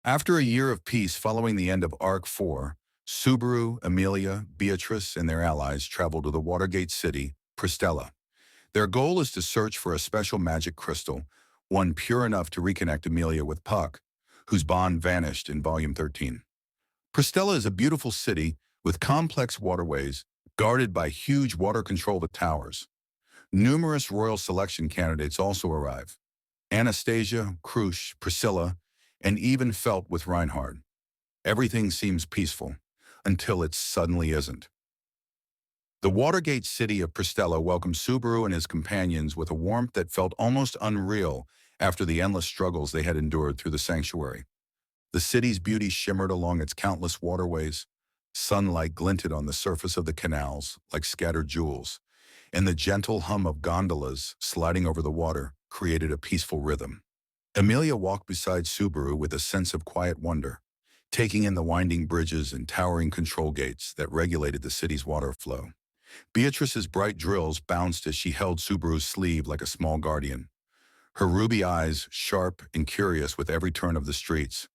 After a year of peace following the end of Arc 4, Subaru, Emilia, Beatrice, and their allies travel to the Watergate city, Priestella. Their goal is to search for a special magic crystal, one pure enough to reconnect Emilia with Puck, whose bond vanished in Volume 13. Priestella is a beautiful city with complex waterways guarded by huge water-controlled towers. Numerous royal selection candidates also arrive. Anastasia, Krush, Priscilla, and even Felt with Reinhard. Everything seems peaceful, until it suddenly isn't. The Watergate city of Priestella welcomed Subaru and his companions with a warmth that felt almost unreal after the endless struggles they had endured through the sanctuary. The city's beauty shimmered along its countless waterways. Sunlight glinted on the surface of the canals like scattered jewels, and the gentle hum of gondolas sliding over the water created a peaceful rhythm. Emilia walked beside Subaru with a sense of quiet wonder, taking in the winding bridges and towering control gates that regulated the city's water flow. Beatrice's bright drills bounced as she held Subaru's sleeve like a small guardian, her ruby eyes sharp and curious with every turn of the streets.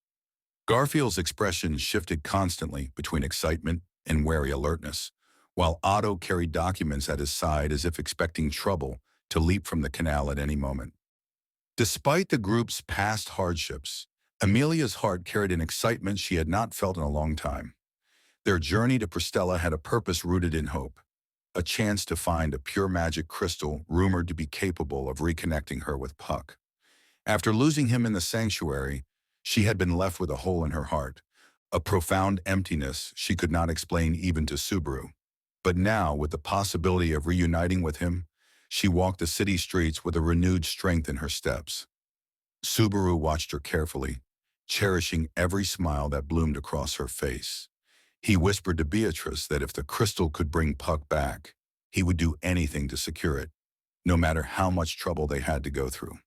Garfield's expression shifted constantly between excitement and wary alertness, while Otto carried documents at his side as if expecting trouble to leap from the canal at any moment. Despite the group's past hardships, Emilia's heart carried an excitement she had not felt in a long time. Their journey to Priestella had a purpose rooted in hope, a chance to find a pure magic crystal rumored to be capable of reconnecting her with Puck. After losing him in the sanctuary, she had been left with a hole in her heart, a profound emptiness she could not explain even to Subaru. But now, with the possibility of reuniting with him, she walked the city streets with a renewed strength in her steps. Subaru watched her carefully, cherishing every smile that bloomed across her face. He whispered to Beatrice that if the crystal could bring Puck back, he would do anything to secure it, no matter how much trouble they had to go through.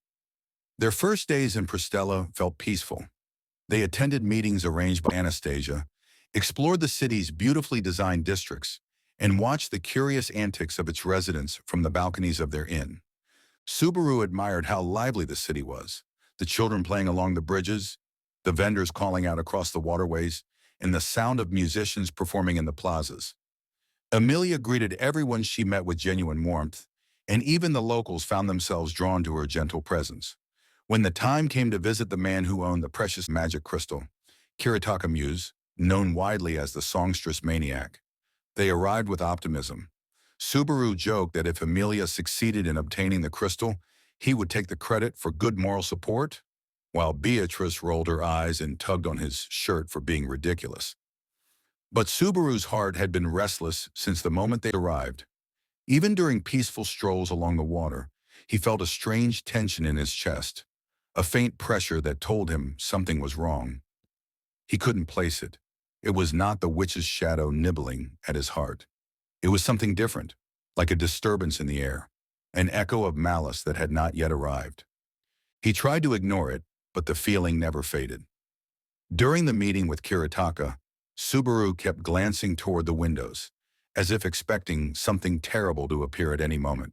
Their first days in Priestella felt peaceful. They attended meetings arranged by Anastasia, explored the city's beautifully designed districts, and watched the curious antics of its residents from the balconies of their inn. Subaru admired how lively the city was, the children playing along the bridges, the vendors calling out across the waterways, and the sound of musicians performing in the plazas. Emilia greeted everyone she met with genuine warmth, and even the locals found themselves drawn to her gentle presence. When the time came to visit the man who owned the precious magic crystal, Kiritaka Muse, known widely as the songstress maniac, they arrived with optimism. Subaru joked that if Emilia succeeded in obtaining the crystal, he would take the credit for good moral support, while Beatrice rolled her eyes and tugged on his shirt for being ridiculous. But Subaru's heart had been restless since the moment they arrived. Even during peaceful strolls along the water, he felt a strange tension in his chest, a faint pressure that told him something was wrong. He couldn't place it. It was not the witch's shadow nibbling at his heart. It was something different, like a disturbance in the air, an echo of malice that had not yet arrived. He tried to ignore it, but the feeling never faded. During the meeting with Kiritaka, Subaru kept glancing toward the windows, as if expecting something terrible to appear at any moment.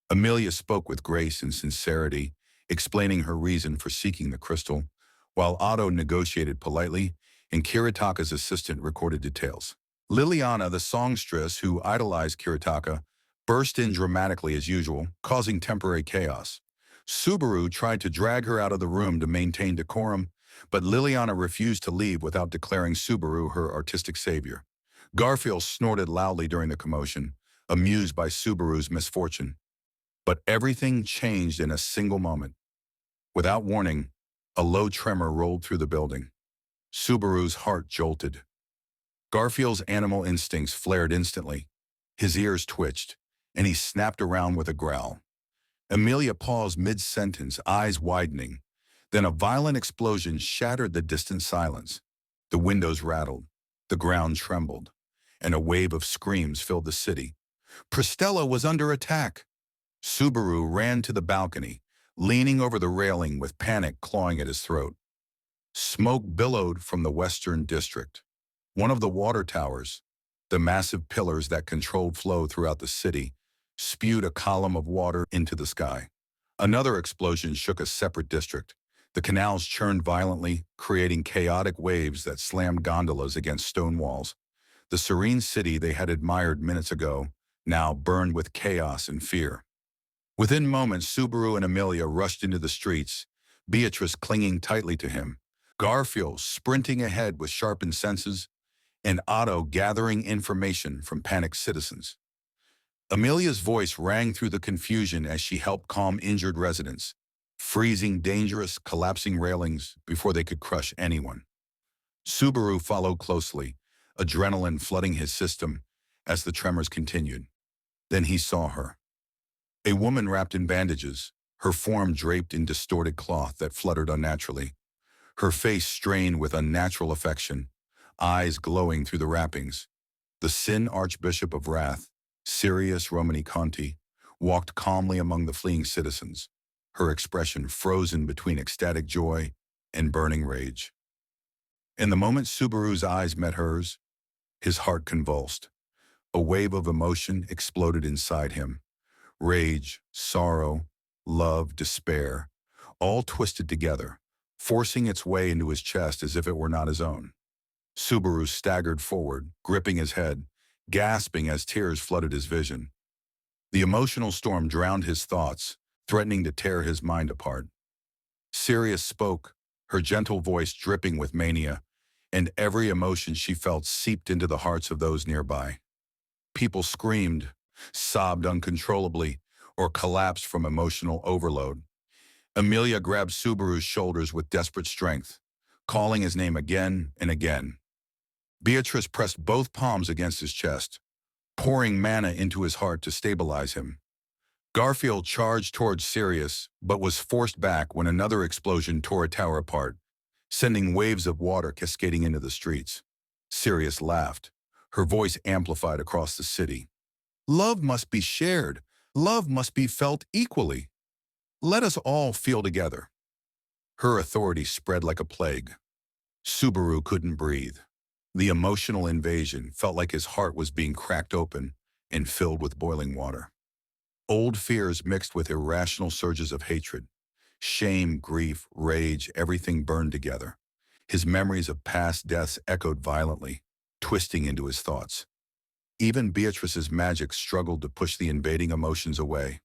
Emilia spoke with grace and sincerity, explaining her reason for seeking the crystal, while Otto negotiated politely and Kiritaka's assistant recorded details. Liliana, the songstress who idolized Kiritaka, burst in dramatically as usual, causing temporary chaos. Subaru tried to drag her out of the room to maintain decorum, but Liliana refused to leave without declaring Subaru her artistic savior. Garfield snorted loudly during the commotion, amused by Subaru's misfortune. But everything changed in a single moment. Without warning, a low tremor rolled through the building. Subaru's heart jolted. Garfield's animal instincts flared instantly. His ears twitched, and he snapped around with a growl. Emilia paused mid-sentence, eyes widening. Then a violent explosion shattered the distant silence. The windows rattled, the ground trembled, and a wave of screams filled the city. Priestella was under attack. Subaru ran to the balcony, leaning over the railing with panic clawing at his throat. Smoke billowed from the western district. One of the water towers, the massive pillars that controlled flow throughout the city, spewed a column of water into the sky. Another explosion shook a separate district, The canals churned violently, creating chaotic waves that slammed gondolas against stone walls. The serene city they had admired minutes ago now burned with chaos and fear. Within moments, Subaru and Emilia rushed into the streets, Beatrice clinging tightly to him, Garfield sprinting ahead with sharpened senses, and Otto gathering information from panicked citizens. Emilia's voice rang through the confusion as she helped calm injured residents, freezing dangerous, collapsing railings before they could crush anyone. Subaru followed closely, adrenaline flooding his system as the tremors continued. Then he saw her. A woman wrapped in bandages, her form draped in distorted cloth that fluttered unnaturally, her face strained with unnatural affection, eyes glowing through the wrappings. The Sin Archbishop of Wrath, Sirius Romani Conti, walked calmly among the fleeing citizens, her expression frozen between ecstatic joy and burning rage. In the moment Subaru's eyes met hers, his heart convulsed. A wave of emotion exploded inside him. Rage, sorrow, love, despair, all twisted together, forcing its way into his chest as if it were not his own. Subaru staggered forward, gripping his head, gasping as tears flooded his vision. The emotional storm drowned his thoughts, threatening to tear his mind apart. Sirius spoke, her gentle voice dripping with mania, and every emotion she felt seeped into the hearts of those nearby. People screamed, sobbed uncontrollably, or collapsed from emotional overload. Emilia grabbed Subaru's shoulders with desperate strength, calling his name again and again. Beatrice pressed both palms against his chest, pouring mana into his heart to stabilize him. Garfield charged towards Sirius, but was forced back when another explosion tore a tower apart, sending waves of water cascading into the streets. Sirius laughed, her voice amplified across the city. Love must be shared. Love must be felt equally. Let us all feel together. Her authority spread like a plague. Subaru couldn't breathe. The emotional invasion felt like his heart was being cracked open and filled with boiling water. Old fears mixed with irrational surges of hatred. Shame, grief, rage, everything burned together. His memories of past deaths echoed violently, twisting into his thoughts. Even Beatrice's magic struggled to push the invading emotions away.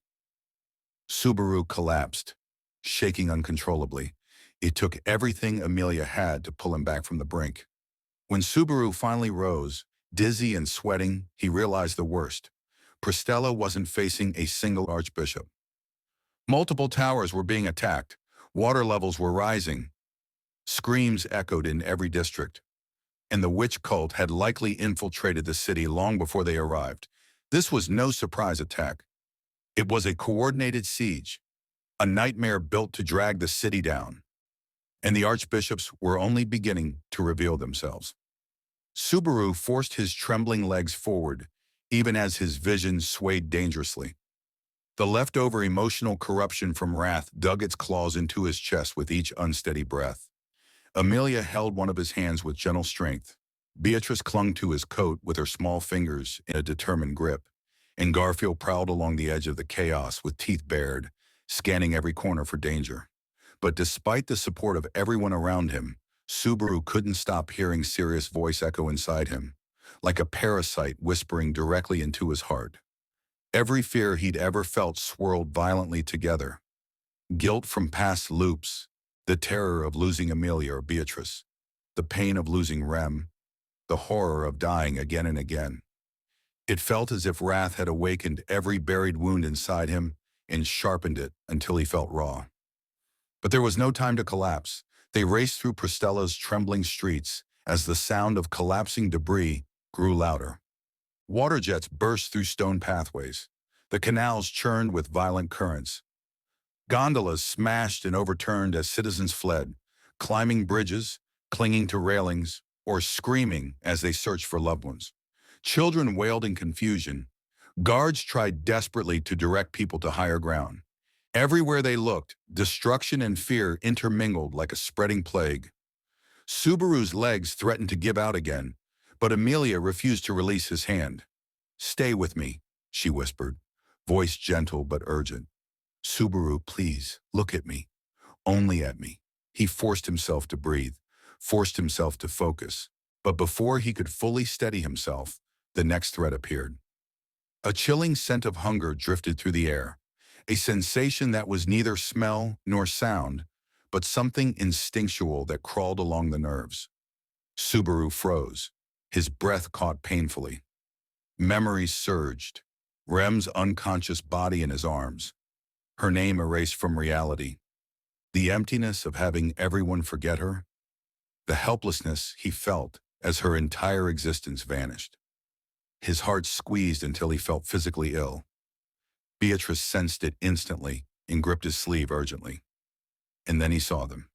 Subaru collapsed, shaking uncontrollably. It took everything Emilia had to pull him back from the brink. When Subaru finally rose, dizzy and sweating, he realized the worst. Priestella wasn't facing a single archbishop. Multiple towers were being attacked. Water levels were rising. Screams echoed in every district. And the witch cult had likely infiltrated the city long before they arrived. This was no surprise attack. It was a coordinated siege, a nightmare built to drag the city down. And the archbishops were only beginning to reveal themselves. Subaru forced his trembling legs forward, even as his vision swayed dangerously. The leftover emotional corruption from wrath dug its claws into his chest with each unsteady breath. Emilia held one of his hands with gentle strength. Beatrice clung to his coat with her small fingers in a determined grip, and Garfield prowled along the edge of the chaos with teeth bared, scanning every corner for danger. But despite the support of everyone around him, Subaru couldn't stop hearing Sirius' voice echo inside him, like a parasite whispering directly into his heart. Every fear he'd ever felt swirled violently together. Guilt from past loops, the terror of losing Emilia or Beatrice, the pain of losing Rem, the horror of dying again and again. It felt as if wrath had awakened every buried wound inside him and sharpened it until he felt raw. But there was no time to collapse. They raced through Priestella's trembling streets as the sound of collapsing debris grew louder. Water jets burst through stone pathways. The canals churned with violent currents. Gondolas smashed and overturned as citizens fled, climbing bridges, clinging to railings, or screaming as they searched for loved ones. Children wailed in confusion. Guards tried desperately to direct people to higher ground. Everywhere they looked, destruction and fear intermingled like a spreading plague. Subaru's legs threatened to give out again, but Emilia refused to release his hand. "Stay with me," she whispered, voice gentle but urgent. "Subaru, please, look at me. Only at me. He forced himself to breathe, forced himself to focus. But before he could fully steady himself, the next threat appeared. A chilling scent of hunger drifted through the air, a sensation that was neither smell nor sound, but something instinctual that crawled along the nerves. Subaru froze. His breath caught painfully. Memories surged. Rem's unconscious body in his arms. Her name erased from reality. The emptiness of having everyone forget her. The helplessness he felt as her entire existence vanished. His heart squeezed until he felt physically ill. Beatrice sensed it instantly and gripped his sleeve urgently. And then he saw them.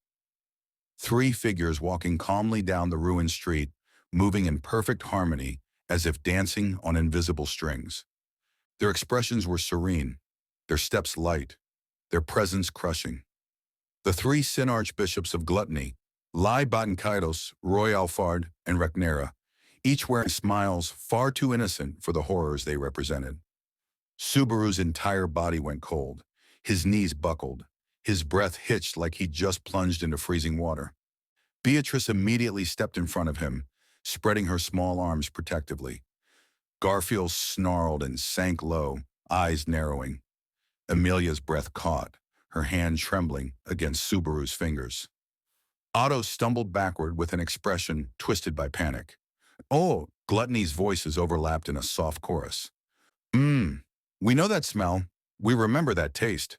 Three figures walking calmly down the ruined street, moving in perfect harmony as if dancing on invisible strings. Their expressions were serene, their steps light, their presence crushing. The three Sin Archbishops of gluttony, Lai Kairos, Roy Alfard, and Reknera, each wearing smiles far too innocent for the horrors they represented. Subaru's entire body went cold. His knees buckled. His breath hitched like he'd just plunged into freezing water. Beatrice immediately stepped in front of him, spreading her small arms protectively. Garfield snarled and sank low, eyes narrowing. Emilia's breath caught, her hand trembling against Subaru's fingers. Otto stumbled backward with an expression twisted by panic. Oh, Gluttony's voices overlapped in a soft chorus. We know that smell. We remember that taste.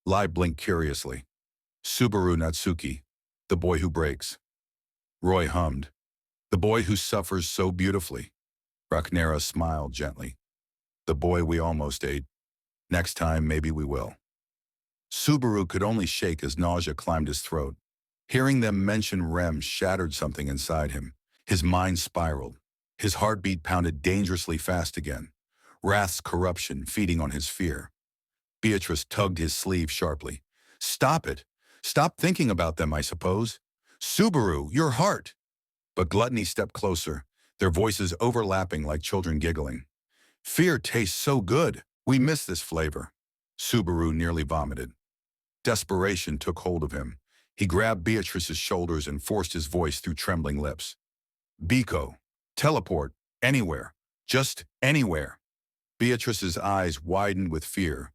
Lai blinked curiously. Subaru Natsuki, the boy who breaks. Roy hummed. The boy who suffers so beautifully. Raknera smiled gently. The boy we almost ate. Next time, maybe we will. Subaru could only shake as nausea climbed his throat. Hearing them mention Rem shattered something inside him. His mind spiraled. His heartbeat pounded dangerously fast again. Wrath's corruption feeding on his fear. Beatrice tugged his sleeve sharply. Stop it. Stop thinking about them, I suppose. Subaru, your heart. But Gluttony stepped closer, their voices overlapping like children giggling. Fear tastes so good. We miss this flavor. Subaru nearly vomited. Desperation took hold of him. He grabbed Beatrice's shoulders and forced his voice through trembling lips. Biko, teleport, anywhere, just anywhere. Beatrice's eyes widened with fear.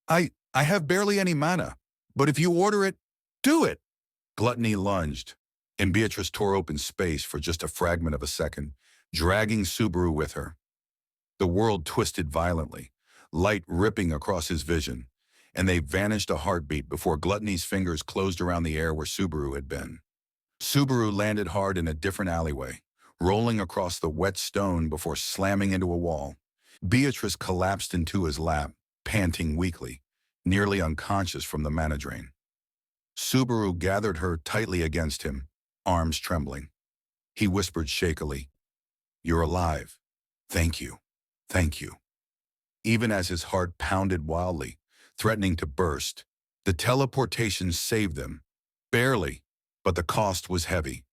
I have barely any mana, but if you order it, do it. Gluttony lunged, and Beatrice tore open space for just a fragment of a second, dragging Subaru with her. The world twisted violently, light ripping across his vision, and they vanished a heartbeat before Gluttony's fingers closed around the air where Subaru had been. Subaru landed hard in a different alleyway, rolling across the wet stone before slamming into a wall. Beatrice collapsed into his lap, panting weakly, nearly unconscious from the mana drain. Subaru gathered her tightly against him, arms trembling. He whispered shakily, You're alive. Thank you. Thank you. Even as his heart pounded wildly, threatening to burst, the teleportation saved them. Barely, but the cost was heavy.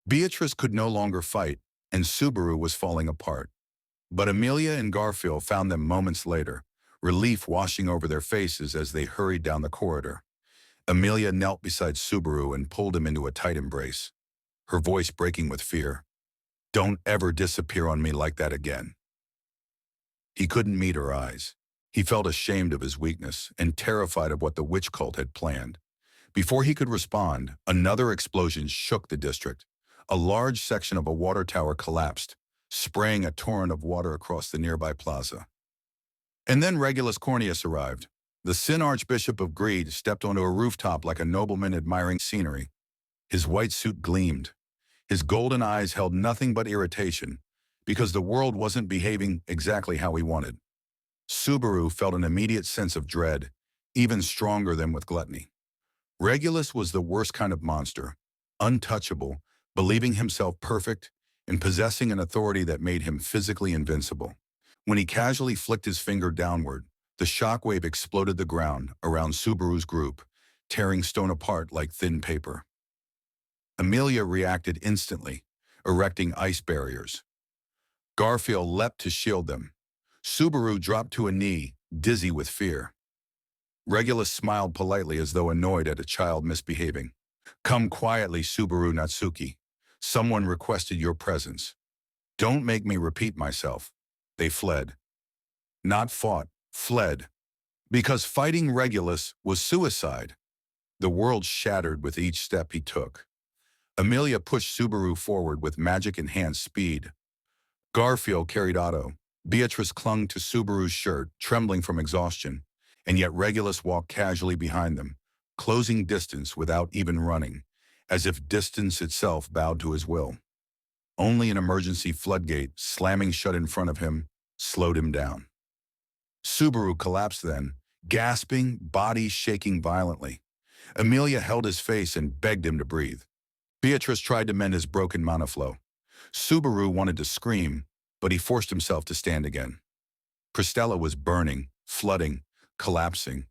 Beatrice could no longer fight, and Subaru was falling apart. But Emilia and Garfield found them moments later, relief washing over their faces as they hurried down the corridor. Emilia knelt beside Subaru and pulled him into a tight embrace, her voice breaking with fear. Don't ever disappear on me like that again. He couldn't meet her eyes. He felt ashamed of his weakness and terrified of what the witch cult had planned. Before he could respond, another explosion shook the district. A large section of a water tower collapsed, spraying a torrent of water across the nearby plaza. And then Regulus Corneus arrived. The Sin Archbishop of Greed stepped onto a rooftop like a nobleman admiring scenery. His white suit gleamed. His golden eyes held nothing but irritation, because the world wasn't behaving exactly how he wanted. Subaru felt an immediate sense of dread, even stronger than with gluttony. Regulus was the worst kind of monster, untouchable, believing himself perfect, and possessing an authority that made him physically invincible. When he casually flicked his finger downward, the shockwave exploded the ground around Subaru's group, tearing stone apart like thin paper. Emilia reacted instantly, erecting ice barriers. Garfield leapt to shield them. Subaru dropped to a knee, dizzy with fear. Regulus smiled politely as though annoyed at a child misbehaving. Come quietly, Subaru Natsuki. Someone requested your presence. Don't make me repeat myself. They fled. Not fought, fled. Because fighting Regulus was suicide. The world shattered with each step he took. Emilia pushed Subaru forward with magic-enhanced speed. Garfield carried Otto. Beatrice clung to Subaru's shirt, trembling from exhaustion, and yet Regulus walked casually behind them, closing distance without even running, as if distance itself bowed to his will. Only an emergency floodgate, slamming shut in front of him, slowed him down. Subaru collapsed then, gasping, body shaking violently. Emilia held his face and begged him to breathe. Beatrice tried to mend his broken monoflow. Subaru wanted to scream, but he forced himself to stand again. Priestella was burning, flooding, collapsing.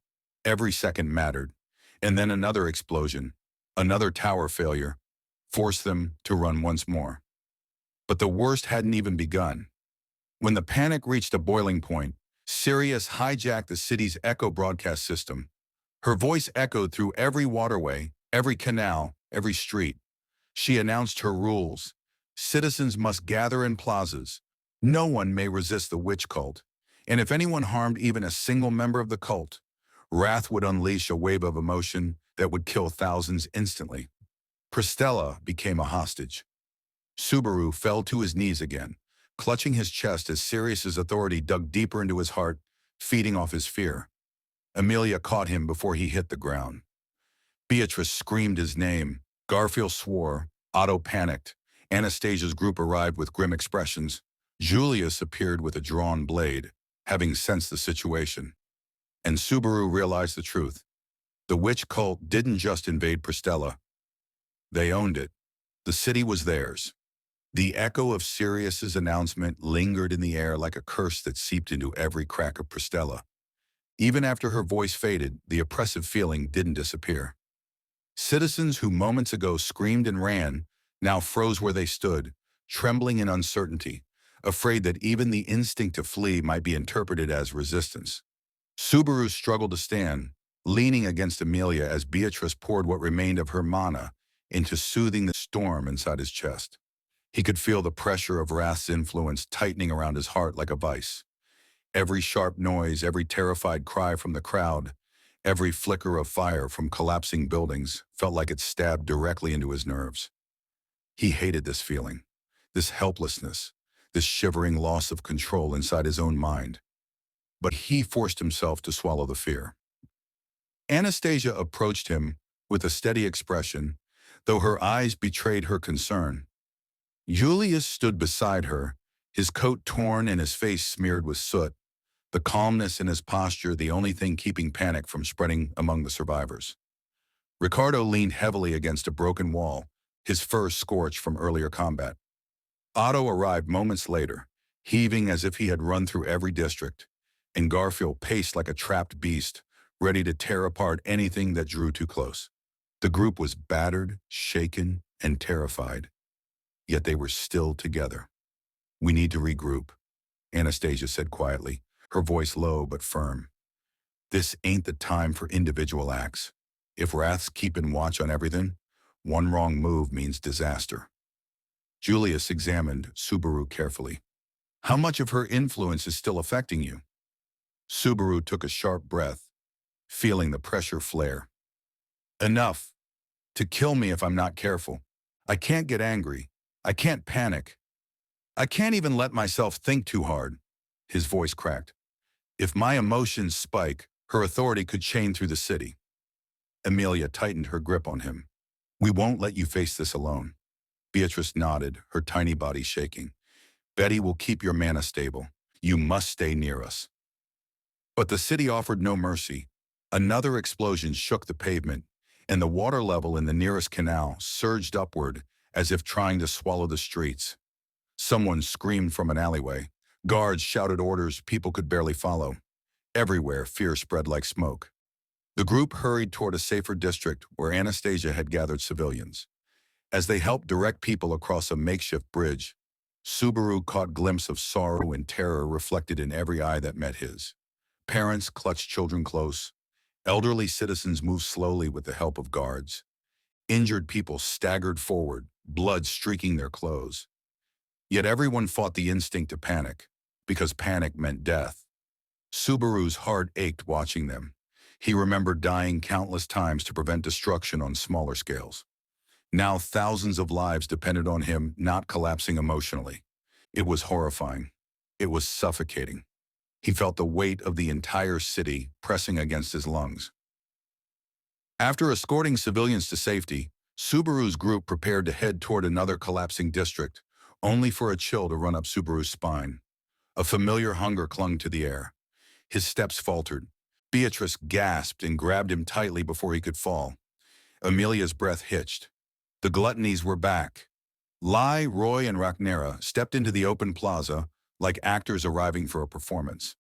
Every second mattered. And then another explosion, another tower failure, forced them to run once more. But the worst hadn't even begun. When the panic reached a boiling point, Sirius hijacked the city's echo broadcast system. Her voice echoed through every waterway, every canal, every street. She announced her rules. Citizens must gather in plazas. No one may resist the witch cult. And if anyone harmed even a single member of the cult, wrath would unleash a wave of emotion that would kill thousands instantly. Priestella became a hostage. Subaru fell to his knees again, clutching his chest as Sirius's authority dug deeper into his heart, feeding off his fear. Emilia caught him before he hit the ground. Beatrice screamed his name. Garfield swore. Otto panicked. Anastasia's group arrived with grim expressions. Julius appeared with a drawn blade, having sensed the situation. And Subaru realized the truth. The witch cult didn't just invade Priestella. They owned it. The city was theirs. The echo of Sirius's announcement lingered in the air like a curse that seeped into every crack of Priestella. Even after her voice faded, the oppressive feeling didn't disappear. Citizens who moments ago screamed and ran now froze where they stood, trembling in uncertainty, afraid that even the instinct to flee might be interpreted as resistance. Subaru struggled to stand, leaning against Emilia as Beatrice poured what remained of her mana into soothing the storm inside his chest. He could feel the pressure of wrath's influence tightening around his heart like a vice. Every sharp noise, every terrified cry from the crowd, every flicker of fire from collapsing buildings felt like it stabbed directly into his nerves. He hated this feeling, this helplessness, this shivering loss of control inside his own mind. But he forced himself to swallow the fear. Anastasia approached him with a steady expression, though her eyes betrayed her concern. Julius stood beside her, his coat torn and his face smeared with soot, the calmness in his posture the only thing keeping panic from spreading among the survivors. Ricardo leaned heavily against a broken wall, his fur scorched from earlier combat. Otto arrived moments later, heaving as if he had run through every district, and Garfield paced like a trapped beast, ready to tear apart anything that drew too close. The group was battered, shaken, and terrified, yet they were still together. "We need to regroup," Anastasia said quietly, her voice low but firm. "This ain't the time for individual acts. If wrath's keeping watch on everything, one wrong move means disaster." Julius examined Subaru carefully. "How much of her influence is still affecting you?" Subaru took a sharp breath, feeling the pressure flare. "Enough to kill me if I'm not careful. I can't get angry. I can't panic. I can't even let myself think too hard." His voice cracked. "If my emotions spike, her authority could chain through the city." Emilia tightened her grip on him. "We won't let you face this alone." Beatrice nodded, her tiny body shaking. "Betty will keep your mana stable. You must stay near us." But the city offered no mercy. Another explosion shook the pavement, and the water level in the nearest canal surged upward as if trying to swallow the streets. Someone screamed from an alleyway. Guards shouted orders people could barely follow. Everywhere, fear spread like smoke. The group hurried toward a safer district where Anastasia had gathered civilians. As they helped direct people across a makeshift bridge, Subaru caught glimpse of sorrow and terror reflected in every eye that met his. Parents clutched children close. Elderly citizens moved slowly with the help of guards. Injured people staggered forward, blood streaking their clothes. Yet everyone fought the instinct to panic, because panic meant death. Subaru's heart ached watching them. He remembered dying countless times to prevent destruction on smaller scales. Now thousands of lives depended on him not collapsing emotionally. It was horrifying. It was suffocating. He felt the weight of the entire city pressing against his lungs. After escorting civilians to safety, Subaru's group prepared to head toward another collapsing district, only for a chill to run up Subaru's spine. A familiar hunger clung to the air. His steps faltered. Beatrice gasped and grabbed him tightly before he could fall. Emilia's breath hitched. The gluttonies were back. Lai, Roy, and Rhaenyra stepped into the open plaza like actors arriving for a performance.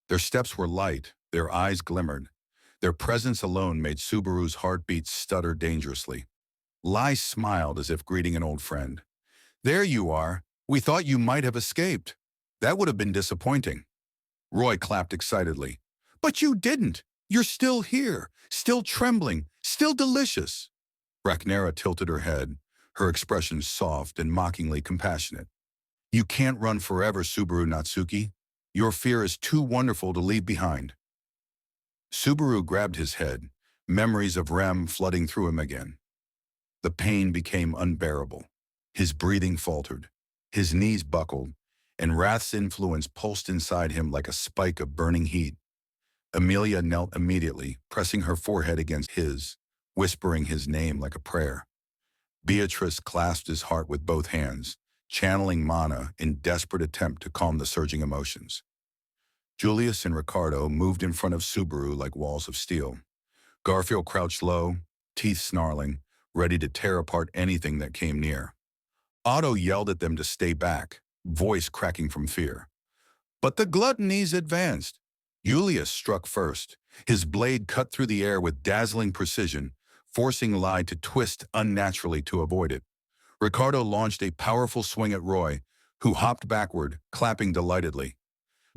Their steps were light, their eyes glimmered. Their presence alone made Subaru's heartbeat stutter dangerously. Lai smiled as if greeting an old friend. "There you are. We thought you might have escaped. That would have been disappointing." Roy clapped excitedly. "But you didn't. You're still here, still trembling, still delicious." Rhaenyra tilted her head, her expression soft and mockingly compassionate. "You can't run forever, Subaru Natsuki. Your fear is too wonderful to leave behind." Subaru grabbed his head, memories of Rem flooding through him again. The pain became unbearable. His breathing faltered. His knees buckled, and Wrath's influence pulsed inside him like a spike of burning heat. Emilia knelt immediately, pressing her forehead against his, whispering his name like a prayer. Beatrice clasped his heart with both hands, channeling mana in desperate attempt to calm the surging emotions. Julius and Ricardo moved in front of Subaru like walls of steel. Garfield crouched low, teeth snarling, ready to tear apart anything that came near. Otto yelled at them to stay back, voice cracking from fear. But the gluttonies advanced. Julius struck first. His blade cut through the air with dazzling precision, forcing Lai to twist unnaturally to avoid it. Ricardo launched a powerful swing at Roy, who hopped backward, clapping delightedly.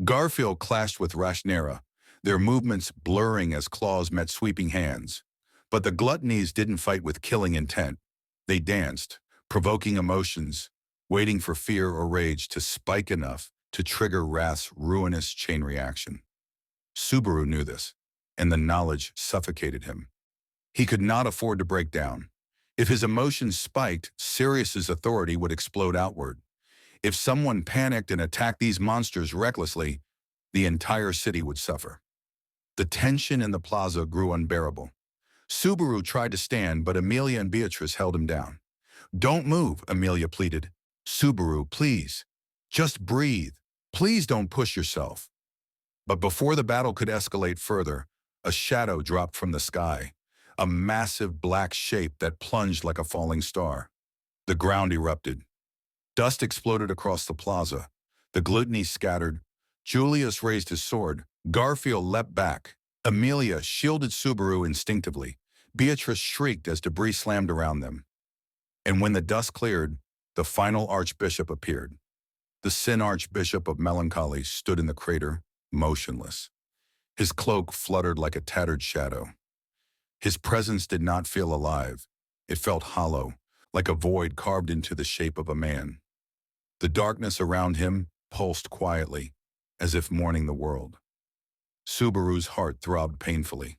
Garfield clashed with Rhaenyra, their movements blurring as claws met sweeping hands. But the gluttonies didn't fight with killing intent. They danced, provoking emotions, waiting for fear or rage to spike enough to trigger Wrath's ruinous chain reaction. Subaru knew this, and the knowledge suffocated him. He could not afford to break down. If his emotions spiked, Sirius's authority would explode outward. If someone panicked and attacked these monsters recklessly, the entire city would suffer. The tension in the plaza grew unbearable. Subaru tried to stand, but Emilia and Beatrice held him down. "Don't move," Emilia pleaded. "Subaru, please. Just breathe. Please don't push yourself." But before the battle could escalate further, a shadow dropped from the sky, a massive black shape that plunged like a falling star. The ground erupted. Dust exploded across the plaza. The gluttony scattered. Julius raised his sword. Garfield leapt back. Emilia shielded Subaru instinctively. Beatrice shrieked as debris slammed around them. And when the dust cleared, the final archbishop appeared. The Sin Archbishop of Melancholy stood in the crater, motionless. His cloak fluttered like a tattered shadow. His presence did not feel alive. It felt hollow, like a void carved into the shape of a man. The darkness around him pulsed quietly, as if mourning the world. Subaru's heart throbbed painfully.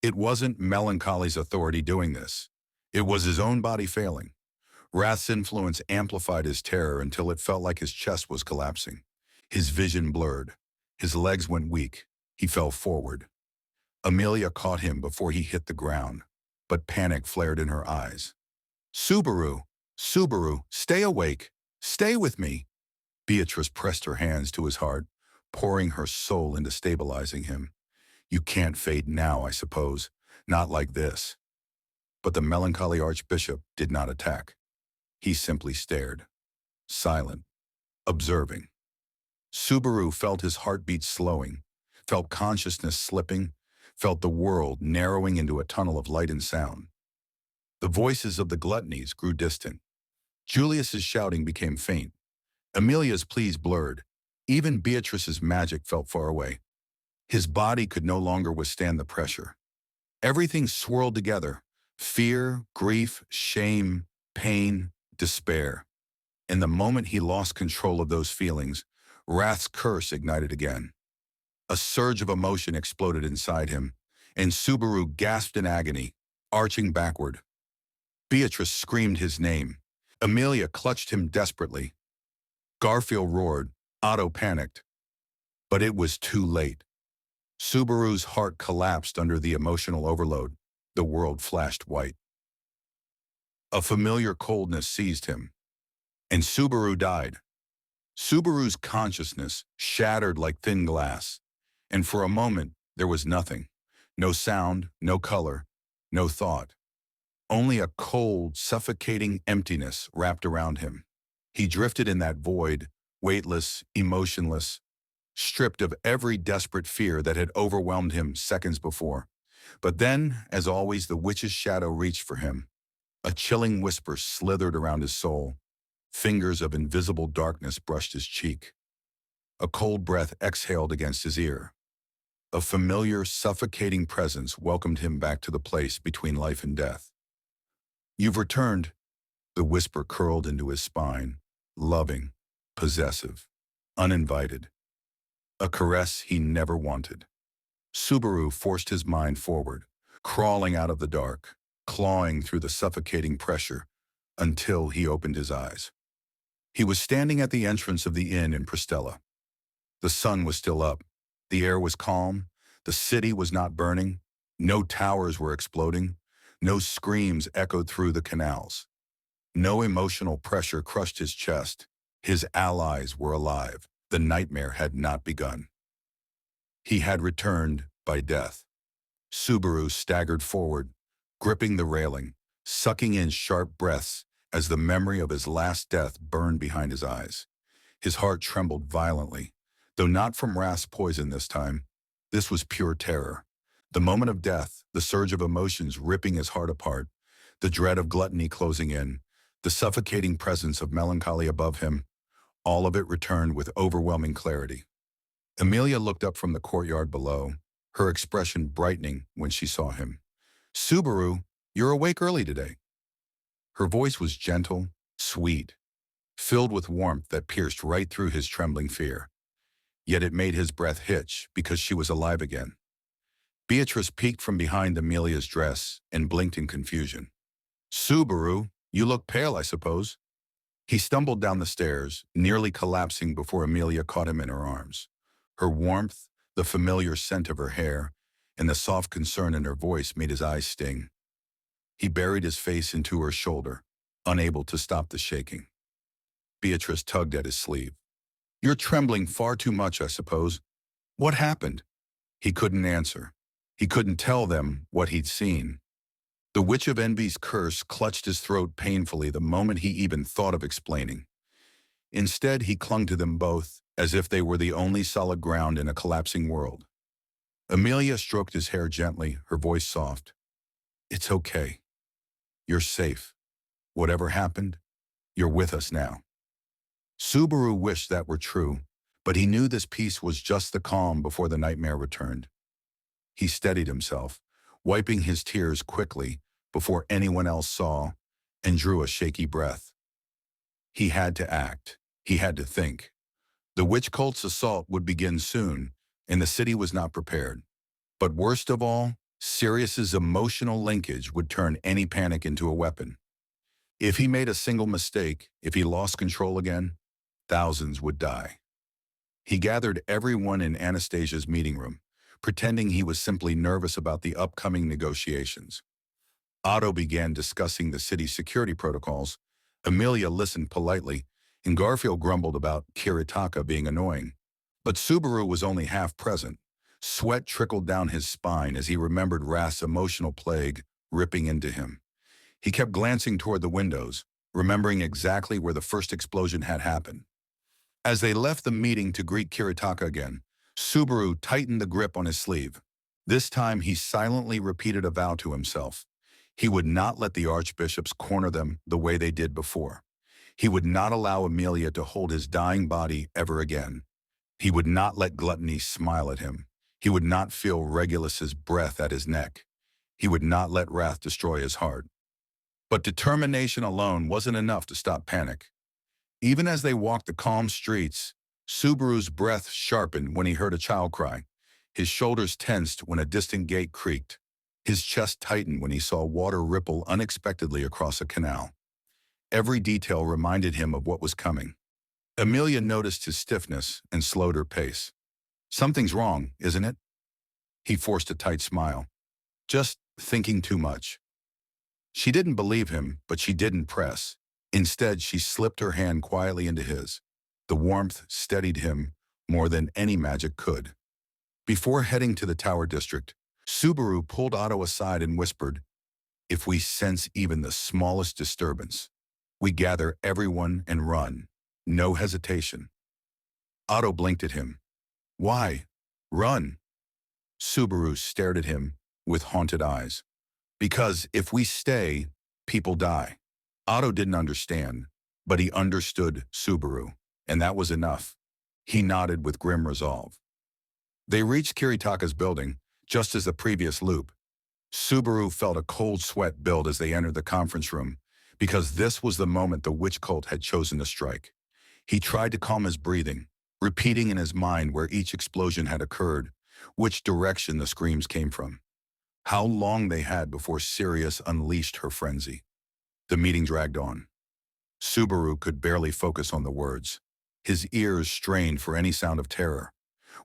It wasn't Melancholy's authority doing this. It was his own body failing. Wrath's influence amplified his terror until it felt like his chest was collapsing. His vision blurred. His legs went weak. He fell forward. Emilia caught him before he hit the ground, but panic flared in her eyes. "Subaru, Subaru, stay awake. Stay with me." Beatrice pressed her hands to his heart, pouring her soul into stabilizing him. "You can't fade now, I suppose. Not like this." But the Melancholy Archbishop did not attack. He simply stared, silent, observing. Subaru felt his heartbeat slowing, felt consciousness slipping, felt the world narrowing into a tunnel of light and sound. The voices of the gluttonies grew distant. Julius's shouting became faint. Emilia's pleas blurred. Even Beatrice's magic felt far away. His body could no longer withstand the pressure. Everything swirled together, Fear, grief, shame, pain, despair. In the moment he lost control of those feelings, Wrath's curse ignited again. A surge of emotion exploded inside him, and Subaru gasped in agony, arching backward. Beatrice screamed his name. Emilia clutched him desperately. Garfield roared. Otto panicked. But it was too late. Subaru's heart collapsed under the emotional overload. The world flashed white. A familiar coldness seized him, and Subaru died. Subaru's consciousness shattered like thin glass, and for a moment there was nothing. No sound, no color, no thought. Only a cold, suffocating emptiness wrapped around him. He drifted in that void, weightless, emotionless, stripped of every desperate fear that had overwhelmed him seconds before. But then, as always, the witch's shadow reached for him. A chilling whisper slithered around his soul. Fingers of invisible darkness brushed his cheek. A cold breath exhaled against his ear. A familiar, suffocating presence welcomed him back to the place between life and death. "You've returned," the whisper curled into his spine, loving, possessive, uninvited. A caress he never wanted. Subaru forced his mind forward, crawling out of the dark, clawing through the suffocating pressure, until he opened his eyes. He was standing at the entrance of the inn in Priestella. The sun was still up, the air was calm, the city was not burning, no towers were exploding, no screams echoed through the canals. No emotional pressure crushed his chest. His allies were alive. The nightmare had not begun. He had returned by death. Subaru staggered forward, gripping the railing, sucking in sharp breaths as the memory of his last death burned behind his eyes. His heart trembled violently, though not from Wrath's poison this time. This was pure terror. The moment of death, the surge of emotions ripping his heart apart, the dread of gluttony closing in, the suffocating presence of melancholy above him, all of it returned with overwhelming clarity. Emilia looked up from the courtyard below, her expression brightening when she saw him. "Subaru, you're awake early today." Her voice was gentle, sweet, filled with warmth that pierced right through his trembling fear. Yet it made his breath hitch because she was alive again. Beatrice peeked from behind Emilia's dress and blinked in confusion. "Subaru, you look pale, I suppose." He stumbled down the stairs, nearly collapsing before Emilia caught him in her arms. Her warmth, the familiar scent of her hair, and the soft concern in her voice made his eyes sting. He buried his face into her shoulder, unable to stop the shaking. Beatrice tugged at his sleeve. "You're trembling far too much, I suppose. What happened?" He couldn't answer. He couldn't tell them what he'd seen. The Witch of Envy's curse clutched his throat painfully the moment he even thought of explaining. Instead, he clung to them both, as if they were the only solid ground in a collapsing world. Emilia stroked his hair gently, her voice soft. "It's okay. You're safe. Whatever happened, you're with us now." Subaru wished that were true, but he knew this peace was just the calm before the nightmare returned. He steadied himself, wiping his tears quickly before anyone else saw, and drew a shaky breath. He had to act. He had to think. The witch cult's assault would begin soon, and the city was not prepared. But worst of all, Sirius's emotional linkage would turn any panic into a weapon. If he made a single mistake, if he lost control again, thousands would die. He gathered everyone in Anastasia's meeting room, pretending he was simply nervous about the upcoming negotiations. Otto began discussing the city's security protocols. Emilia listened politely, and Garfield grumbled about Kiritaka being annoying. But Subaru was only half present. Sweat trickled down his spine as he remembered Wrath's emotional plague ripping into him. He kept glancing toward the windows, remembering exactly where the first explosion had happened. As they left the meeting to greet Kiritaka again, Subaru tightened the grip on his sleeve. This time he silently repeated a vow to himself. He would not let the Archbishops corner them the way they did before. He would not allow Emilia to hold his dying body ever again. He would not let gluttony smile at him. He would not feel Regulus's breath at his neck. He would not let wrath destroy his heart. But determination alone wasn't enough to stop panic. Even as they walked the calm streets, Subaru's breath sharpened when he heard a child cry. His shoulders tensed when a distant gate creaked. His chest tightened when he saw water ripple unexpectedly across a canal. Every detail reminded him of what was coming. Emilia noticed his stiffness and slowed her pace. "Something's wrong, isn't it?" He forced a tight smile. "Just thinking too much." She didn't believe him, but she didn't press. Instead, she slipped her hand quietly into his. The warmth steadied him more than any magic could. Before heading to the Tower District, Subaru pulled Otto aside and whispered, "If we sense even the smallest disturbance, we gather everyone and run. No hesitation." Otto blinked at him. "Why? Run?" Subaru stared at him with haunted eyes. "Because if we stay, people die." Otto didn't understand, but he understood Subaru, and that was enough. He nodded with grim resolve. They reached Kiritaka's building, just as the previous loop. Subaru felt a cold sweat build as they entered the conference room, because this was the moment the witch cult had chosen to strike. He tried to calm his breathing, repeating in his mind where each explosion had occurred, which direction the screams came from, how long they had before Sirius unleashed her frenzy. The meeting dragged on. Subaru could barely focus on the words. His ears strained for any sound of terror.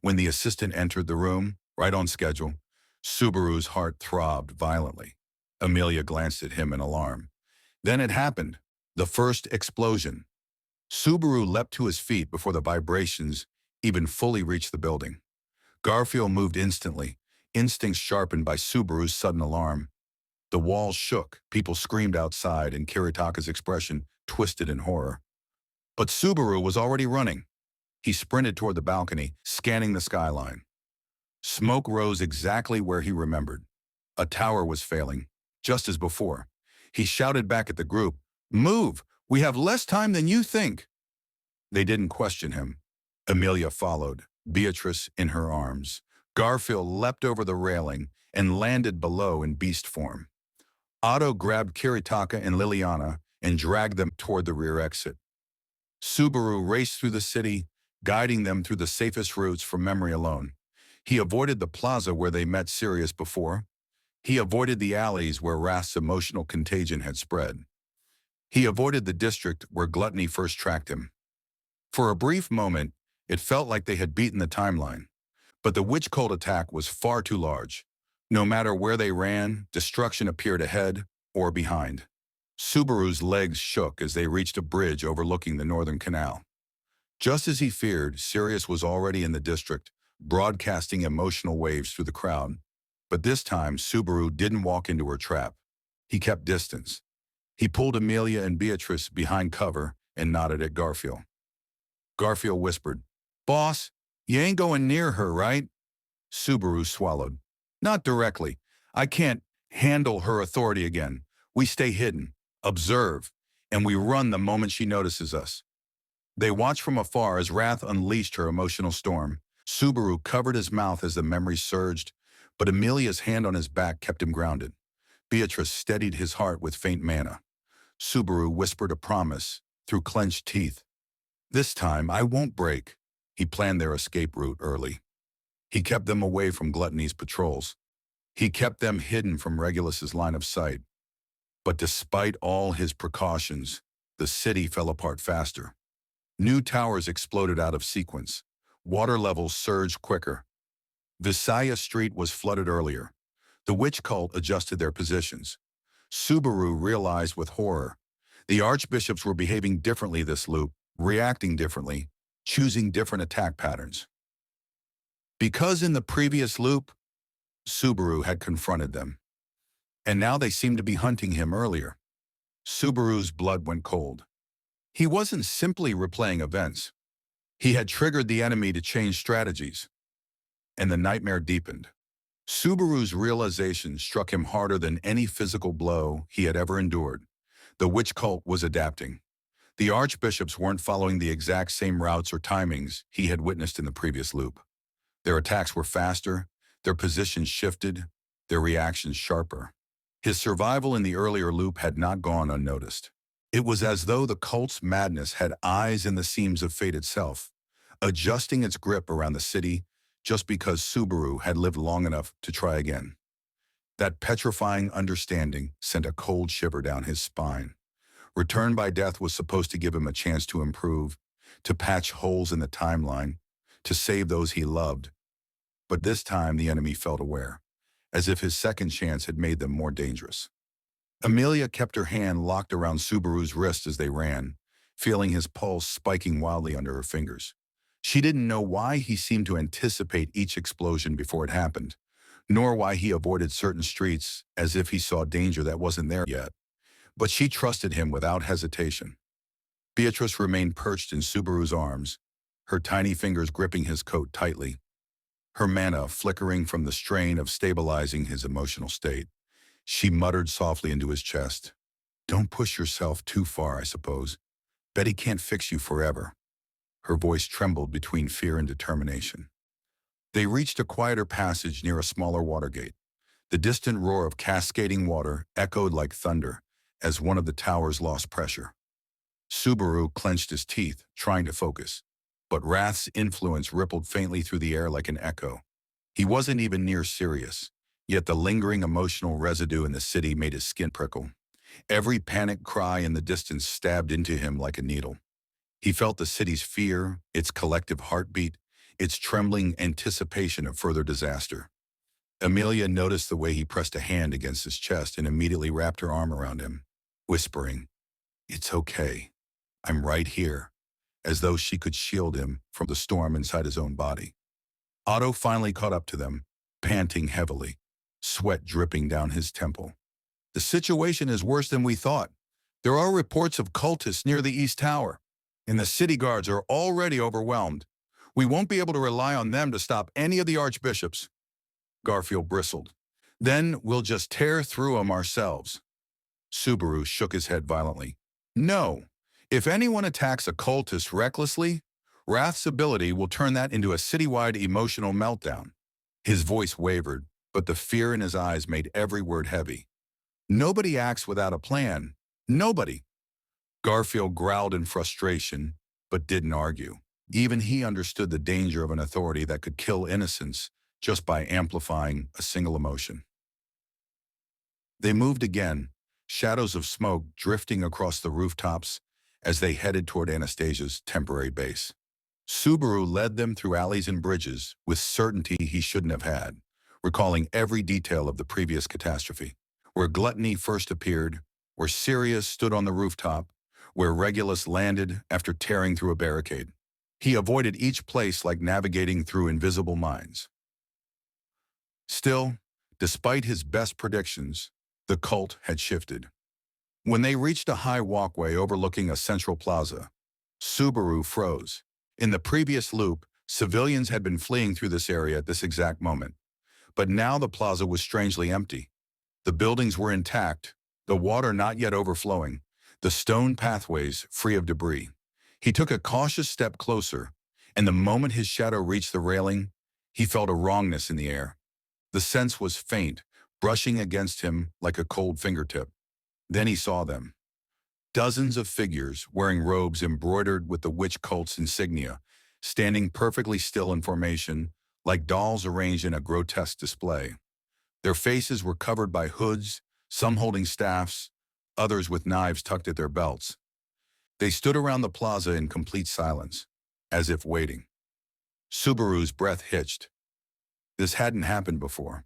When the assistant entered the room, right on schedule, Subaru's heart throbbed violently. Emilia glanced at him in alarm. Then it happened. The first explosion. Subaru leapt to his feet before the vibrations even fully reached the building. Garfield moved instantly, instincts sharpened by Subaru's sudden alarm. The walls shook, people screamed outside, and Kiritaka's expression twisted in horror. But Subaru was already running. He sprinted toward the balcony, scanning the skyline. Smoke rose exactly where he remembered. A tower was failing, just as before. He shouted back at the group, "Move! We have less time than you think!" They didn't question him. Emilia followed, Beatrice in her arms. Garfield leapt over the railing and landed below in beast form. Otto grabbed Kiritaka and Liliana and dragged them toward the rear exit. Subaru raced through the city, guiding them through the safest routes from memory alone. He avoided the plaza where they met Sirius before. He avoided the alleys where Wrath's emotional contagion had spread. He avoided the district where gluttony first tracked him. For a brief moment, it felt like they had beaten the timeline. But the witch cult attack was far too large. No matter where they ran, destruction appeared ahead or behind. Subaru's legs shook as they reached a bridge overlooking the northern canal. Just as he feared, Sirius was already in the district, broadcasting emotional waves through the crowd. But this time, Subaru didn't walk into her trap. He kept distance. He pulled Emilia and Beatrice behind cover and nodded at Garfield. Garfield whispered, "Boss, you ain't going near her, right?" Subaru swallowed. "Not directly. I can't handle her authority again. We stay hidden, observe, and we run the moment she notices us." They watched from afar as Wrath unleashed her emotional storm. Subaru covered his mouth as the memories surged, but Emilia's hand on his back kept him grounded. Beatrice steadied his heart with faint mana. Subaru whispered a promise through clenched teeth. "This time, I won't break." He planned their escape route early. He kept them away from Gluttony's patrols. He kept them hidden from Regulus's line of sight. But despite all his precautions, the city fell apart faster. New towers exploded out of sequence. Water levels surged quicker. Visaya Street was flooded earlier. The witch cult adjusted their positions. Subaru realized with horror. The archbishops were behaving differently this loop, reacting differently, choosing different attack patterns. Because in the previous loop, Subaru had confronted them. And now they seemed to be hunting him earlier. Subaru's blood went cold. He wasn't simply replaying events. He had triggered the enemy to change strategies. And the nightmare deepened. Subaru's realization struck him harder than any physical blow he had ever endured. The witch cult was adapting. The archbishops weren't following the exact same routes or timings he had witnessed in the previous loop. Their attacks were faster, their positions shifted, their reactions sharper. His survival in the earlier loop had not gone unnoticed. It was as though the cult's madness had eyes in the seams of fate itself, adjusting its grip around the city just because Subaru had lived long enough to try again. That petrifying understanding sent a cold shiver down his spine. Return by death was supposed to give him a chance to improve, to patch holes in the timeline, to save those he loved. But this time the enemy felt aware, as if his second chance had made them more dangerous. Emilia kept her hand locked around Subaru's wrist as they ran, feeling his pulse spiking wildly under her fingers. She didn't know why he seemed to anticipate each explosion before it happened, nor why he avoided certain streets as if he saw danger that wasn't there yet. But she trusted him without hesitation. Beatrice remained perched in Subaru's arms, her tiny fingers gripping his coat tightly, her mana flickering from the strain of stabilizing his emotional state. She muttered softly into his chest, "Don't push yourself too far, I suppose. Betty can't fix you forever." Her voice trembled between fear and determination. They reached a quieter passage near a smaller water gate. The distant roar of cascading water echoed like thunder as one of the towers lost pressure. Subaru clenched his teeth, trying to focus, but Wrath's influence rippled faintly through the air like an echo. He wasn't even near Sirius, yet the lingering emotional residue in the city made his skin prickle. Every panic cry in the distance stabbed into him like a needle. He felt the city's fear, its collective heartbeat, its trembling anticipation of further disaster. Emilia noticed the way he pressed a hand against his chest and immediately wrapped her arm around him, whispering, "It's okay. I'm right here," as though she could shield him from the storm inside his own body. Otto finally caught up to them, panting heavily, sweat dripping down his temple. "The situation is worse than we thought. There are reports of cultists near the East Tower, and the city guards are already overwhelmed. We won't be able to rely on them to stop any of the archbishops." Garfield bristled. "Then we'll just tear through them ourselves." Subaru shook his head violently. "No. If anyone attacks a cultist recklessly, Wrath's ability will turn that into a citywide emotional meltdown." His voice wavered, but the fear in his eyes made every word heavy. "Nobody acts without a plan. Nobody." Garfield growled in frustration, but didn't argue. Even he understood the danger of an authority that could kill innocence just by amplifying a single emotion. They moved again, shadows of smoke drifting across the rooftops as they headed toward Anastasia's temporary base. Subaru led them through alleys and bridges with certainty he shouldn't have had, recalling every detail of the previous catastrophe. Where Gluttony first appeared, where Sirius stood on the rooftop, where Regulus landed after tearing through a barricade. He avoided each place like navigating through invisible mines. Still, despite his best predictions, the cult had shifted. When they reached a high walkway overlooking a central plaza, Subaru froze. In the previous loop, civilians had been fleeing through this area at this exact moment. But now the plaza was strangely empty. The buildings were intact, the water not yet overflowing, the stone pathways free of debris. He took a cautious step closer, and the moment his shadow reached the railing, he felt a wrongness in the air. The sense was faint, brushing against him like a cold fingertip. Then he saw them. Dozens of figures wearing robes embroidered with the witch cult's insignia, standing perfectly still in formation, like dolls arranged in a grotesque display. Their faces were covered by hoods, some holding staffs, others with knives tucked at their belts. They stood around the plaza in complete silence, as if waiting. Subaru's breath hitched. This hadn't happened before.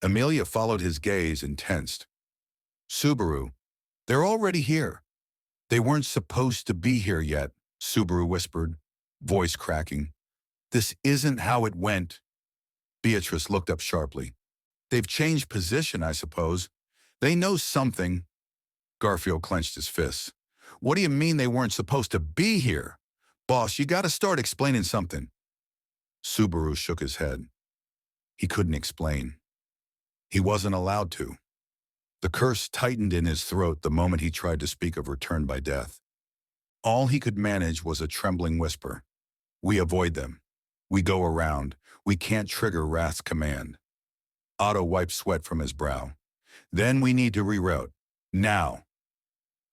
Emilia followed his gaze and tensed. "Subaru, they're already here." "They weren't supposed to be here yet," Subaru whispered, voice cracking. "This isn't how it went." Beatrice looked up sharply. "They've changed position, I suppose. They know something." Garfield clenched his fists. "What do you mean they weren't supposed to be here? Boss, you gotta start explaining something." Subaru shook his head. He couldn't explain. He wasn't allowed to. The curse tightened in his throat the moment he tried to speak of return by death. All he could manage was a trembling whisper. "We avoid them. We go around. We can't trigger Wrath's command." Otto wiped sweat from his brow. Then we need to reroute. Now.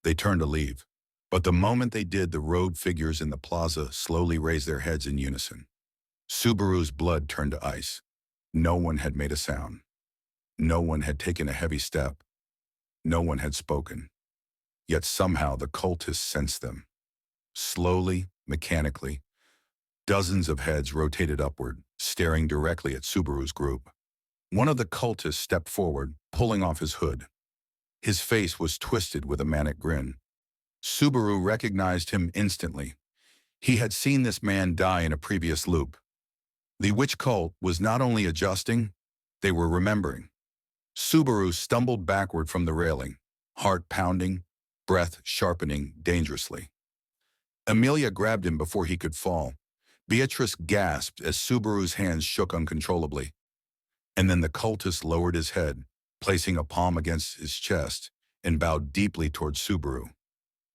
They turned to leave. But the moment they did, the robed figures in the plaza slowly raised their heads in unison. Subaru's blood turned to ice. No one had made a sound. No one had taken a heavy step. No one had spoken. Yet somehow the cultists sensed them. Slowly, mechanically, dozens of heads rotated upward, staring directly at Subaru's group. One of the cultists stepped forward, pulling off his hood. His face was twisted with a manic grin. Subaru recognized him instantly. He had seen this man die in a previous loop. The witch cult was not only adjusting, they were remembering. Subaru stumbled backward from the railing, heart pounding, breath sharpening dangerously. Emilia grabbed him before he could fall. Beatrice gasped as Subaru's hands shook uncontrollably. And then the cultist lowered his head, placing a palm against his chest, and bowed deeply towards Subaru.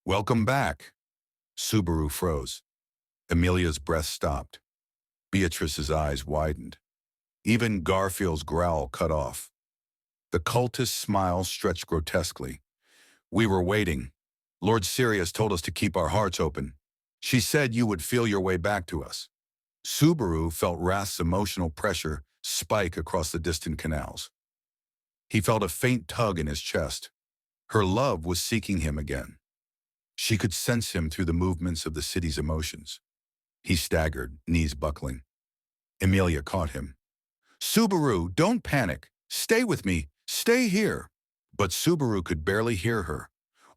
"Welcome back." Subaru froze. Emilia's breath stopped. Beatrice's eyes widened. Even Garfield's growl cut off. The cultist's smile stretched grotesquely. "We were waiting. Lord Sirius told us to keep our hearts open. She said you would feel your way back to us." Subaru felt Wrath's emotional pressure spike across the distant canals. He felt a faint tug in his chest. Her love was seeking him again. She could sense him through the movements of the city's emotions. He staggered, knees buckling. Emilia caught him. "Subaru, don't panic. Stay with me. Stay here." But Subaru could barely hear her.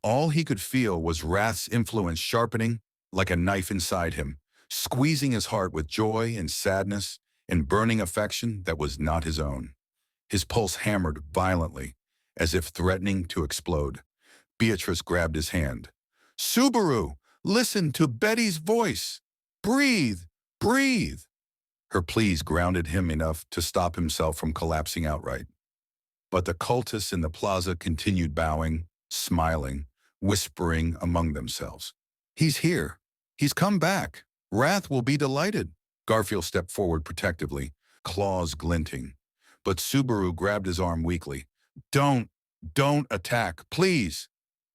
All he could feel was Wrath's influence sharpening like a knife inside him, squeezing his heart with joy and sadness and burning affection that was not his own. His pulse hammered violently, as if threatening to explode. Beatrice grabbed his hand. "Subaru, listen to Betty's voice. Breathe, breathe." Her pleas grounded him enough to stop himself from collapsing outright. But the cultists in the plaza continued bowing, smiling, whispering among themselves. "He's here. He's come back. Wrath will be delighted." Garfield stepped forward protectively, claws glinting. But Subaru grabbed his arm weakly. Don't attack, please."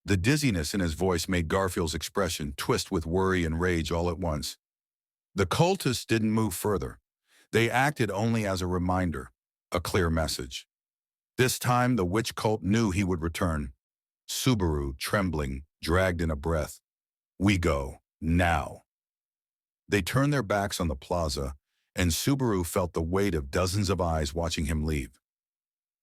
The dizziness in his voice made Garfield's expression twist with worry and rage all at once. The cultists didn't move further. They acted only as a reminder, a clear message. This time, the witch cult knew he would return. Subaru, trembling, dragged in a breath. "We go, now." They turned their backs on the plaza, and Subaru felt the weight of dozens of eyes watching him leave.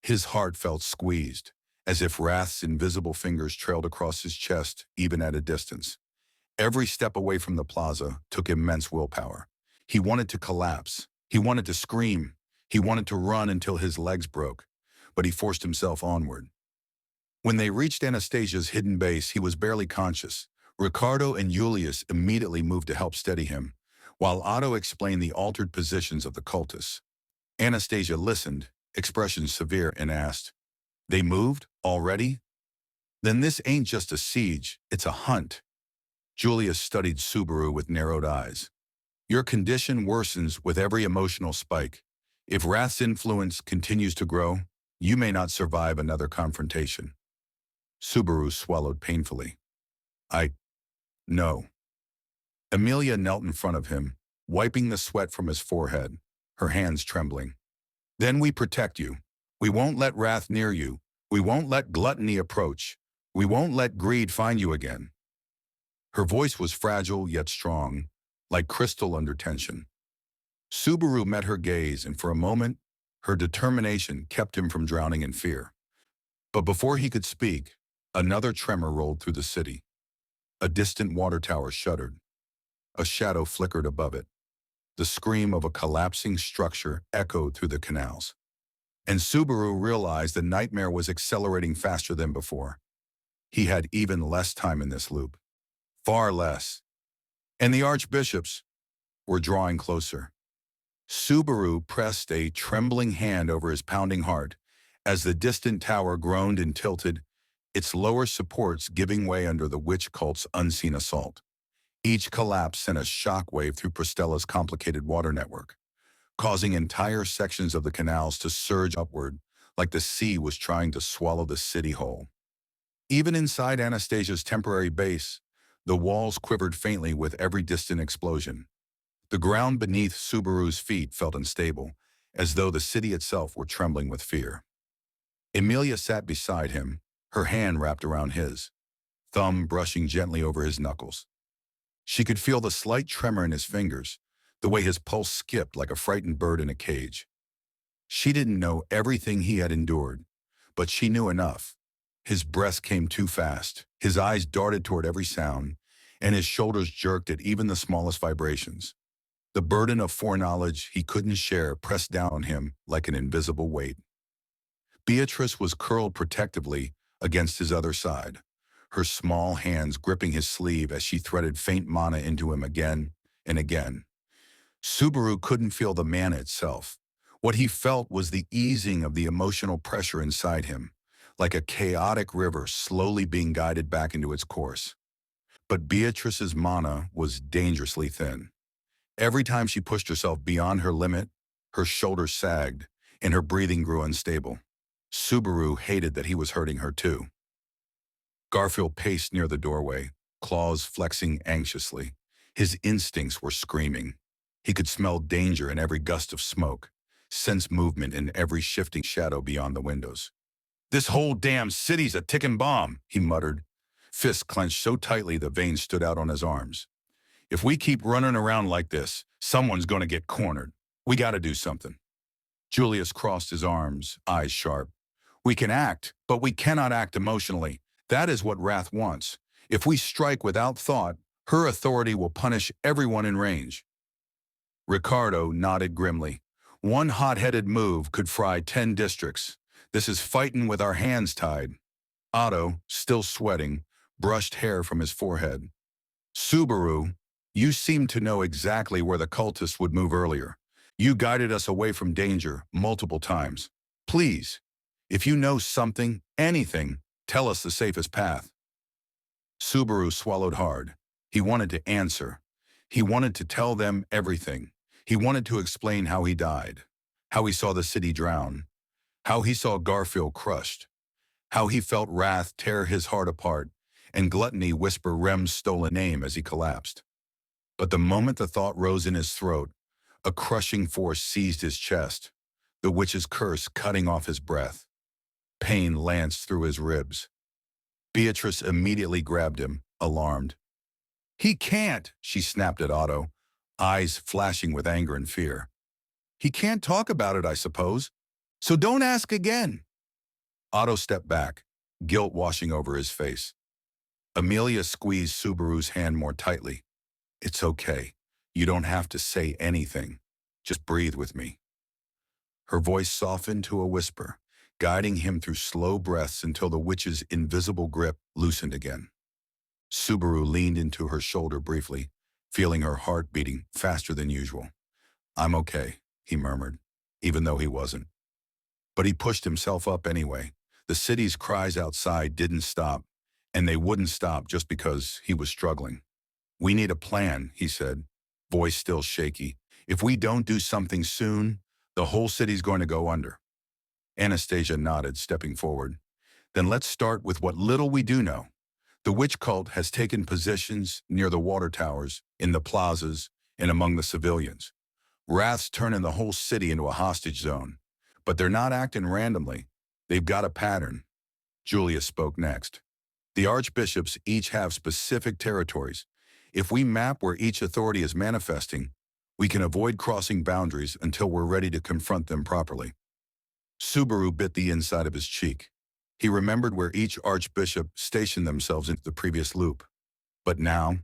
His heart felt squeezed, as if Wrath's invisible fingers trailed across his chest, even at a distance. Every step away from the plaza took immense willpower. He wanted to collapse. He wanted to scream. He wanted to run until his legs broke, but he forced himself onward. When they reached Anastasia's hidden base, he was barely conscious. Ricardo and Julius immediately moved to help steady him, while Otto explained the altered positions of the cultists. Anastasia listened, expression severe, and asked, "They moved already? Then this ain't just a siege, it's a hunt." Julius studied Subaru with narrowed eyes. "Your condition worsens with every emotional spike. If Wrath's influence continues to grow, you may not survive another confrontation." Subaru swallowed painfully. No." Emilia knelt in front of him, wiping the sweat from his forehead, her hands trembling. "Then we protect you. We won't let Wrath near you. We won't let gluttony approach. We won't let greed find you again." Her voice was fragile yet strong, like crystal under tension. Subaru met her gaze, and for a moment, her determination kept him from drowning in fear. But before he could speak, another tremor rolled through the city. A distant water tower shuddered. A shadow flickered above it. The scream of a collapsing structure echoed through the canals. And Subaru realized the nightmare was accelerating faster than before. He had even less time in this loop. Far less. And the Archbishops were drawing closer. Subaru pressed a trembling hand over his pounding heart as the distant tower groaned and tilted, its lower supports giving way under the witch cult's unseen assault. Each collapse sent a shockwave through Priestella's complicated water network. causing entire sections of the canals to surge upward like the sea was trying to swallow the city whole. Even inside Anastasia's temporary base, the walls quivered faintly with every distant explosion. The ground beneath Subaru's feet felt unstable, as though the city itself were trembling with fear. Emilia sat beside him, her hand wrapped around his, thumb brushing gently over his knuckles. She could feel the slight tremor in his fingers, the way his pulse skipped like a frightened bird in a cage. She didn't know everything he had endured, but she knew enough. His breath came too fast, his eyes darted toward every sound, and his shoulders jerked at even the smallest vibrations. The burden of foreknowledge he couldn't share pressed down on him like an invisible weight. Beatrice was curled protectively against his other side, her small hands gripping his sleeve as she threaded faint mana into him again and again. Subaru couldn't feel the mana itself. What he felt was the easing of the emotional pressure inside him, like a chaotic river slowly being guided back into its course. But Beatrice's mana was dangerously thin. Every time she pushed herself beyond her limit, her shoulders sagged, and her breathing grew unstable. Subaru hated that he was hurting her too. Garfield paced near the doorway, claws flexing anxiously. His instincts were screaming. He could smell danger in every gust of smoke, sense movement in every shifting shadow beyond the windows. "This whole damn city's a ticking bomb," he muttered, fists clenched so tightly the veins stood out on his arms. "If we keep running around like this, someone's going to get cornered. We got to do something." Julius crossed his arms, eyes sharp. "We can act, but we cannot act emotionally. That is what Wrath wants. If we strike without thought, her authority will punish everyone in range." Ricardo nodded grimly. "One hot-headed move could fry 10 districts. This is fighting with our hands tied." Otto, still sweating, brushed hair from his forehead. "Subaru, you seem to know exactly where the cultists would move earlier. You guided us away from danger multiple times. Please, if you know something, anything, tell us the safest path." Subaru swallowed hard. He wanted to answer. He wanted to tell them everything. He wanted to explain how he died, how he saw the city drown, how he saw Garfield crushed, how he felt Wrath tear his heart apart, and Gluttony whisper Rem's stolen name as he collapsed. But the moment the thought rose in his throat, a crushing force seized his chest, the witch's curse cutting off his breath. Pain lanced through his ribs. Beatrice immediately grabbed him, alarmed. "He can't," she snapped at Otto, eyes flashing with anger and fear. "He can't talk about it, I suppose. So don't ask again." Otto stepped back, guilt washing over his face. Emilia squeezed Subaru's hand more tightly. "It's okay. You don't have to say anything. Just breathe with me." Her voice softened to a whisper, guiding him through slow breaths until the witch's invisible grip loosened again. Subaru leaned into her shoulder briefly, feeling her heart beating faster than usual. "I'm okay," he murmured, even though he wasn't. But he pushed himself up anyway. The city's cries outside didn't stop, and they wouldn't stop just because he was struggling. "We need a plan," he said, voice still shaky. "If we don't do something soon, the whole city's going to go under." Anastasia nodded, stepping forward. "Then let's start with what little we do know. The witch cult has taken positions near the water towers, in the plazas, and among the civilians. Wrath's turning the whole city into a hostage zone. But they're not acting randomly. They've got a pattern." Julius spoke next. "The archbishops each have specific territories. If we map where each authority is manifesting, we can avoid crossing boundaries until we're ready to confront them properly." Subaru bit the inside of his cheek. He remembered where each archbishop stationed themselves into the previous loop. But now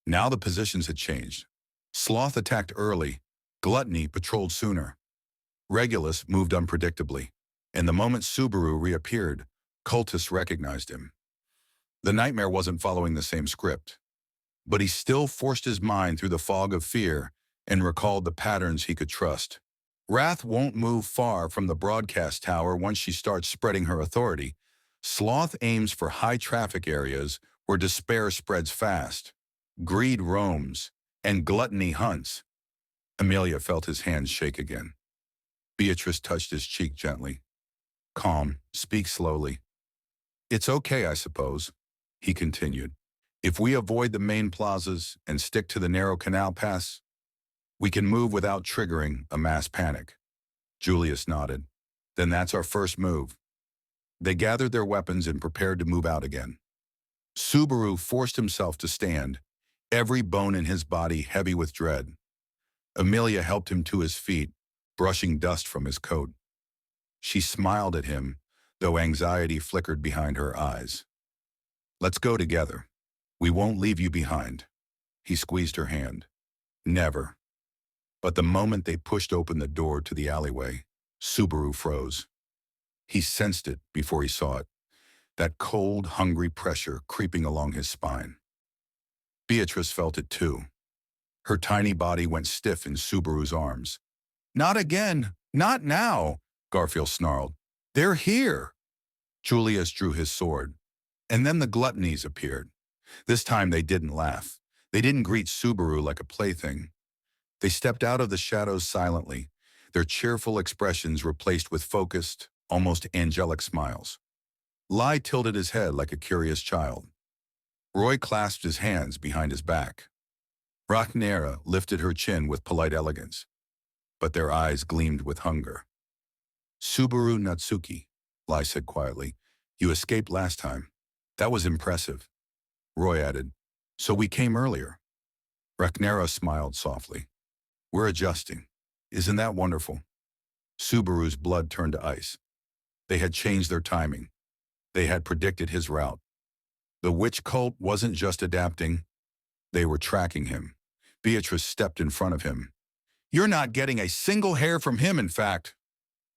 the positions had changed. Sloth attacked early. Gluttony patrolled sooner. Regulus moved unpredictably, and the moment Subaru reappeared, cultists recognized him. The nightmare wasn't following the same script, but he still forced his mind through the fog of fear and recalled the patterns he could trust. Wrath won't move far from the broadcast tower once she starts spreading her authority. Sloth aims for high traffic areas where despair spreads fast, greed roams, and gluttony hunts. Emilia felt his hands shake again. Beatrice touched his cheek gently. Calm, speak slowly. It's okay, I suppose, he continued. If we avoid the main plazas and stick to the narrow canal paths, we can move without triggering a mass panic. Julius nodded. Then that's our first move. They gathered their weapons and prepared to move out again. Subaru forced himself to stand, every bone in his body heavy with dread. Emilia helped him to his feet, brushing dust from his coat. She smiled at him, though anxiety flickered behind her eyes. Let's go together. We won't leave you behind. He squeezed her hand. Never. But the moment they pushed open the door to the alleyway, Subaru froze. He sensed it before he saw it, that cold, hungry pressure creeping along his spine. Beatrice felt it too. Her tiny body went stiff in Subaru's arms. Not again! Not now! Garfield snarled. They're here! Julius drew his sword. And then the gluttonies appeared. This time they didn't laugh. They didn't greet Subaru like a plaything. They stepped out of the shadows silently, their cheerful expressions replaced with focused, almost angelic smiles. Lai tilted his head like a curious child. Roy clasped his hands behind his back. Rhaenyra lifted her chin with polite elegance, but their eyes gleamed with hunger. Subaru Natsuki, Lai said quietly, you escaped last time. That was impressive. Roy added, so we came earlier. Rhaenyra smiled softly. We're adjusting. Isn't that wonderful? Subaru's blood turned to ice. They had changed their timing. They had predicted his route. The witch cult wasn't just adapting. They were tracking him. Beatrice stepped in front of him. You're not getting a single hair from him, in fact.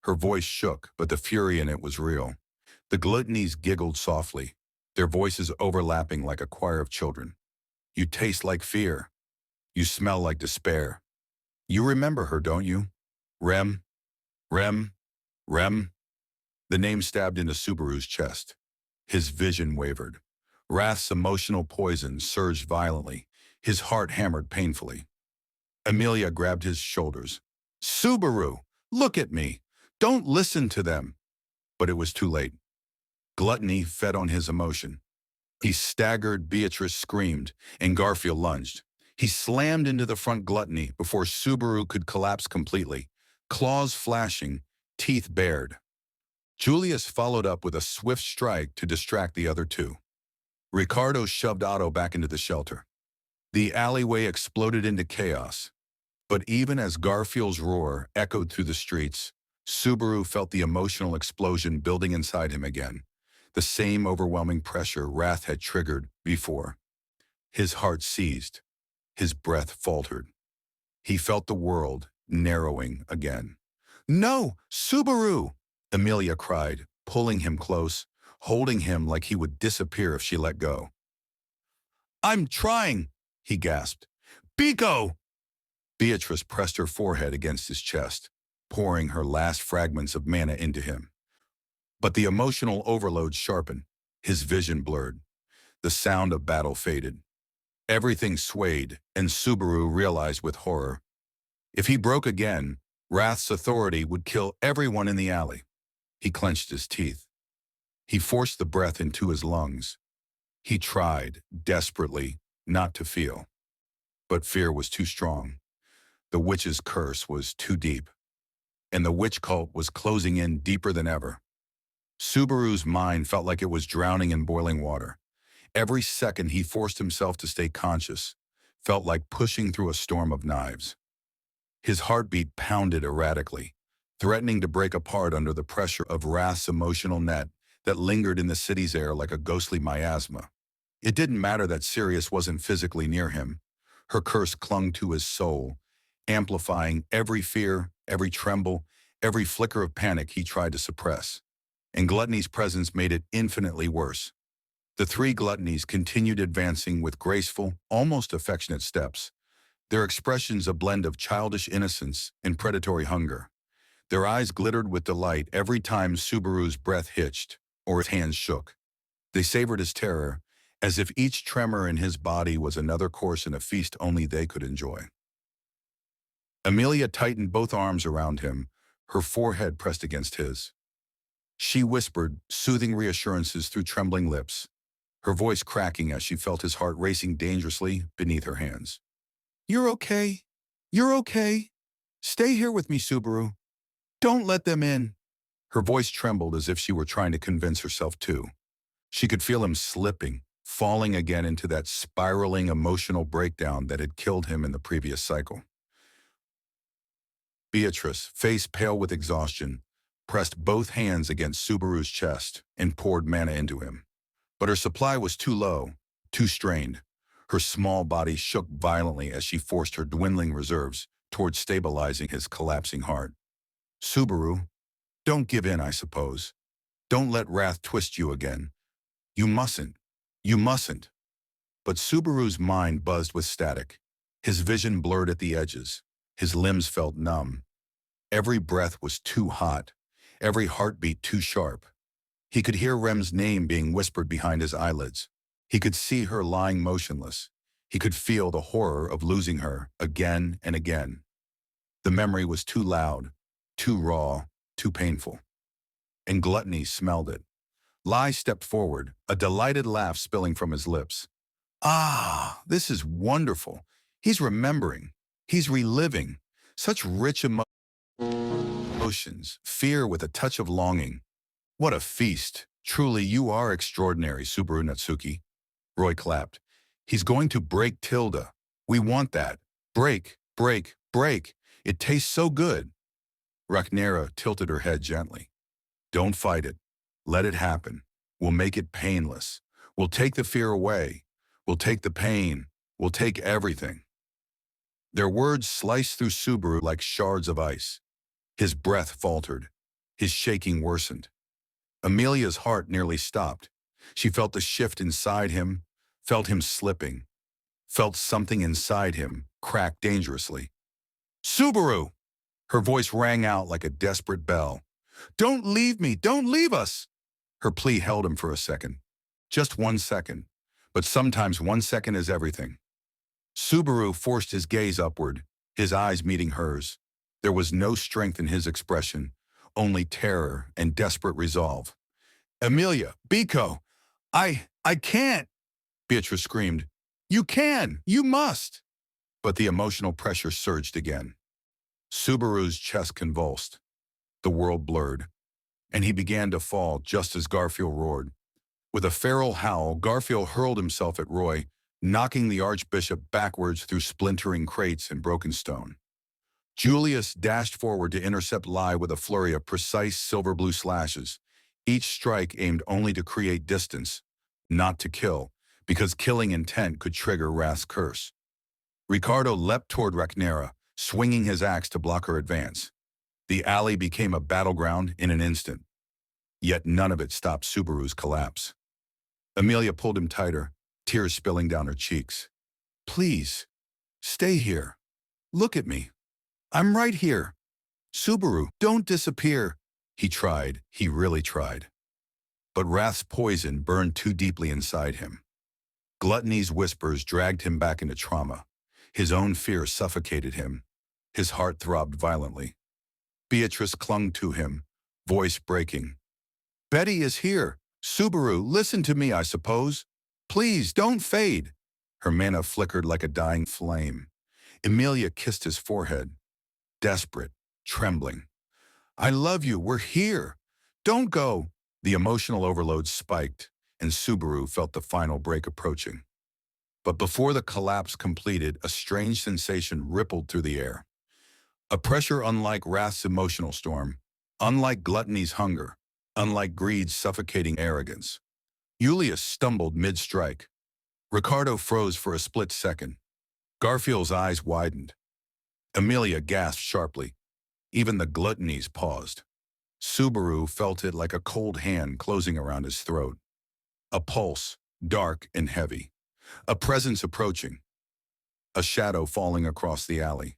Her voice shook, but the fury in it was real. The gluttonies giggled softly, their voices overlapping like a choir of children. You taste like fear. You smell like despair. You remember her, don't you? Rem, Rem, Rem. The name stabbed into Subaru's chest. His vision wavered. Wrath's emotional poison surged violently. His heart hammered painfully. Emilia grabbed his shoulders. Subaru, look at me. Don't listen to them. But it was too late. Gluttony fed on his emotion. He staggered, Beatrice screamed, and Garfield lunged. He slammed into the front gluttony before Subaru could collapse completely, claws flashing, teeth bared. Julius followed up with a swift strike to distract the other two. Ricardo shoved Otto back into the shelter. The alleyway exploded into chaos. But even as Garfield's roar echoed through the streets, Subaru felt the emotional explosion building inside him again, the same overwhelming pressure Wrath had triggered before. His heart seized. His breath faltered. He felt the world narrowing again. No, Subaru! Emilia cried, pulling him close, holding him like he would disappear if she let go. I'm trying, he gasped. Biko! Beatrice pressed her forehead against his chest, pouring her last fragments of mana into him. But the emotional overload sharpened, his vision blurred. The sound of battle faded. Everything swayed, and Subaru realized with horror. If he broke again, Wrath's authority would kill everyone in the alley. He clenched his teeth. He forced the breath into his lungs. He tried, desperately, not to feel. But fear was too strong. The witch's curse was too deep. And the witch cult was closing in deeper than ever. Subaru's mind felt like it was drowning in boiling water. Every second he forced himself to stay conscious, felt like pushing through a storm of knives. His heartbeat pounded erratically, threatening to break apart under the pressure of Wrath's emotional net that lingered in the city's air like a ghostly miasma. It didn't matter that Sirius wasn't physically near him. Her curse clung to his soul, amplifying every fear, every tremble, every flicker of panic he tried to suppress. And Gluttony's presence made it infinitely worse. The three gluttonies continued advancing with graceful, almost affectionate steps, their expressions a blend of childish innocence and predatory hunger. Their eyes glittered with delight every time Subaru's breath hitched or his hands shook. They savored his terror, as if each tremor in his body was another course in a feast only they could enjoy. Emilia tightened both arms around him, her forehead pressed against his. She whispered soothing reassurances through trembling lips, her voice cracking as she felt his heart racing dangerously beneath her hands. You're okay. You're okay. Stay here with me, Subaru. Don't let them in. Her voice trembled as if she were trying to convince herself too. She could feel him slipping, falling again into that spiraling emotional breakdown that had killed him in the previous cycle. Beatrice, face pale with exhaustion, pressed both hands against Subaru's chest and poured mana into him. But her supply was too low, too strained. Her small body shook violently as she forced her dwindling reserves towards stabilizing his collapsing heart. Subaru, don't give in, I suppose. Don't let wrath twist you again. You mustn't. You mustn't. But Subaru's mind buzzed with static. His vision blurred at the edges. His limbs felt numb. Every breath was too hot. Every heartbeat too sharp. He could hear Rem's name being whispered behind his eyelids. He could see her lying motionless. He could feel the horror of losing her again and again. The memory was too loud, too raw, too painful. And Gluttony smelled it. Lai stepped forward, a delighted laugh spilling from his lips. Ah, this is wonderful. He's remembering. He's reliving. Such rich emotions, fear with a touch of longing. What a feast. Truly, you are extraordinary, Subaru Natsuki. Roy clapped. He's going to break Tilda. We want that. Break, break, break. It tastes so good. Rhaenyra tilted her head gently. Don't fight it. Let it happen. We'll make it painless. We'll take the fear away. We'll take the pain. We'll take everything. Their words sliced through Subaru like shards of ice. His breath faltered. His shaking worsened. Emilia's heart nearly stopped. She felt the shift inside him, felt him slipping, felt something inside him crack dangerously. Subaru! Her voice rang out like a desperate bell. Don't leave me! Don't leave us! Her plea held him for a second. Just 1 second. But sometimes 1 second is everything. Subaru forced his gaze upward, his eyes meeting hers. There was no strength in his expression, only terror and desperate resolve. Emilia, Biko, I can't, Beatrice screamed. You can, you must. But the emotional pressure surged again. Subaru's chest convulsed. The world blurred, and he began to fall just as Garfield roared. With a feral howl, Garfield hurled himself at Roy, knocking the Archbishop backwards through splintering crates and broken stone. Julius dashed forward to intercept Lai with a flurry of precise silver-blue slashes, each strike aimed only to create distance, not to kill, because killing intent could trigger Wrath's curse. Ricardo leapt toward Rhaenyra, swinging his axe to block her advance. The alley became a battleground in an instant. Yet none of it stopped Subaru's collapse. Emilia pulled him tighter, tears spilling down her cheeks. Please, stay here. Look at me. I'm right here. Subaru, don't disappear. He tried, he really tried. But Wrath's poison burned too deeply inside him. Gluttony's whispers dragged him back into trauma. His own fear suffocated him. His heart throbbed violently. Beatrice clung to him, voice breaking. Betty is here. Subaru, listen to me, I suppose. Please, don't fade. Her mana flickered like a dying flame. Emilia kissed his forehead, desperate, trembling. I love you, we're here. Don't go. The emotional overload spiked, and Subaru felt the final break approaching. But before the collapse completed, a strange sensation rippled through the air. A pressure unlike Wrath's emotional storm, unlike Gluttony's hunger, unlike Greed's suffocating arrogance. Julius stumbled mid-strike. Ricardo froze for a split second. Garfield's eyes widened. Emilia gasped sharply. Even the Gluttonies paused. Subaru felt it like a cold hand closing around his throat. A pulse, dark and heavy. A presence approaching. A shadow falling across the alley.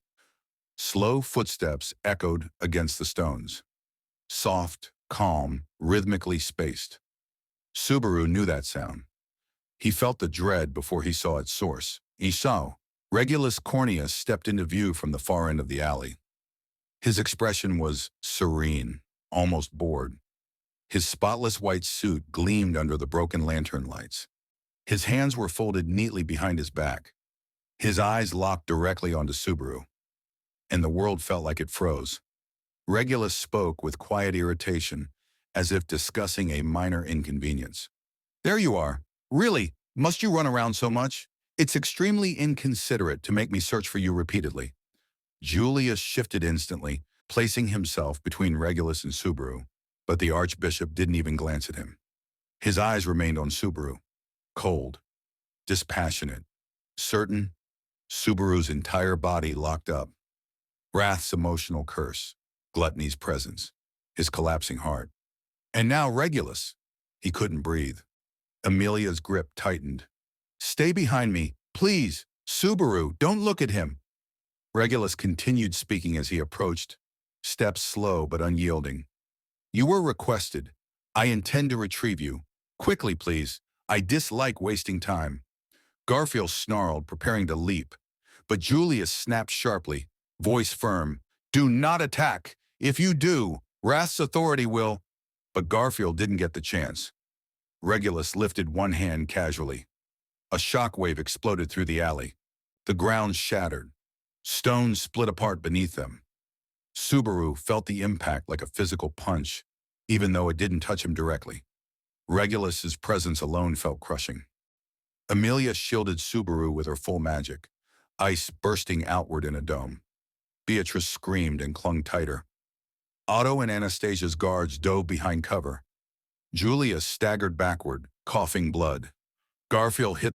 Slow footsteps echoed against the stones. Soft, calm, rhythmically spaced. Subaru knew that sound. He felt the dread before he saw its source. Isao. Regulus Corneus stepped into view from the far end of the alley. His expression was serene, almost bored. His spotless white suit gleamed under the broken lantern lights. His hands were folded neatly behind his back. His eyes locked directly onto Subaru, and the world felt like it froze. Regulus spoke with quiet irritation, as if discussing a minor inconvenience. "There you are. Really, must you run around so much? It's extremely inconsiderate to make me search for you repeatedly." Julius shifted instantly, placing himself between Regulus and Subaru, but the Archbishop didn't even glance at him. His eyes remained on Subaru, cold, dispassionate, certain. Subaru's entire body locked up. Wrath's emotional curse, gluttony's presence, his collapsing heart. And now Regulus. He couldn't breathe. Emilia's grip tightened. "Stay behind me, please. Subaru, don't look at him." Regulus continued speaking as he approached, steps slow but unyielding. "You were requested. I intend to retrieve you. Quickly, please. I dislike wasting time." Garfield snarled, preparing to leap, but Julius snapped sharply, voice firm. "Do not attack. If you do, Wrath's authority will—" But Garfield didn't get the chance. Regulus lifted one hand casually. A shockwave exploded through the alley. The ground shattered. Stones split apart beneath them. Subaru felt the impact like a physical punch, even though it didn't touch him directly. Regulus's presence alone felt crushing. Emilia shielded Subaru with her full magic, ice bursting outward in a dome. Beatrice screamed and clung tighter. Otto and Anastasia's guards dove behind cover. Julius staggered backward, coughing blood. Garfield hit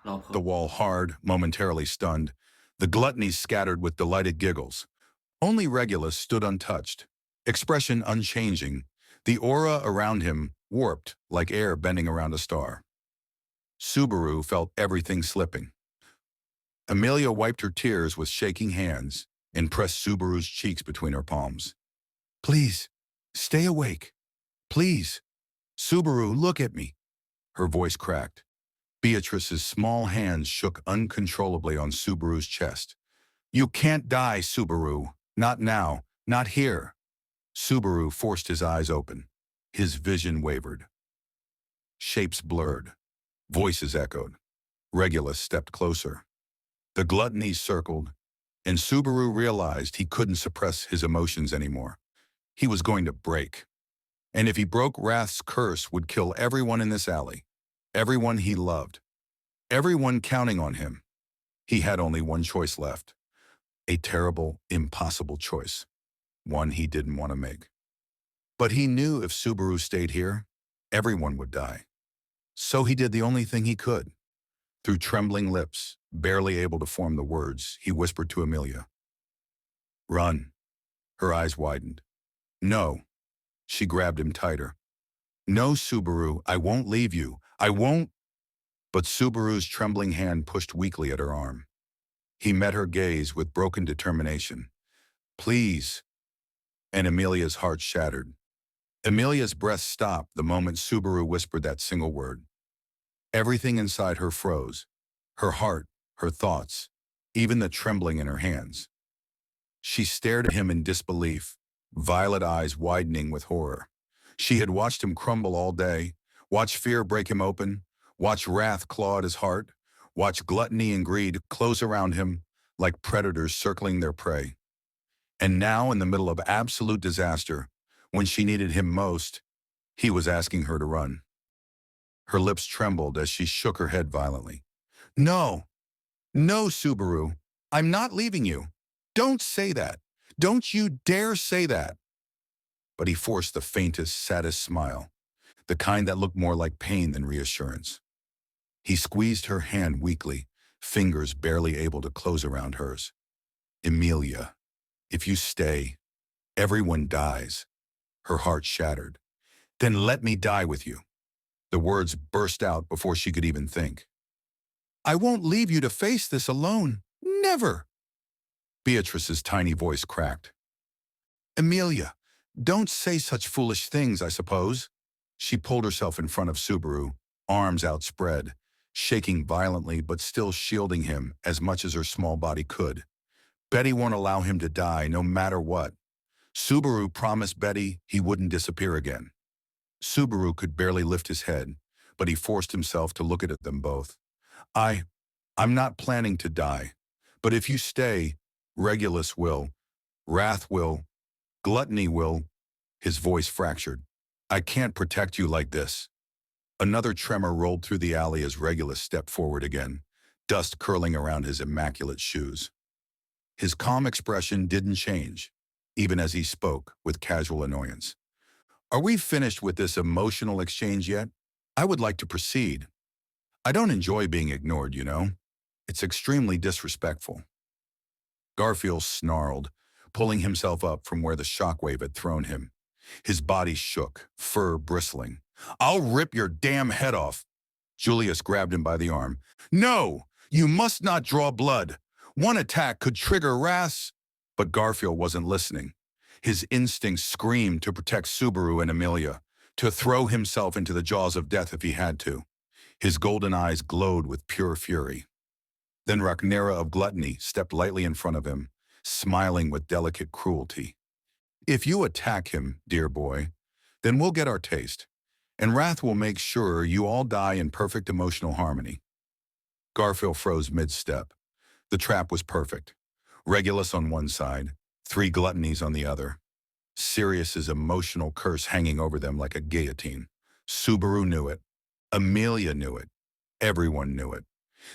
the wall hard, momentarily stunned. The gluttonies scattered with delighted giggles. Only Regulus stood untouched, expression unchanging, the aura around him warped like air bending around a star. Subaru felt everything slipping. Emilia wiped her tears with shaking hands and pressed Subaru's cheeks between her palms. "Please, stay awake. Please. Subaru, look at me." Her voice cracked. Beatrice's small hands shook uncontrollably on Subaru's chest. "You can't die, Subaru. Not now. Not here." Subaru forced his eyes open. His vision wavered. Shapes blurred. Voices echoed. Regulus stepped closer. The gluttonies circled, and Subaru realized he couldn't suppress his emotions anymore. He was going to break. And if he broke, Wrath's curse would kill everyone in this alley. Everyone he loved. Everyone counting on him. He had only one choice left. A terrible, impossible choice. One he didn't want to make. But he knew if Subaru stayed here, everyone would die. So he did the only thing he could. Through trembling lips, barely able to form the words, he whispered to Emilia. "Run." Her eyes widened. "No." She grabbed him tighter. "No, Subaru, I won't leave you. I won't." But Subaru's trembling hand pushed weakly at her arm. He met her gaze with broken determination. "Please." And Emilia's heart shattered. Emilia's breath stopped the moment Subaru whispered that single word. Everything inside her froze. Her heart, her thoughts, even the trembling in her hands. She stared at him in disbelief, violet eyes widening with horror. She had watched him crumble all day, watched fear break him open, watched wrath claw at his heart, watched gluttony and greed close around him like predators circling their prey. And now, in the middle of absolute disaster, when she needed him most, he was asking her to run. Her lips trembled as she shook her head violently. "No, no, Subaru, I'm not leaving you. Don't say that. Don't you dare say that." But he forced the faintest, saddest smile, the kind that looked more like pain than reassurance. He squeezed her hand weakly, fingers barely able to close around hers. "Emilia, if you stay, everyone dies." Her heart shattered. "Then let me die with you." The words burst out before she could even think. "I won't leave you to face this alone. Never." Beatrice's tiny voice cracked. "Emilia, don't say such foolish things, I suppose." She pulled herself in front of Subaru, arms outspread, shaking violently but still shielding him as much as her small body could. Betty won't allow him to die no matter what. Subaru promised Betty he wouldn't disappear again. Subaru could barely lift his head, but he forced himself to look at them both. I'm not planning to die, but if you stay, Regulus will, wrath will, gluttony will. His voice fractured. I can't protect you like this. Another tremor rolled through the alley as Regulus stepped forward again, dust curling around his immaculate shoes. His calm expression didn't change, even as he spoke with casual annoyance. Are we finished with this emotional exchange yet? I would like to proceed. I don't enjoy being ignored, you know. It's extremely disrespectful. Garfield snarled, pulling himself up from where the shockwave had thrown him. His body shook, fur bristling. I'll rip your damn head off. Julius grabbed him by the arm. No, you must not draw blood. One attack could trigger wrath. But Garfield wasn't listening. His instincts screamed to protect Subaru and Emilia, to throw himself into the jaws of death if he had to. His golden eyes glowed with pure fury. Then Ragnera of Gluttony stepped lightly in front of him, smiling with delicate cruelty. If you attack him, dear boy, then we'll get our taste, and Wrath will make sure you all die in perfect emotional harmony. Garfield froze mid-step. The trap was perfect. Regulus on one side, 3 gluttonies on the other. Sirius's emotional curse hanging over them like a guillotine. Subaru knew it. Emilia knew it. Everyone knew it.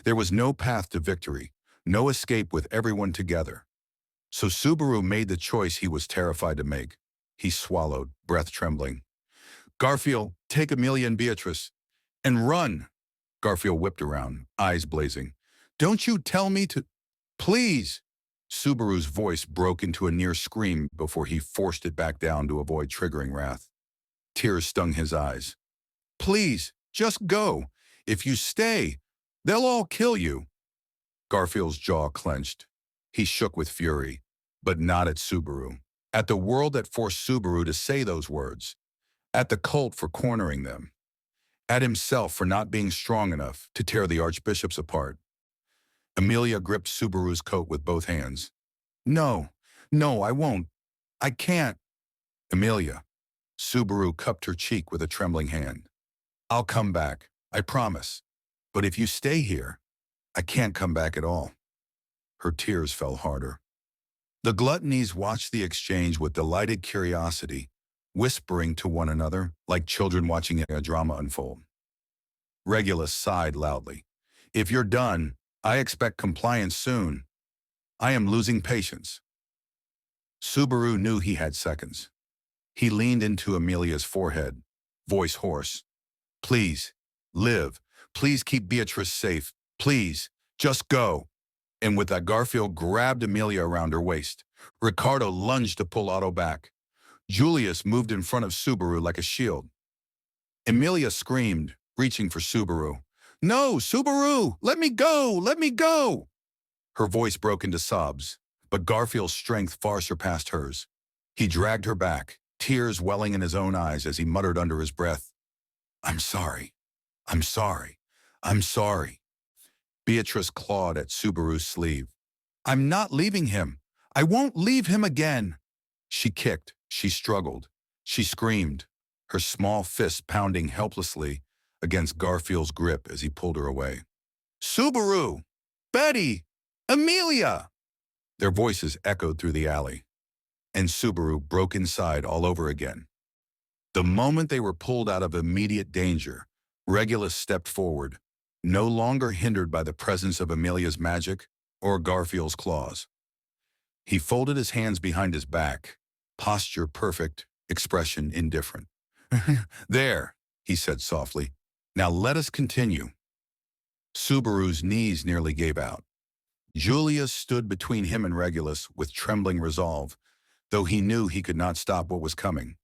There was no path to victory, no escape with everyone together. So Subaru made the choice he was terrified to make. He swallowed, breath trembling. Garfield, take Emilia and Beatrice, and run. Garfield whipped around, eyes blazing. Don't you tell me to... Please! Subaru's voice broke into a near scream before he forced it back down to avoid triggering wrath. Tears stung his eyes. Please, just go. If you stay, they'll all kill you. Garfield's jaw clenched. He shook with fury, but not at Subaru. At the world that forced Subaru to say those words. At the cult for cornering them. At himself for not being strong enough to tear the Archbishops apart. Emilia gripped Subaru's coat with both hands. No, I won't. I can't. Emilia. Subaru cupped her cheek with a trembling hand. I'll come back, I promise. But if you stay here, I can't come back at all. Her tears fell harder. The gluttonies watched the exchange with delighted curiosity, whispering to one another like children watching a drama unfold. Regulus sighed loudly. If you're done, I expect compliance soon. I am losing patience. Subaru knew he had seconds. He leaned into Emilia's forehead, voice hoarse. Please, live. Please keep Beatrice safe. Please, just go. And with that, Garfield grabbed Emilia around her waist. Ricardo lunged to pull Otto back. Julius moved in front of Subaru like a shield. Emilia screamed, reaching for Subaru. No, Subaru! Let me go! Let me go! Her voice broke into sobs, but Garfield's strength far surpassed hers. He dragged her back, tears welling in his own eyes as he muttered under his breath, I'm sorry. I'm sorry. I'm sorry. Beatrice clawed at Subaru's sleeve. I'm not leaving him. I won't leave him again. She kicked. She struggled. She screamed, her small fist pounding helplessly against Garfield's grip as he pulled her away. Subaru! Betty! Emilia! Their voices echoed through the alley, and Subaru broke inside all over again. The moment they were pulled out of immediate danger, Regulus stepped forward, no longer hindered by the presence of Emilia's magic or Garfield's claws. He folded his hands behind his back, posture perfect, expression indifferent. There, he said softly. Now let us continue. Subaru's knees nearly gave out. Julius stood between him and Regulus with trembling resolve, though he knew he could not stop what was coming.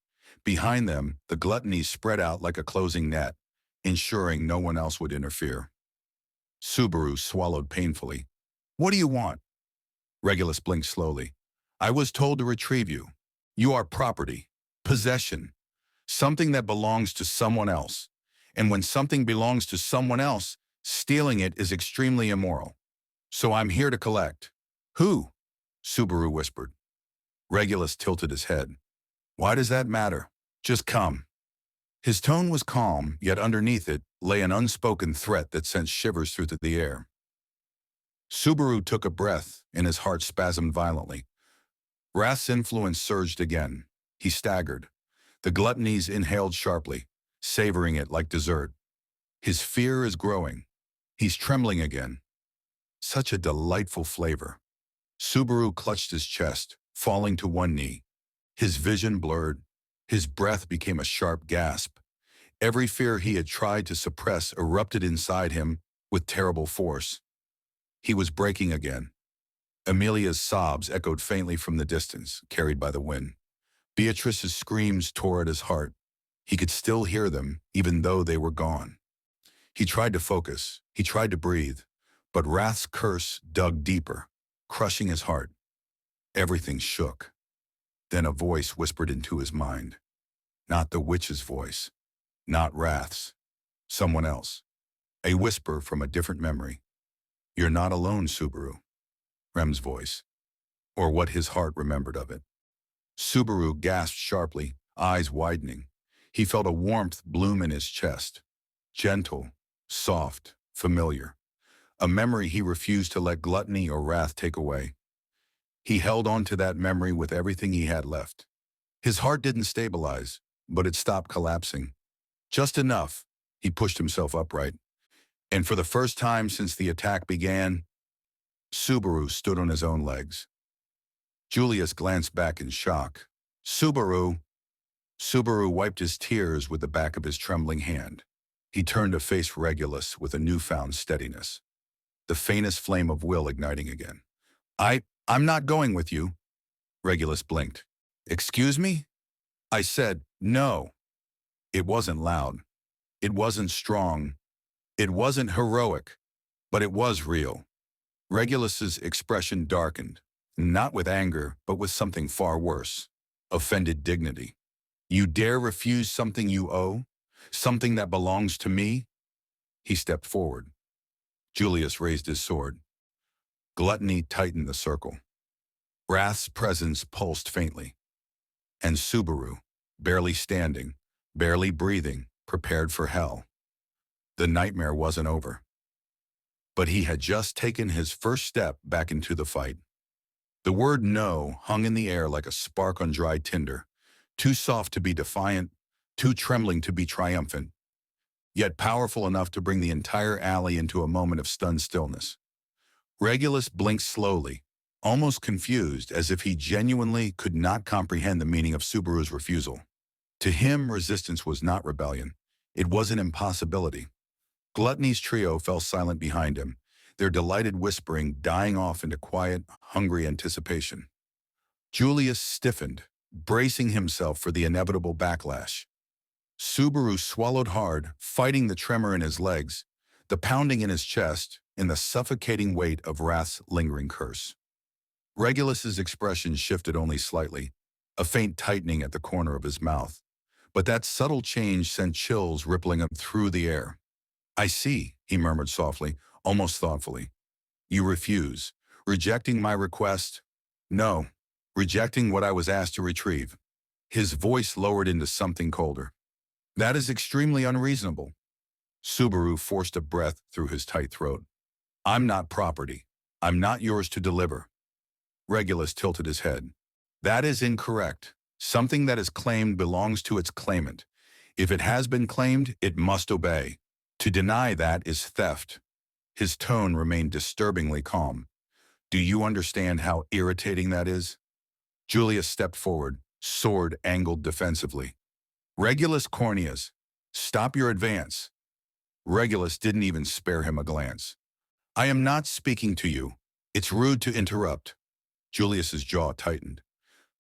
Behind them, the gluttonies spread out like a closing net, ensuring no one else would interfere. Subaru swallowed painfully. What do you want? Regulus blinked slowly. I was told to retrieve you. You are property, possession, something that belongs to someone else. And when something belongs to someone else, Stealing it is extremely immoral. So I'm here to collect. Who? Subaru whispered. Regulus tilted his head. Why does that matter? Just come. His tone was calm, yet underneath it lay an unspoken threat that sent shivers through the air. Subaru took a breath, and his heart spasmed violently. Wrath's influence surged again. He staggered. The gluttonies inhaled sharply, savoring it like dessert. His fear is growing. He's trembling again. Such a delightful flavor. Subaru clutched his chest, falling to one knee. His vision blurred. His breath became a sharp gasp. Every fear he had tried to suppress erupted inside him with terrible force. He was breaking again. Emilia's sobs echoed faintly from the distance, carried by the wind. Beatrice's screams tore at his heart. He could still hear them, even though they were gone. He tried to focus. He tried to breathe. But Wrath's curse dug deeper, crushing his heart. Everything shook. Then a voice whispered into his mind. Not the witch's voice. Not Wrath's. Someone else. A whisper from a different memory. You're not alone, Subaru. Rem's voice. Or what his heart remembered of it. Subaru gasped sharply, eyes widening. He felt a warmth bloom in his chest. Gentle, soft, familiar. A memory he refused to let gluttony or wrath take away. He held on to that memory with everything he had left. His heart didn't stabilize, but it stopped collapsing. Just enough. He pushed himself upright. And for the first time since the attack began, Subaru stood on his own legs. Julius glanced back in shock. Subaru! Subaru wiped his tears with the back of his trembling hand. He turned to face Regulus with a newfound steadiness. The faintest flame of will igniting again. I'm not going with you. Regulus blinked. Excuse me? I said, no. It wasn't loud. It wasn't strong. It wasn't heroic. But it was real. Regulus's expression darkened, not with anger, but with something far worse. Offended dignity. You dare refuse something you owe? Something that belongs to me? He stepped forward. Julius raised his sword. Gluttony tightened the circle. Wrath's presence pulsed faintly. And Subaru, barely standing, barely breathing, prepared for hell. The nightmare wasn't over. But he had just taken his first step back into the fight. The word no hung in the air like a spark on dry tinder, too soft to be defiant, too trembling to be triumphant, yet powerful enough to bring the entire alley into a moment of stunned stillness. Regulus blinked slowly, almost confused, as if he genuinely could not comprehend the meaning of Subaru's refusal. To him, resistance was not rebellion. It was an impossibility. Gluttony's trio fell silent behind him, their delighted whispering dying off into quiet, hungry anticipation. Julius stiffened, bracing himself for the inevitable backlash. Subaru swallowed hard, fighting the tremor in his legs, the pounding in his chest, and the suffocating weight of Wrath's lingering curse. Regulus's expression shifted only slightly, a faint tightening at the corner of his mouth. But that subtle change sent chills rippling up through the air. I see, he murmured softly, almost thoughtfully. You refuse, rejecting my request? No, rejecting what I was asked to retrieve. His voice lowered into something colder. That is extremely unreasonable. Subaru forced a breath through his tight throat. I'm not property. I'm not yours to deliver. Regulus tilted his head. That is incorrect. Something that is claimed belongs to its claimant. If it has been claimed, it must obey. To deny that is theft. His tone remained disturbingly calm. Do you understand how irritating that is? Julius stepped forward, sword angled defensively. Regulus Corneas, stop your advance. Regulus didn't even spare him a glance. I am not speaking to you. It's rude to interrupt. Julius's jaw tightened.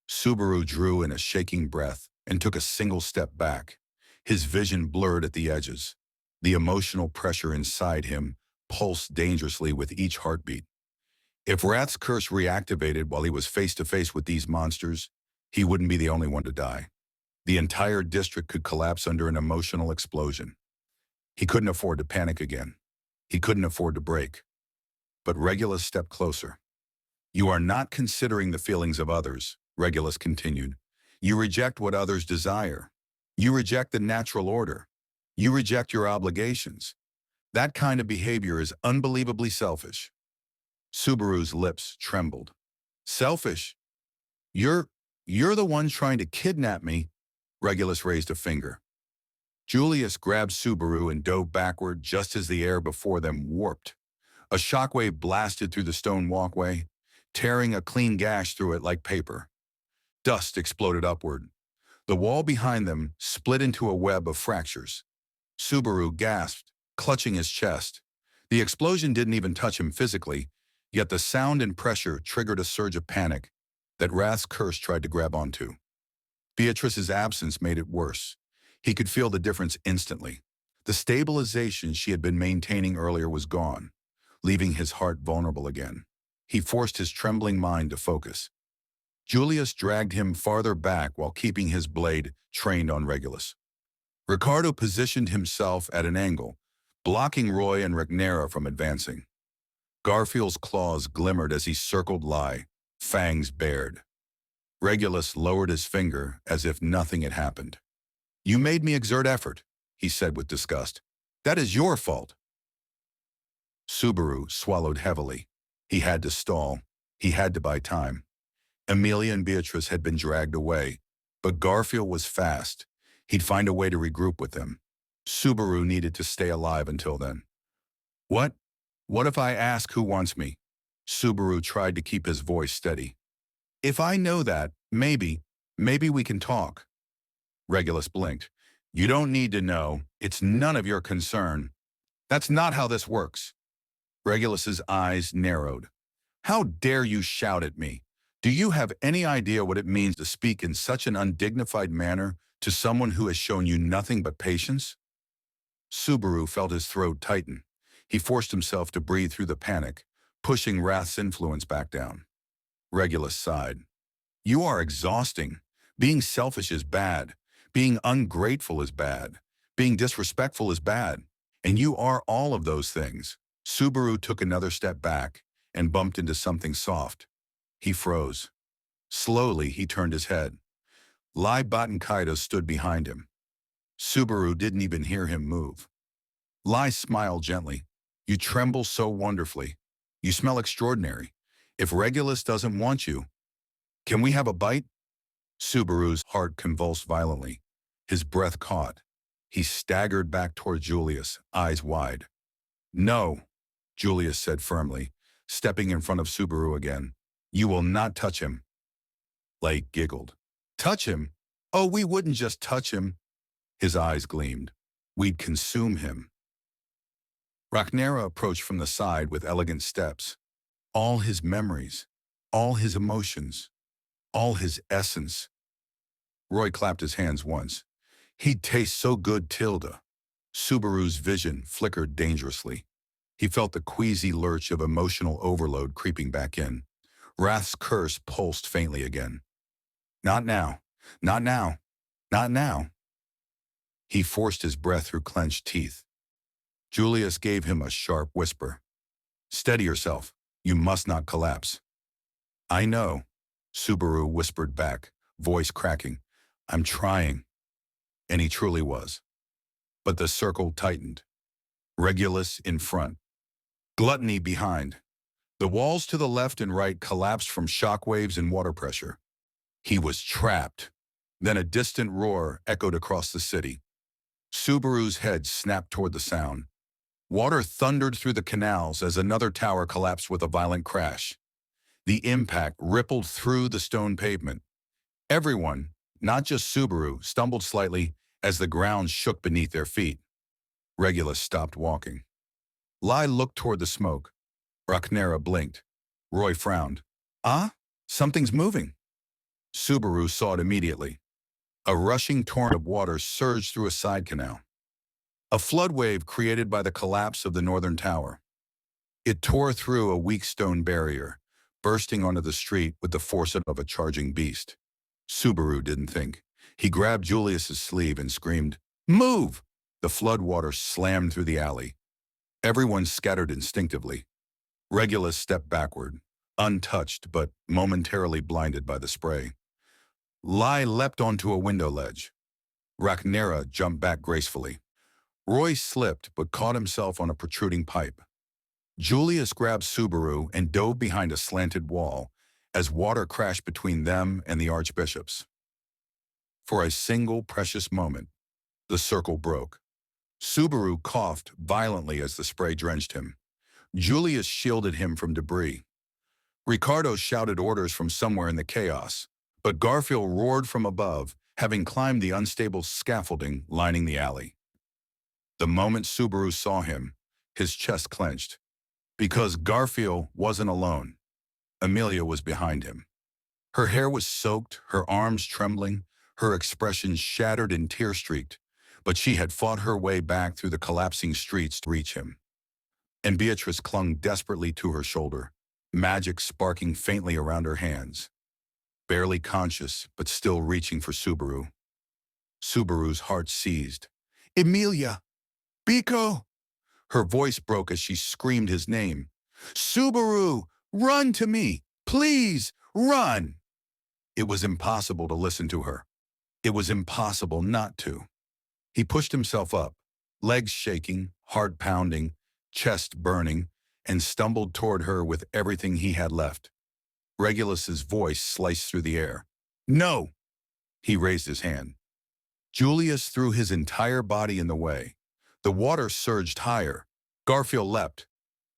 Subaru drew in a shaking breath and took a single step back. His vision blurred at the edges. The emotional pressure inside him pulsed dangerously with each heartbeat. If Wrath's curse reactivated while he was face-to-face with these monsters, he wouldn't be the only one to die. The entire district could collapse under an emotional explosion. He couldn't afford to panic again. He couldn't afford to break. But Regulus stepped closer. "You are not considering the feelings of others," Regulus continued. "You reject what others desire. You reject the natural order. You reject your obligations. That kind of behavior is unbelievably selfish." Subaru's lips trembled. "Selfish? You're, you're the one trying to kidnap me." Regulus raised a finger. Julius grabbed Subaru and dove backward just as the air before them warped. A shockwave blasted through the stone walkway, tearing a clean gash through it like paper. Dust exploded upward. The wall behind them split into a web of fractures. Subaru gasped, clutching his chest. The explosion didn't even touch him physically, yet the sound and pressure triggered a surge of panic that Wrath's curse tried to grab onto. Beatrice's absence made it worse. He could feel the difference instantly. The stabilization she had been maintaining earlier was gone, leaving his heart vulnerable again. He forced his trembling mind to focus. Julius dragged him farther back while keeping his blade trained on Regulus. Ricardo positioned himself at an angle, blocking Roy and Regnera from advancing. Garfield's claws glimmered as he circled Lai, fangs bared. Regulus lowered his finger as if nothing had happened. "You made me exert effort," he said with disgust. "That is your fault." Subaru swallowed heavily. He had to stall. He had to buy time. Emilia and Beatrice had been dragged away, but Garfield was fast. He'd find a way to regroup with them. Subaru needed to stay alive until then. What if I ask who wants me?" Subaru tried to keep his voice steady. "If I know that, maybe we can talk." Regulus blinked. "You don't need to know. It's none of your concern." "That's not how this works." Regulus's eyes narrowed. "How dare you shout at me? Do you have any idea what it means to speak in such an undignified manner to someone who has shown you nothing but patience?" Subaru felt his throat tighten. He forced himself to breathe through the panic, pushing Wrath's influence back down. Regulus sighed. "You are exhausting. Being selfish is bad. Being ungrateful is bad. Being disrespectful is bad. And you are all of those things." Subaru took another step back and bumped into something soft. He froze. Slowly, he turned his head. Lai Kaido stood behind him. Subaru didn't even hear him move. Lai smiled gently. "You tremble so wonderfully. You smell extraordinary. If Regulus doesn't want you, can we have a bite?" Subaru's heart convulsed violently. His breath caught. He staggered back toward Julius, eyes wide. "No," Julius said firmly, stepping in front of Subaru again. "You will not touch him." Lai giggled. "Touch him? Oh, we wouldn't just touch him." His eyes gleamed. "We'd consume him." Regnera approached from the side with elegant steps. All his memories, all his emotions, all his essence. Roy clapped his hands once. "He'd taste so good, Tilda." Subaru's vision flickered dangerously. He felt the queasy lurch of emotional overload creeping back in. Wrath's curse pulsed faintly again. "Not now. Not now. Not now." He forced his breath through clenched teeth. Julius gave him a sharp whisper. "Steady yourself. You must not collapse." "I know," Subaru whispered back, voice cracking. "I'm trying." And he truly was. But the circle tightened. Regulus in front. Gluttony behind. The walls to the left and right collapsed from shockwaves and water pressure. He was trapped. Then a distant roar echoed across the city. Subaru's head snapped toward the sound. Water thundered through the canals as another tower collapsed with a violent crash. The impact rippled through the stone pavement. Everyone, not just Subaru, stumbled slightly as the ground shook beneath their feet. Regulus stopped walking. Lai looked toward the smoke. Regnera blinked. Roy frowned. "Ah, something's moving." Subaru saw it immediately. A rushing torrent of water surged through a side canal. A flood wave created by the collapse of the northern tower. It tore through a weak stone barrier, bursting onto the street with the force of a charging beast. Subaru didn't think. He grabbed Julius's sleeve and screamed, "Move!" The flood water slammed through the alley. Everyone scattered instinctively. Regulus stepped backward, untouched but momentarily blinded by the spray. Lai leapt onto a window ledge. Rhaenyra jumped back gracefully. Roy slipped but caught himself on a protruding pipe. Julius grabbed Subaru and dove behind a slanted wall as water crashed between them and the Archbishops. For a single precious moment, the circle broke. Subaru coughed violently as the spray drenched him. Julius shielded him from debris. Ricardo shouted orders from somewhere in the chaos, but Garfield roared from above, having climbed the unstable scaffolding lining the alley. The moment Subaru saw him, his chest clenched. Because Garfield wasn't alone. Emilia was behind him. Her hair was soaked, her arms trembling, her expression shattered and tear-streaked, but she had fought her way back through the collapsing streets to reach him. And Beatrice clung desperately to her shoulder, magic sparking faintly around her hands. Barely conscious, but still reaching for Subaru. Subaru's heart seized. Emilia! Biko! Her voice broke as she screamed his name. Subaru! Run to me! Please, run! It was impossible to listen to her. It was impossible not to. He pushed himself up, legs shaking, heart pounding, chest burning, and stumbled toward her with everything he had left. Regulus's voice sliced through the air. No! He raised his hand. Julius threw his entire body in the way. The water surged higher. Garfield leapt.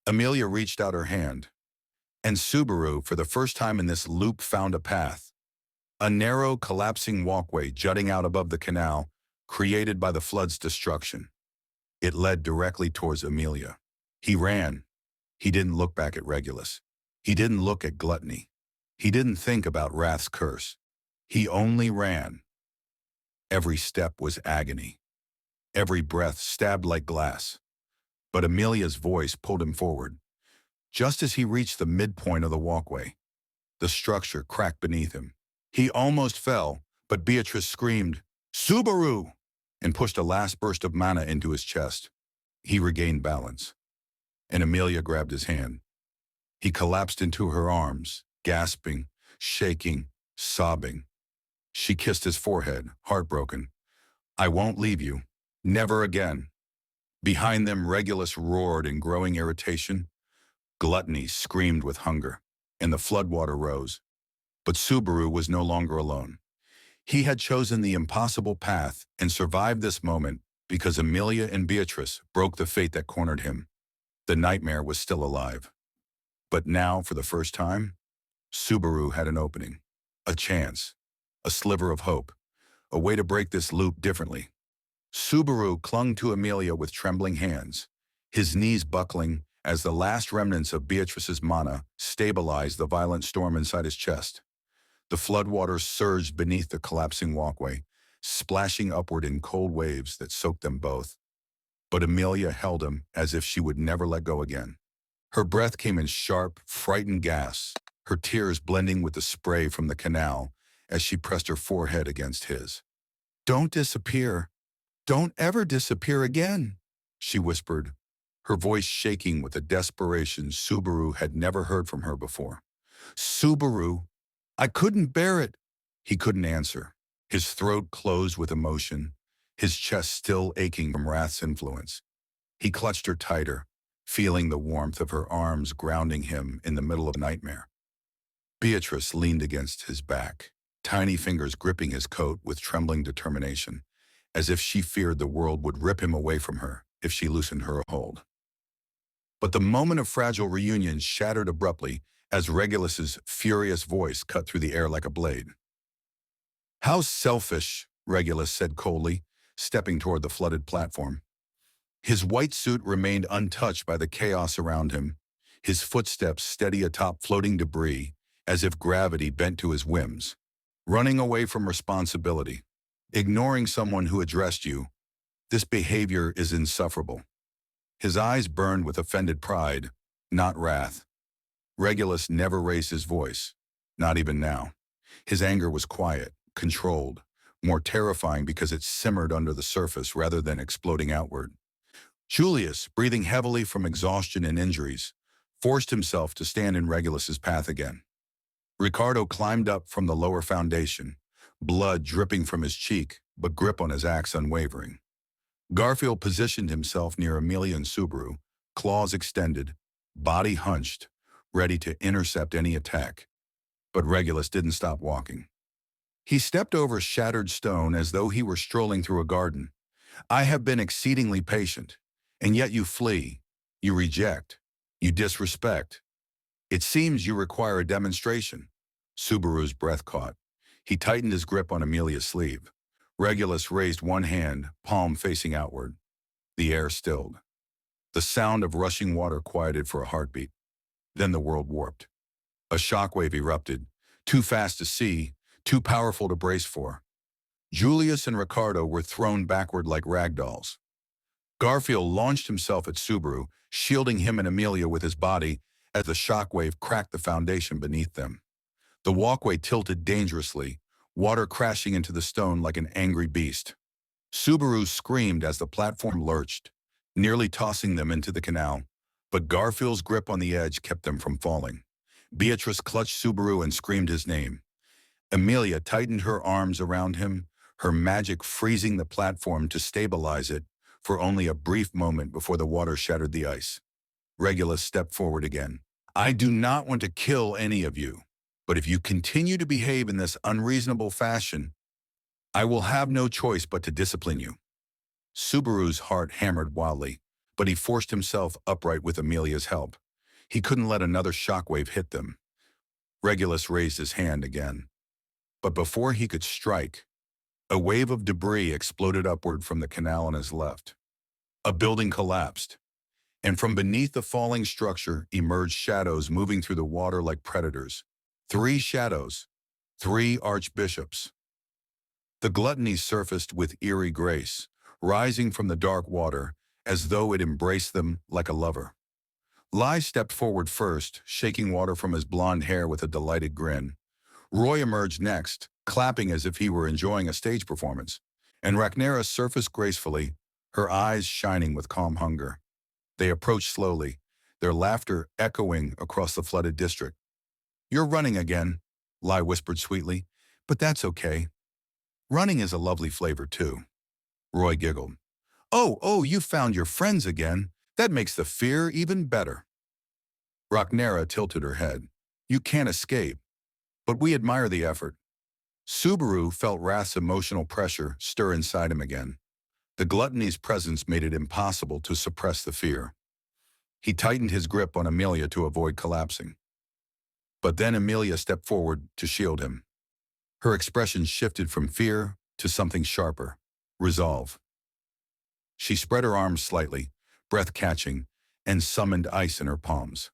Emilia reached out her hand. And Subaru, for the first time in this loop, found a path. A narrow, collapsing walkway jutting out above the canal, created by the flood's destruction. It led directly towards Emilia. He ran. He didn't look back at Regulus. He didn't look at gluttony. He didn't think about Wrath's curse. He only ran. Every step was agony. Every breath stabbed like glass. But Emilia's voice pulled him forward. Just as he reached the midpoint of the walkway, the structure cracked beneath him. He almost fell, but Beatrice screamed, Subaru! And pushed a last burst of mana into his chest. He regained balance, and Emilia grabbed his hand. He collapsed into her arms, gasping, shaking, sobbing. She kissed his forehead, heartbroken. I won't leave you. Never again. Behind them, Regulus roared in growing irritation. Gluttony screamed with hunger, and the floodwater rose. But Subaru was no longer alone. He had chosen the impossible path and survived this moment because Emilia and Beatrice broke the fate that cornered him. The nightmare was still alive. But now, for the first time, Subaru had an opening, a chance, a sliver of hope, a way to break this loop differently. Subaru clung to Emilia with trembling hands, his knees buckling as the last remnants of Beatrice's mana stabilized the violent storm inside his chest. The floodwaters surged beneath the collapsing walkway, splashing upward in cold waves that soaked them both. But Emilia held him as if she would never let go again. Her breath came in sharp, frightened gasps, her tears blending with the spray from the canal as she pressed her forehead against his. Don't disappear. Don't ever disappear again, she whispered, her voice shaking with a desperation Subaru had never heard from her before. Subaru, I couldn't bear it. He couldn't answer. His throat closed with emotion, his chest still aching from Wrath's influence. He clutched her tighter, feeling the warmth of her arms grounding him in the middle of a nightmare. Beatrice leaned against his back, tiny fingers gripping his coat with trembling determination, as if she feared the world would rip him away from her if she loosened her hold. But the moment of fragile reunion shattered abruptly as Regulus's furious voice cut through the air like a blade. How selfish, Regulus said coldly, stepping toward the flooded platform. His white suit remained untouched by the chaos around him, his footsteps steady atop floating debris, as if gravity bent to his whims. Running away from responsibility, ignoring someone who addressed you, this behavior is insufferable. His eyes burned with offended pride, not wrath. Regulus never raised his voice, not even now. His anger was quiet, controlled, more terrifying because it simmered under the surface rather than exploding outward. Julius, breathing heavily from exhaustion and injuries, forced himself to stand in Regulus's path again. Ricardo climbed up from the lower foundation, blood dripping from his cheek, but grip on his axe unwavering. Garfield positioned himself near Emilia and Subaru, claws extended, body hunched, ready to intercept any attack. But Regulus didn't stop walking. He stepped over shattered stone as though he were strolling through a garden. I have been exceedingly patient, and yet you flee, you reject, you disrespect. It seems you require a demonstration. Subaru's breath caught. He tightened his grip on Emilia's sleeve. Regulus raised one hand, palm facing outward. The air stilled. The sound of rushing water quieted for a heartbeat. Then the world warped. A shockwave erupted, too fast to see, too powerful to brace for. Julius and Ricardo were thrown backward like ragdolls. Garfield launched himself at Subaru, shielding him and Emilia with his body as the shockwave cracked the foundation beneath them. The walkway tilted dangerously, water crashing into the stone like an angry beast. Subaru screamed as the platform lurched, nearly tossing them into the canal, but Garfield's grip on the edge kept them from falling. Beatrice clutched Subaru and screamed his name. Emilia tightened her arms around him, her magic freezing the platform to stabilize it for only a brief moment before the water shattered the ice. Regulus stepped forward again. I do not want to kill any of you, but if you continue to behave in this unreasonable fashion, I will have no choice but to discipline you. Subaru's heart hammered wildly, but he forced himself upright with Emilia's help. He couldn't let another shockwave hit them. Regulus raised his hand again. But before he could strike, a wave of debris exploded upward from the canal on his left. A building collapsed, and from beneath the falling structure emerged shadows moving through the water like predators. 3 shadows, 3 archbishops. The gluttony surfaced with eerie grace, rising from the dark water as though it embraced them like a lover. Lai stepped forward first, shaking water from his blonde hair with a delighted grin. Roy emerged next, clapping as if he were enjoying a stage performance, and Rhaenyra surfaced gracefully, her eyes shining with calm hunger. They approached slowly, their laughter echoing across the flooded district. You're running again, Lai whispered sweetly, but that's okay. Running is a lovely flavor too. Roy giggled. Oh, you found your friends again. That makes the fear even better. Rhaenyra tilted her head. You can't escape, but we admire the effort. Subaru felt Wrath's emotional pressure stir inside him again. The gluttony's presence made it impossible to suppress the fear. He tightened his grip on Emilia to avoid collapsing. But then Emilia stepped forward to shield him. Her expression shifted from fear to something sharper, resolve. She spread her arms slightly, breath catching, and summoned ice in her palms.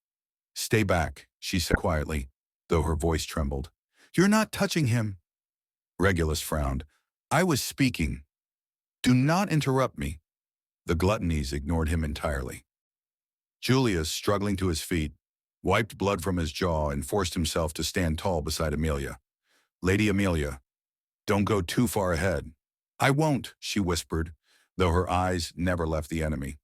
Stay back, she said quietly, though her voice trembled. You're not touching him. Regulus frowned. I was speaking. Do not interrupt me. The gluttonies ignored him entirely. Julius, struggling to his feet, wiped blood from his jaw and forced himself to stand tall beside Emilia. Lady Emilia, don't go too far ahead. I won't, she whispered, though her eyes never left the enemy.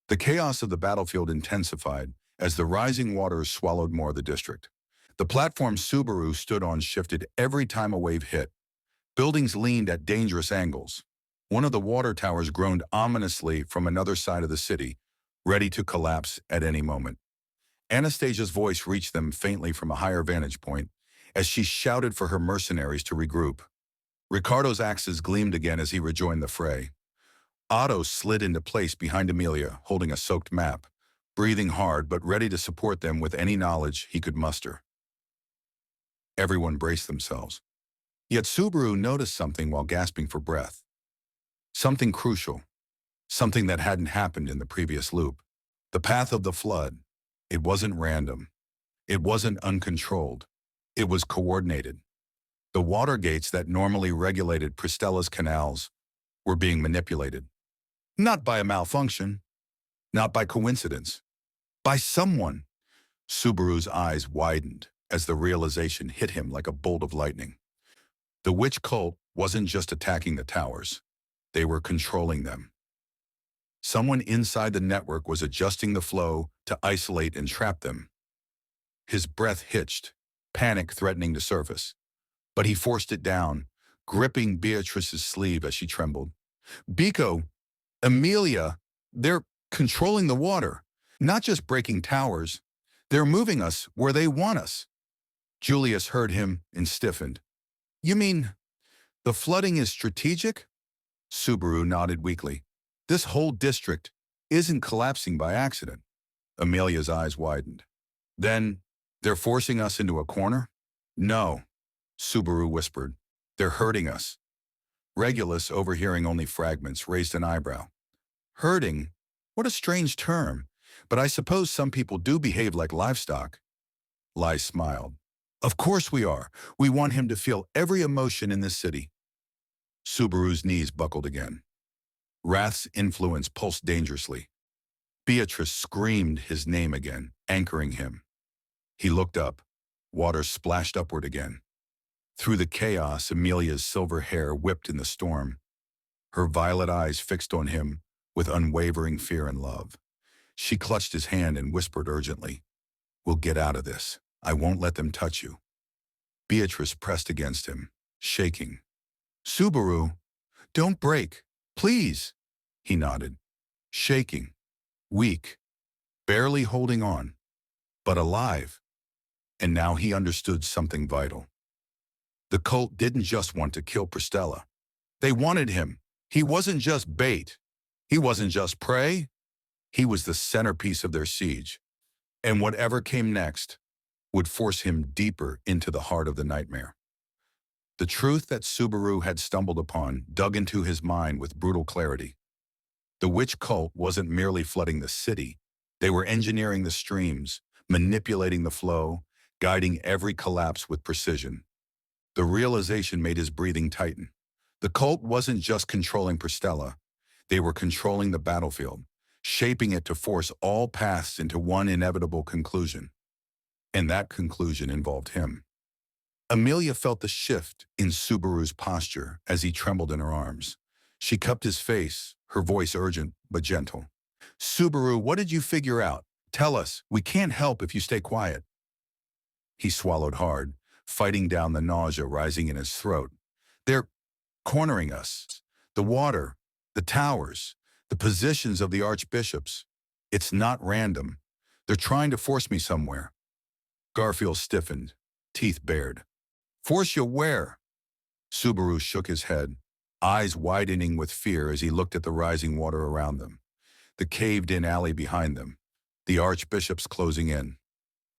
The chaos of the battlefield intensified as the rising waters swallowed more of the district. The platform Subaru stood on shifted every time a wave hit. Buildings leaned at dangerous angles. One of the water towers groaned ominously from another side of the city, ready to collapse at any moment. Anastasia's voice reached them faintly from a higher vantage point as she shouted for her mercenaries to regroup. Ricardo's axes gleamed again as he rejoined the fray. Otto slid into place behind Emilia, holding a soaked map, breathing hard but ready to support them with any knowledge he could muster. Everyone braced themselves. Yet Subaru noticed something while gasping for breath. Something crucial. Something that hadn't happened in the previous loop. The path of the flood. It wasn't random. It wasn't uncontrolled. It was coordinated. The water gates that normally regulated Priestella's canals were being manipulated. Not by a malfunction. Not by coincidence. By someone. Subaru's eyes widened as the realization hit him like a bolt of lightning. The witch cult wasn't just attacking the towers. They were controlling them. Someone inside the network was adjusting the flow to isolate and trap them. His breath hitched, panic threatening to surface. But he forced it down, gripping Beatrice's sleeve as she trembled. Biko, Emilia, they're controlling the water, not just breaking towers. They're moving us where they want us. Julius heard him and stiffened. You mean the flooding is strategic? Subaru nodded weakly. This whole district isn't collapsing by accident. Emilia's eyes widened. Then, they're forcing us into a corner? No, Subaru whispered. They're hurting us. Regulus, overhearing only fragments, raised an eyebrow. Hurting? What a strange term. But I suppose some people do behave like livestock. Lai smiled. Of course we are. We want him to feel every emotion in this city. Subaru's knees buckled again. Wrath's influence pulsed dangerously. Beatrice screamed his name again, anchoring him. He looked up. Water splashed upward again. Through the chaos, Emilia's silver hair whipped in the storm. Her violet eyes fixed on him with unwavering fear and love. She clutched his hand and whispered urgently, We'll get out of this. I won't let them touch you. Beatrice pressed against him, shaking. Subaru, don't break, please. He nodded, shaking, weak, barely holding on, but alive. And now he understood something vital. The cult didn't just want to kill Priestella. They wanted him. He wasn't just bait. He wasn't just prey. He was the centerpiece of their siege. And whatever came next would force him deeper into the heart of the nightmare. The truth that Subaru had stumbled upon dug into his mind with brutal clarity. The witch cult wasn't merely flooding the city. They were engineering the streams, manipulating the flow, guiding every collapse with precision. The realization made his breathing tighten. The cult wasn't just controlling Priestella. They were controlling the battlefield, shaping it to force all paths into one inevitable conclusion. And that conclusion involved him. Emilia felt the shift in Subaru's posture as he trembled in her arms. She cupped his face, her voice urgent but gentle. Subaru, what did you figure out? Tell us. We can't help if you stay quiet. He swallowed hard, fighting down the nausea rising in his throat. They're cornering us. The water, the towers, the positions of the archbishops. It's not random. They're trying to force me somewhere. Garfield stiffened, teeth bared. Force you where? Subaru shook his head, eyes widening with fear as he looked at the rising water around them, the caved-in alley behind them, the archbishops closing in.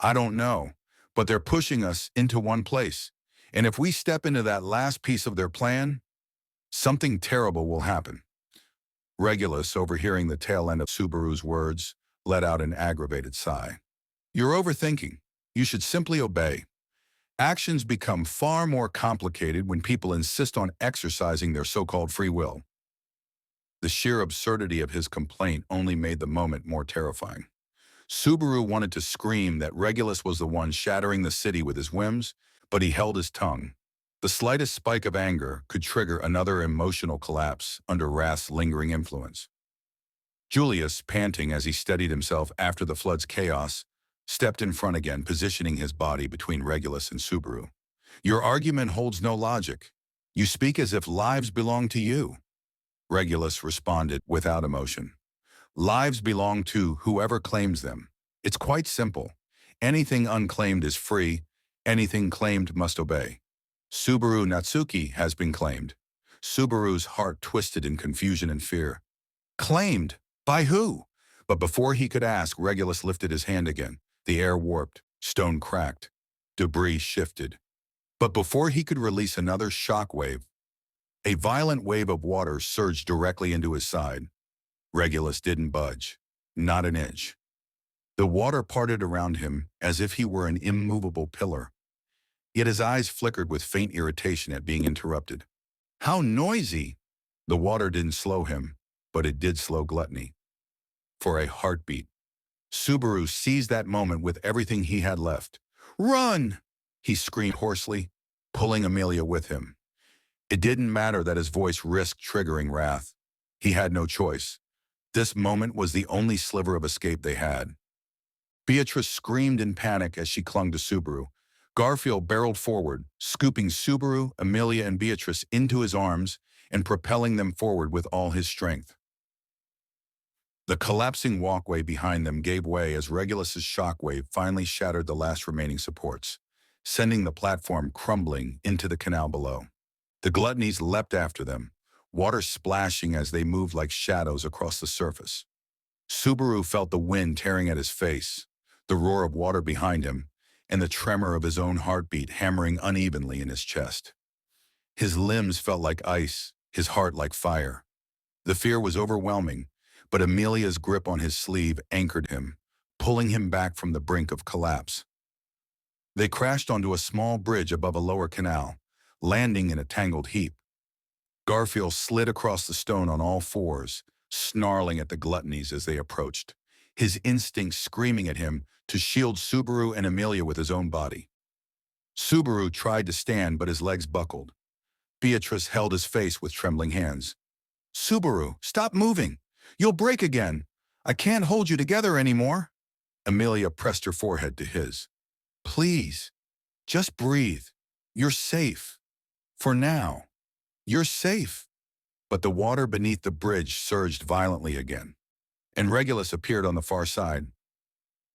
I don't know, but they're pushing us into one place. And if we step into that last piece of their plan, something terrible will happen. Regulus, overhearing the tail end of Subaru's words, let out an aggravated sigh. You're overthinking. You should simply obey. Actions become far more complicated when people insist on exercising their so-called free will. The sheer absurdity of his complaint only made the moment more terrifying. Subaru wanted to scream that Regulus was the one shattering the city with his whims, but he held his tongue. The slightest spike of anger could trigger another emotional collapse under Wrath's lingering influence. Julius, panting as he steadied himself after the flood's chaos, stepped in front again, positioning his body between Regulus and Subaru. Your argument holds no logic. You speak as if lives belong to you. Regulus responded without emotion. Lives belong to whoever claims them. It's quite simple. Anything unclaimed is free. Anything claimed must obey. Subaru Natsuki has been claimed. Subaru's heart twisted in confusion and fear. Claimed? By who? But before he could ask, Regulus lifted his hand again. The air warped, stone cracked, debris shifted. But before he could release another shock wave, a violent wave of water surged directly into his side. Regulus didn't budge, not an inch. The water parted around him as if he were an immovable pillar. Yet his eyes flickered with faint irritation at being interrupted. How noisy! The water didn't slow him, but it did slow gluttony. For a heartbeat, Subaru seized that moment with everything he had left. Run! He screamed hoarsely, pulling Emilia with him. It didn't matter that his voice risked triggering Wrath. He had no choice. This moment was the only sliver of escape they had. Beatrice screamed in panic as she clung to Subaru. Garfield barreled forward, scooping Subaru, Emilia, and Beatrice into his arms and propelling them forward with all his strength. The collapsing walkway behind them gave way as Regulus's shockwave finally shattered the last remaining supports, sending the platform crumbling into the canal below. The gluttonies leapt after them, water splashing as they moved like shadows across the surface. Subaru felt the wind tearing at his face, the roar of water behind him, and the tremor of his own heartbeat hammering unevenly in his chest. His limbs felt like ice, his heart like fire. The fear was overwhelming, but Emilia's grip on his sleeve anchored him, pulling him back from the brink of collapse. They crashed onto a small bridge above a lower canal, landing in a tangled heap. Garfield slid across the stone on all fours, snarling at the gluttonies as they approached, his instincts screaming at him to shield Subaru and Emilia with his own body. Subaru tried to stand, but his legs buckled. Beatrice held his face with trembling hands. "Subaru, stop moving! You'll break again! I can't hold you together anymore!" Emilia pressed her forehead to his. "Please, just breathe. You're safe. For now. You're safe." But the water beneath the bridge surged violently again, and Regulus appeared on the far side.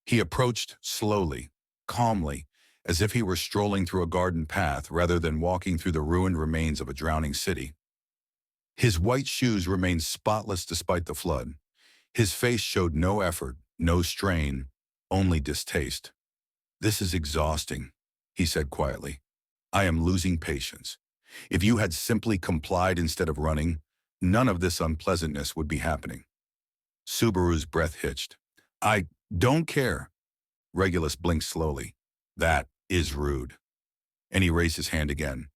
He approached slowly, calmly, as if he were strolling through a garden path rather than walking through the ruined remains of a drowning city. His white shoes remained spotless despite the flood. His face showed no effort, no strain, only distaste. "This is exhausting," he said quietly. "I am losing patience. If you had simply complied instead of running, none of this unpleasantness would be happening." Subaru's breath hitched. "I don't care." Regulus blinked slowly. "That is rude." And he raised his hand again.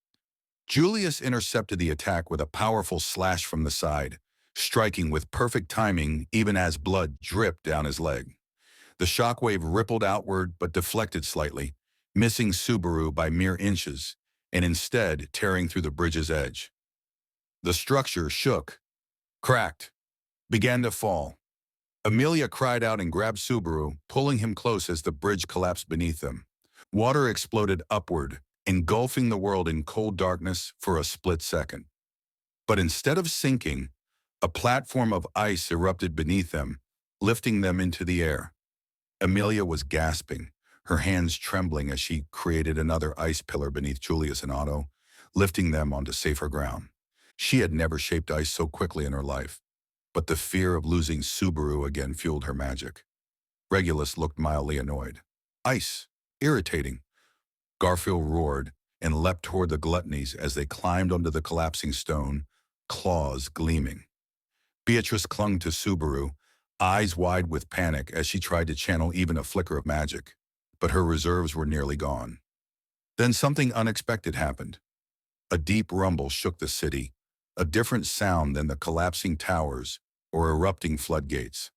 Julius intercepted the attack with a powerful slash from the side, striking with perfect timing even as blood dripped down his leg. The shockwave rippled outward but deflected slightly, missing Subaru by mere inches, and instead tearing through the bridge's edge. The structure shook, cracked, began to fall. Emilia cried out and grabbed Subaru, pulling him close as the bridge collapsed beneath them. Water exploded upward, engulfing the world in cold darkness for a split second. But instead of sinking, a platform of ice erupted beneath them, lifting them into the air. Emilia was gasping, her hands trembling as she created another ice pillar beneath Julius and Otto, lifting them onto safer ground. She had never shaped ice so quickly in her life, but the fear of losing Subaru again fueled her magic. Regulus looked mildly annoyed. "Ice! Irritating!" Garfield roared and leapt toward the gluttonies as they climbed onto the collapsing stone, claws gleaming. Beatrice clung to Subaru, eyes wide with panic as she tried to channel even a flicker of magic, but her reserves were nearly gone. Then something unexpected happened. A deep rumble shook the city, a different sound than the collapsing towers or erupting floodgates.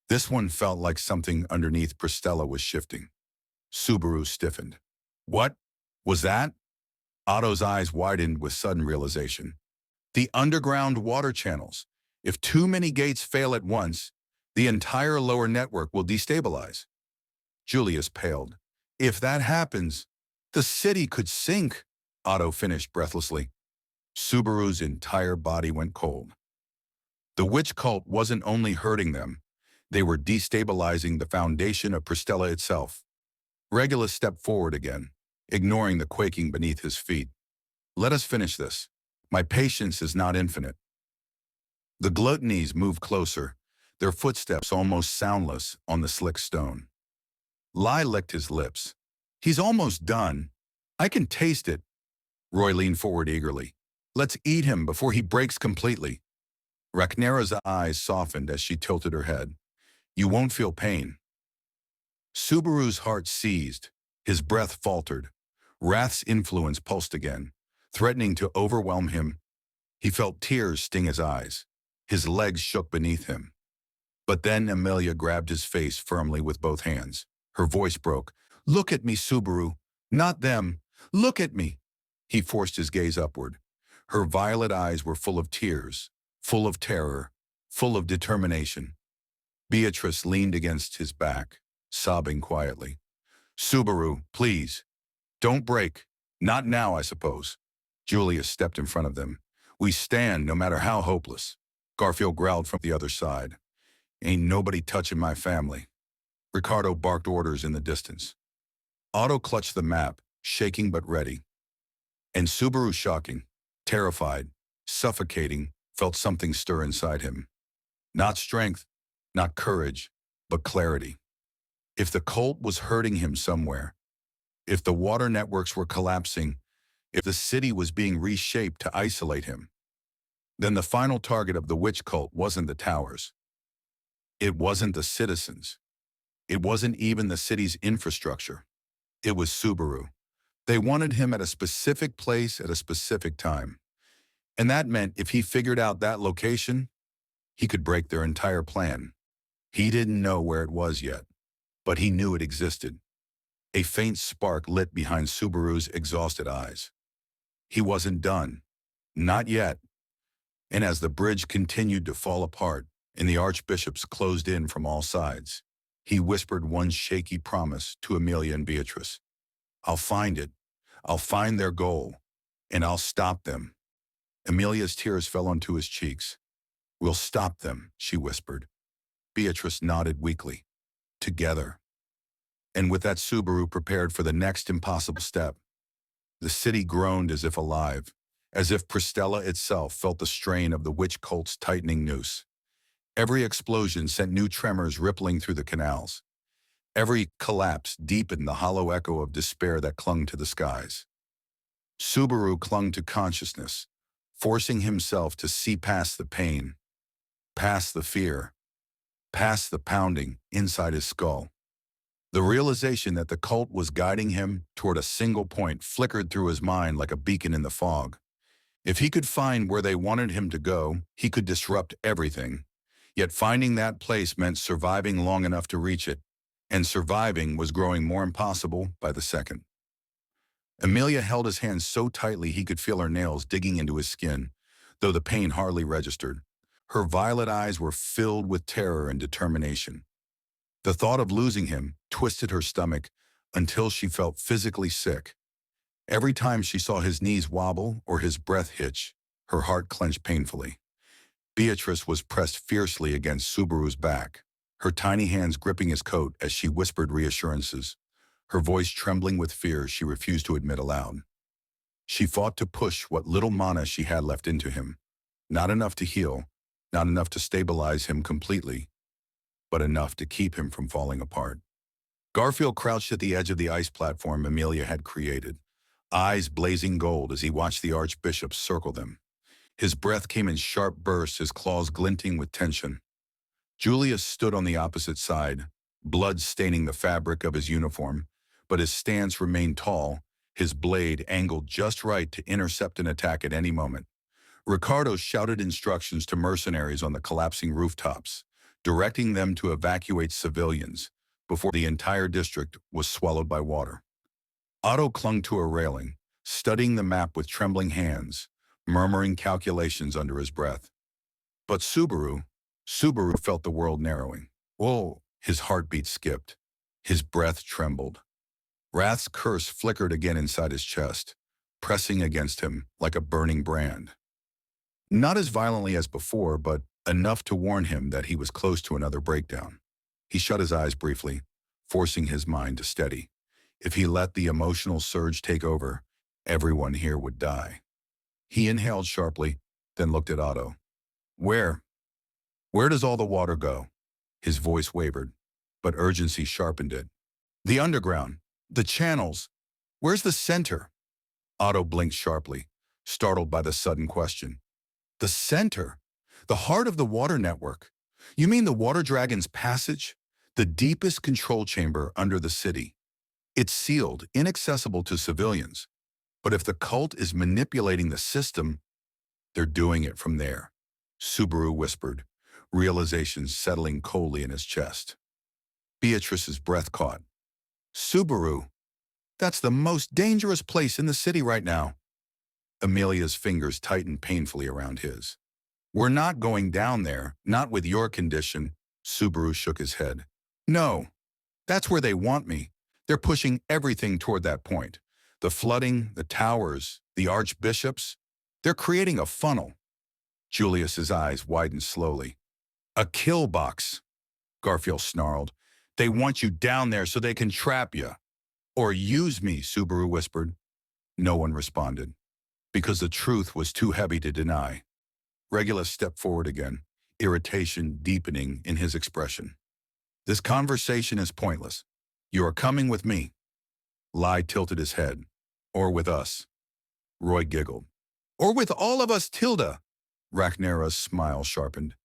This one felt like something underneath Priestella was shifting. Subaru stiffened. "What was that?" Otto's eyes widened with sudden realization. "The underground water channels. If too many gates fail at once, the entire lower network will destabilize." Julius paled. "If that happens, the city could sink," Otto finished breathlessly. Subaru's entire body went cold. The witch cult wasn't only hurting them, they were destabilizing the foundation of Priestella itself. Regulus stepped forward again, ignoring the quaking beneath his feet. "Let us finish this. My patience is not infinite." The gluttonies moved closer, their footsteps almost soundless on the slick stone. Lai licked his lips. "He's almost done. I can taste it." Roy leaned forward eagerly. "Let's eat him before he breaks completely." Rhaenyra's eyes softened as she tilted her head. "You won't feel pain." Subaru's heart seized, his breath faltered. Wrath's influence pulsed again, threatening to overwhelm him. He felt tears sting his eyes. His legs shook beneath him. But then Emilia grabbed his face firmly with both hands. Her voice broke. "Look at me, Subaru. Not them. Look at me." He forced his gaze upward. Her violet eyes were full of tears, full of terror, full of determination. Beatrice leaned against his back, sobbing quietly. Subaru, please, don't break. Not now, I suppose. Julius stepped in front of them. We stand no matter how hopeless. Garfield growled from the other side. Ain't nobody touching my family. Ricardo barked orders in the distance. Otto clutched the map, shaking but ready. And Subaru, shocking, terrified, suffocating, felt something stir inside him. Not strength, not courage, but clarity. If the cult was hurting him somewhere, if the water networks were collapsing, if the city was being reshaped to isolate him, then the final target of the witch cult wasn't the towers. It wasn't the citizens. It wasn't even the city's infrastructure. It was Subaru. They wanted him at a specific place at a specific time. And that meant if he figured out that location, he could break their entire plan. He didn't know where it was yet, but he knew it existed. A faint spark lit behind Subaru's exhausted eyes. He wasn't done. Not yet. And as the bridge continued to fall apart and the archbishops closed in from all sides, he whispered one shaky promise to Emilia and Beatrice. I'll find it. I'll find their goal, and I'll stop them. Emilia's tears fell onto his cheeks. We'll stop them, she whispered. Beatrice nodded weakly. Together. And with that, Subaru prepared for the next impossible step. The city groaned as if alive, as if Priestella itself felt the strain of the witch cult's tightening noose. Every explosion sent new tremors rippling through the canals. Every collapse deepened the hollow echo of despair that clung to the skies. Subaru clung to consciousness, forcing himself to see past the pain, past the fear, past the pounding inside his skull. The realization that the cult was guiding him toward a single point flickered through his mind like a beacon in the fog. If he could find where they wanted him to go, he could disrupt everything. Yet finding that place meant surviving long enough to reach it, and surviving was growing more impossible by the second. Emilia held his hand so tightly he could feel her nails digging into his skin, though the pain hardly registered. Her violet eyes were filled with terror and determination. The thought of losing him twisted her stomach until she felt physically sick. Every time she saw his knees wobble or his breath hitch, her heart clenched painfully. Beatrice was pressed fiercely against Subaru's back, her tiny hands gripping his coat as she whispered reassurances, her voice trembling with fear she refused to admit aloud. She fought to push what little mana she had left into him, not enough to heal, not enough to stabilize him completely, but enough to keep him from falling apart. Garfield crouched at the edge of the ice platform Emilia had created, eyes blazing gold as he watched the archbishops circle them. His breath came in sharp bursts, his claws glinting with tension. Julius stood on the opposite side, blood staining the fabric of his uniform, but his stance remained tall, his blade angled just right to intercept an attack at any moment. Ricardo shouted instructions to mercenaries on the collapsing rooftops, directing them to evacuate civilians before the entire district was swallowed by water. Otto clung to a railing, studying the map with trembling hands, murmuring calculations under his breath. But Subaru felt the world narrowing. Whoa, his heartbeat skipped. His breath trembled. Wrath's curse flickered again inside his chest, pressing against him like a burning brand. Not as violently as before, but enough to warn him that he was close to another breakdown. He shut his eyes briefly, forcing his mind to steady. If he let the emotional surge take over, everyone here would die. He inhaled sharply, then looked at Otto. Where does all the water go? His voice wavered, but urgency sharpened it. The underground, the channels. Where's the center? Otto blinked sharply, startled by the sudden question. The center? The heart of the water network? You mean the water dragon's passage? The deepest control chamber under the city. It's sealed, inaccessible to civilians. But if the cult is manipulating the system, they're doing it from there, Subaru whispered, realization settling coldly in his chest. Beatrice's breath caught. Subaru, that's the most dangerous place in the city right now. Emilia's fingers tightened painfully around his. We're not going down there, not with your condition. Subaru shook his head. No, that's where they want me. They're pushing everything toward that point. The flooding, the towers, the archbishops. They're creating a funnel. Julius's eyes widened slowly. A kill box, Garfield snarled. They want you down there so they can trap you. Or use me, Subaru whispered. No one responded, because the truth was too heavy to deny. Regulus stepped forward again, irritation deepening in his expression. This conversation is pointless. You are coming with me. Lai tilted his head. Or with us. Roy giggled. Or with all of us, Tilda. Rhaenyra's smile sharpened.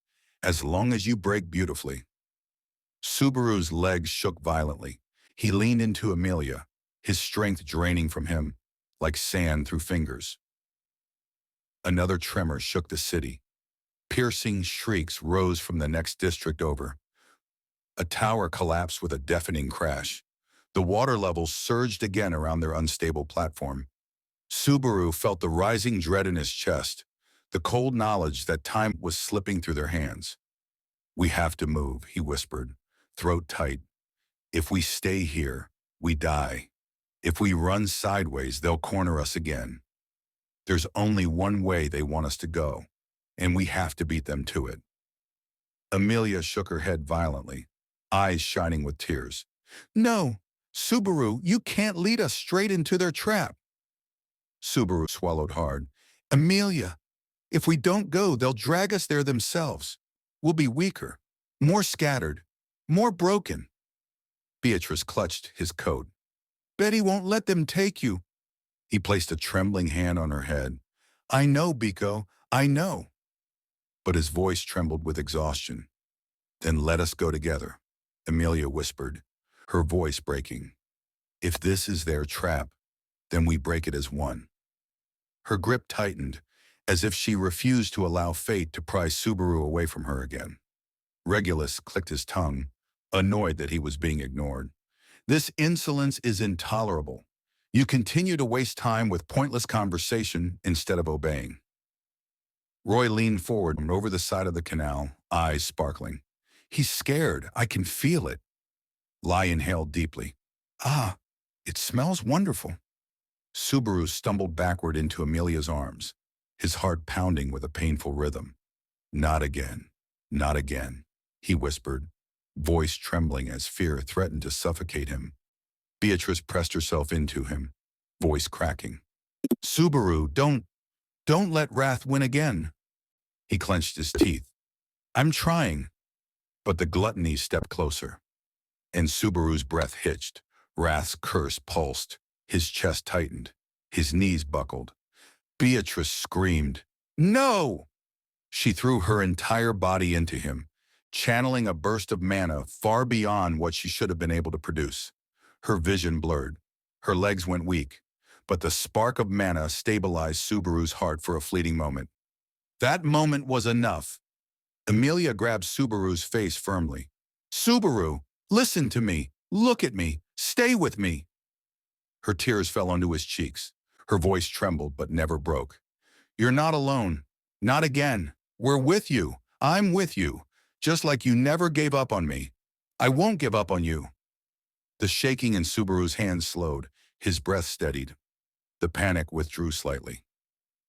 As long as you break beautifully. Subaru's legs shook violently. He leaned into Emilia, his strength draining from him, like sand through fingers. Another tremor shook the city. Piercing shrieks rose from the next district over. A tower collapsed with a deafening crash. The water levels surged again around their unstable platform. Subaru felt the rising dread in his chest, the cold knowledge that time was slipping through their hands. We have to move, he whispered, throat tight. If we stay here, we die. If we run sideways, they'll corner us again. There's only one way they want us to go, and we have to beat them to it. Emilia shook her head violently, eyes shining with tears. No, Subaru, you can't lead us straight into their trap. Subaru swallowed hard. Emilia, if we don't go, they'll drag us there themselves. We'll be weaker, more scattered, more broken. Beatrice clutched his coat. Betty won't let them take you. He placed a trembling hand on her head. I know, Biko, I know. But his voice trembled with exhaustion. Then let us go together, Emilia whispered, her voice breaking. If this is their trap, then we break it as one. Her grip tightened, as if she refused to allow fate to pry Subaru away from her again. Regulus clicked his tongue, annoyed that he was being ignored. This insolence is intolerable. You continue to waste time with pointless conversation instead of obeying. Roy leaned forward and over the side of the canal, eyes sparkling. He's scared. I can feel it. Lai inhaled deeply. Ah, it smells wonderful. Subaru stumbled backward into Emilia's arms, his heart pounding with a painful rhythm. Not again. Not again, he whispered, voice trembling as fear threatened to suffocate him. Beatrice pressed herself into him, voice cracking. Subaru, don't let wrath win again. He clenched his teeth. I'm trying. But the gluttony stepped closer. And Subaru's breath hitched. Wrath's curse pulsed. His chest tightened. His knees buckled. Beatrice screamed. No! She threw her entire body into him, channeling a burst of mana far beyond what she should have been able to produce. Her vision blurred. Her legs went weak. But the spark of mana stabilized Subaru's heart for a fleeting moment. That moment was enough. Emilia grabbed Subaru's face firmly. Subaru, listen to me. Look at me. Stay with me. Her tears fell onto his cheeks. Her voice trembled but never broke. You're not alone. Not again. We're with you. I'm with you. Just like you never gave up on me. I won't give up on you. The shaking in Subaru's hands slowed. His breath steadied. The panic withdrew slightly.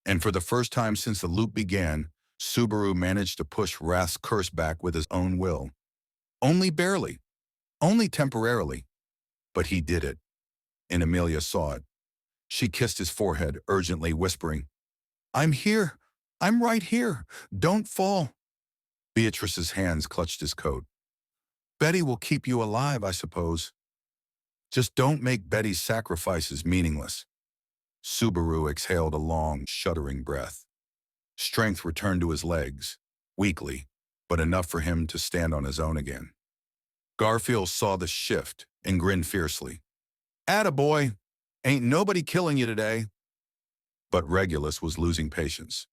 And for the first time since the loop began, Subaru managed to push Wrath's curse back with his own will. Only barely. Only temporarily. But he did it. And Emilia saw it. She kissed his forehead, urgently whispering, I'm here. I'm right here. Don't fall. Beatrice's hands clutched his coat. Betty will keep you alive, I suppose. Just don't make Betty's sacrifices meaningless. Subaru exhaled a long, shuddering breath. Strength returned to his legs, weakly, but enough for him to stand on his own again. Garfield saw the shift and grinned fiercely. Attaboy! Ain't nobody killing you today. But Regulus was losing patience.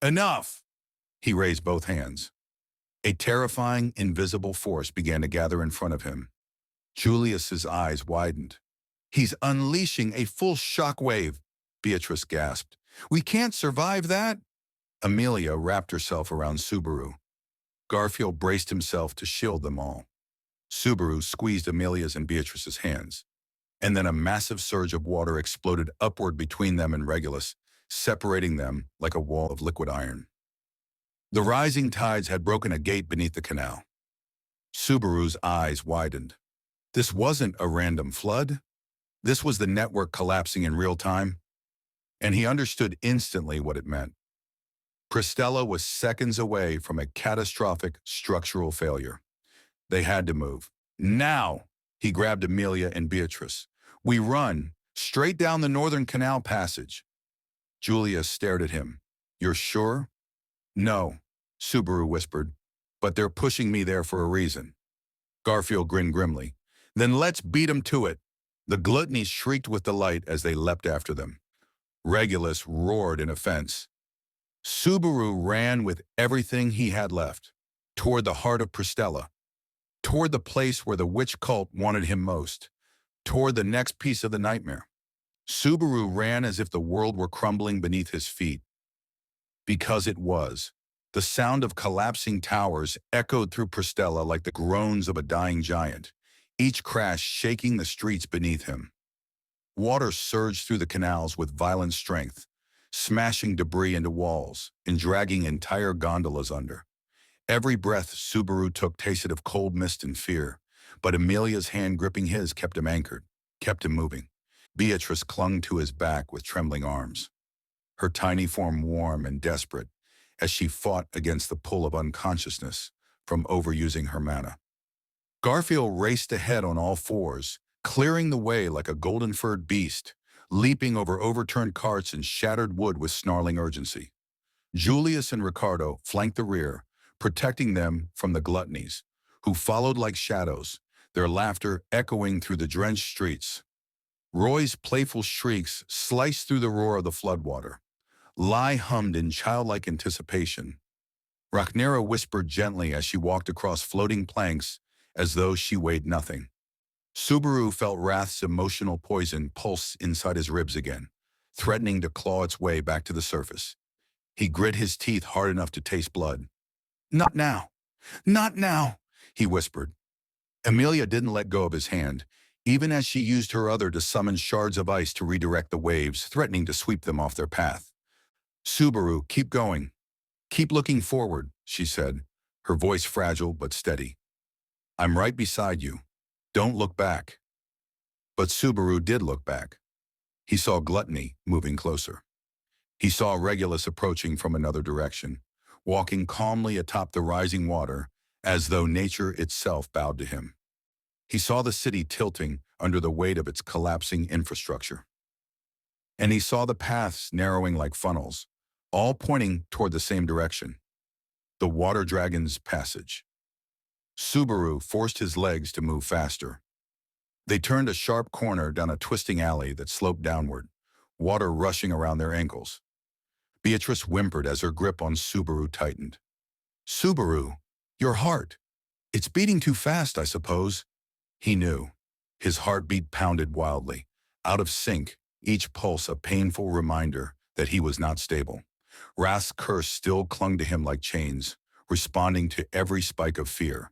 Enough! He raised both hands. A terrifying, invisible force began to gather in front of him. Julius's eyes widened. He's unleashing a full shockwave, Beatrice gasped. We can't survive that. Emilia wrapped herself around Subaru. Garfield braced himself to shield them all. Subaru squeezed Emilia's and Beatrice's hands, and then a massive surge of water exploded upward between them and Regulus, separating them like a wall of liquid iron. The rising tides had broken a gate beneath the canal. Subaru's eyes widened. This wasn't a random flood. This was the network collapsing in real time, and he understood instantly what it meant. Priestella was seconds away from a catastrophic structural failure. They had to move. Now, he grabbed Emilia and Beatrice. We run, straight down the northern canal passage. Julia stared at him. You're sure? No, Subaru whispered, but they're pushing me there for a reason. Garfield grinned grimly. Then let's beat 'em to it. The gluttonies shrieked with delight as they leapt after them. Regulus roared in offense. Subaru ran with everything he had left, toward the heart of Priestella, toward the place where the witch cult wanted him most, toward the next piece of the nightmare. Subaru ran as if the world were crumbling beneath his feet. Because it was. The sound of collapsing towers echoed through Priestella like the groans of a dying giant, each crash shaking the streets beneath him. Water surged through the canals with violent strength, smashing debris into walls and dragging entire gondolas under. Every breath Subaru took tasted of cold mist and fear, but Emilia's hand gripping his kept him anchored, kept him moving. Beatrice clung to his back with trembling arms, her tiny form warm and desperate as she fought against the pull of unconsciousness from overusing her mana. Garfield raced ahead on all fours, clearing the way like a golden-furred beast, leaping over overturned carts and shattered wood with snarling urgency. Julius and Ricardo flanked the rear, protecting them from the gluttonies, who followed like shadows, their laughter echoing through the drenched streets. Roy's playful shrieks sliced through the roar of the floodwater. Lai hummed in childlike anticipation. Rhaenyra whispered gently as she walked across floating planks as though she weighed nothing. Subaru felt Wrath's emotional poison pulse inside his ribs again, threatening to claw its way back to the surface. He grit his teeth hard enough to taste blood. Not now! Not now! He whispered. Emilia didn't let go of his hand, even as she used her other to summon shards of ice to redirect the waves, threatening to sweep them off their path. Subaru, keep going. Keep looking forward, she said, her voice fragile but steady. I'm right beside you. Don't look back. But Subaru did look back. He saw Gluttony moving closer. He saw Regulus approaching from another direction, walking calmly atop the rising water, as though nature itself bowed to him. He saw the city tilting under the weight of its collapsing infrastructure. And he saw the paths narrowing like funnels, all pointing toward the same direction, the water dragon's passage. Subaru forced his legs to move faster. They turned a sharp corner down a twisting alley that sloped downward, water rushing around their ankles. Beatrice whimpered as her grip on Subaru tightened. Subaru, your heart. It's beating too fast, I suppose. He knew. His heartbeat pounded wildly, out of sync, each pulse a painful reminder that he was not stable. Wrath's curse still clung to him like chains, responding to every spike of fear.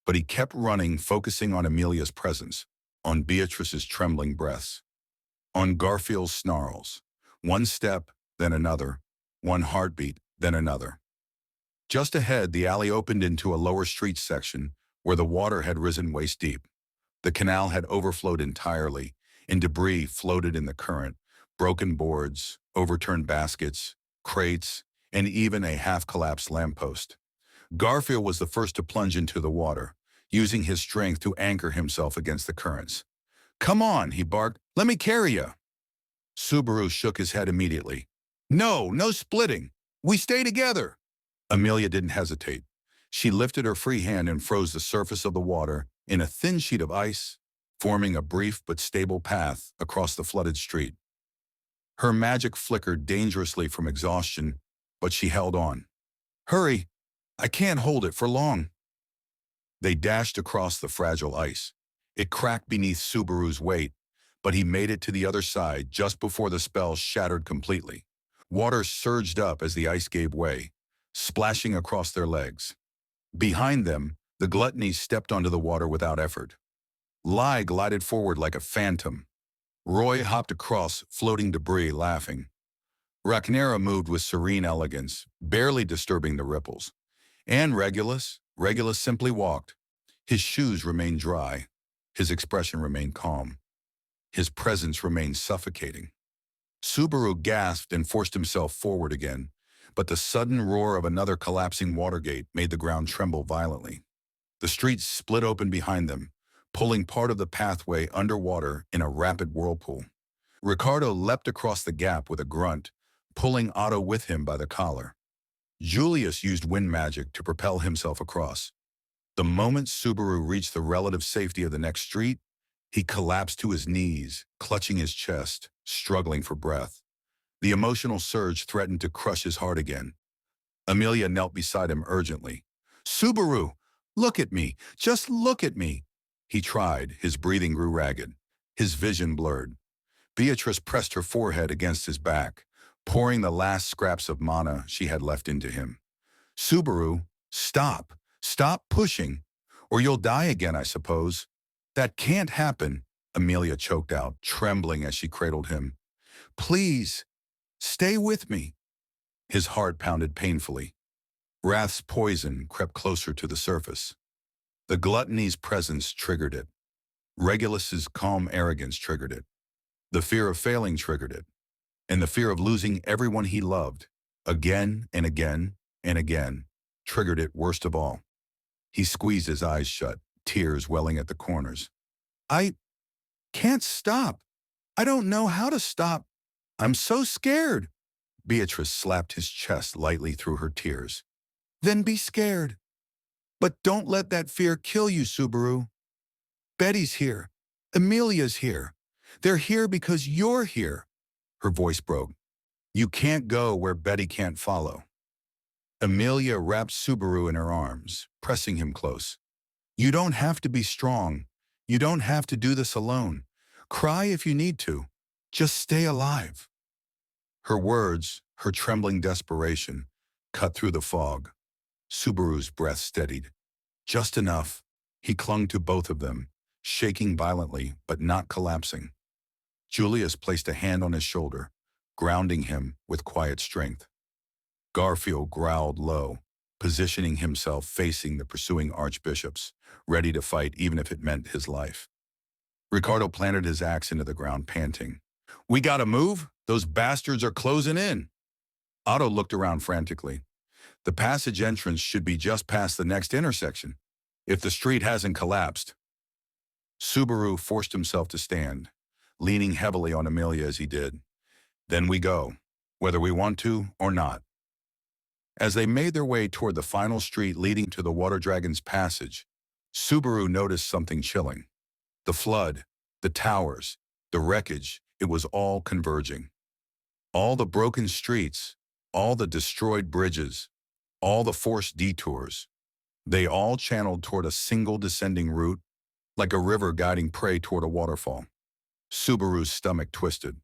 But he kept running, focusing on Emilia's presence, on Beatrice's trembling breaths, on Garfield's snarls. One step, then another, one heartbeat, then another. Just ahead, the alley opened into a lower street section where the water had risen waist-deep. The canal had overflowed entirely, and debris floated in the current, broken boards, overturned baskets, crates, and even a half-collapsed lamppost. Garfield was the first to plunge into the water, using his strength to anchor himself against the currents. Come on, he barked. Let me carry you. Subaru shook his head immediately. No, no splitting. We stay together. Emilia didn't hesitate. She lifted her free hand and froze the surface of the water in a thin sheet of ice, forming a brief but stable path across the flooded street. Her magic flickered dangerously from exhaustion, but she held on. Hurry! I can't hold it for long. They dashed across the fragile ice. It cracked beneath Subaru's weight, but he made it to the other side just before the spell shattered completely. Water surged up as the ice gave way, splashing across their legs. Behind them, the gluttonies stepped onto the water without effort. Lai glided forward like a phantom. Roy hopped across floating debris, laughing. Rhaenyra moved with serene elegance, barely disturbing the ripples. And Regulus simply walked. His shoes remained dry. His expression remained calm. His presence remained suffocating. Subaru gasped and forced himself forward again, but the sudden roar of another collapsing watergate made the ground tremble violently. The streets split open behind them, pulling part of the pathway underwater in a rapid whirlpool. Ricardo leapt across the gap with a grunt, pulling Otto with him by the collar. Julius used wind magic to propel himself across. The moment Subaru reached the relative safety of the next street, he collapsed to his knees, clutching his chest, struggling for breath. The emotional surge threatened to crush his heart again. Emilia knelt beside him urgently. "Subaru, look at me, just look at me." He tried, his breathing grew ragged, his vision blurred. Beatrice pressed her forehead against his back, pouring the last scraps of mana she had left into him. "Subaru, stop, stop pushing, or you'll die again, I suppose." "That can't happen," Emilia choked out, trembling as she cradled him. "Please, stay with me." His heart pounded painfully. Wrath's poison crept closer to the surface. The gluttony's presence triggered it. Regulus's calm arrogance triggered it. The fear of failing triggered it. And the fear of losing everyone he loved, again and again and again, triggered it worst of all. He squeezed his eyes shut, tears welling at the corners. "I can't stop. I don't know how to stop. I'm so scared." Beatrice slapped his chest lightly through her tears. "Then be scared. But don't let that fear kill you, Subaru. Betty's here. Emilia's here. They're here because you're here." Her voice broke. "You can't go where Betty can't follow." Emilia wrapped Subaru in her arms, pressing him close. "You don't have to be strong. You don't have to do this alone. Cry if you need to. Just stay alive." Her words, her trembling desperation, cut through the fog. Subaru's breath steadied. Just enough. He clung to both of them, shaking violently but not collapsing. Julius placed a hand on his shoulder, grounding him with quiet strength. Garfield growled low, positioning himself facing the pursuing archbishops, ready to fight even if it meant his life. Ricardo planted his axe into the ground, panting. "We gotta move. Those bastards are closing in." Otto looked around frantically. "The passage entrance should be just past the next intersection, if the street hasn't collapsed." Subaru forced himself to stand, leaning heavily on Emilia as he did. "Then we go, whether we want to or not." As they made their way toward the final street leading to the Water Dragon's passage, Subaru noticed something chilling. The flood, the towers, the wreckage, it was all converging. All the broken streets, all the destroyed bridges, all the forced detours, they all channeled toward a single descending route, like a river guiding prey toward a waterfall. Subaru's stomach twisted.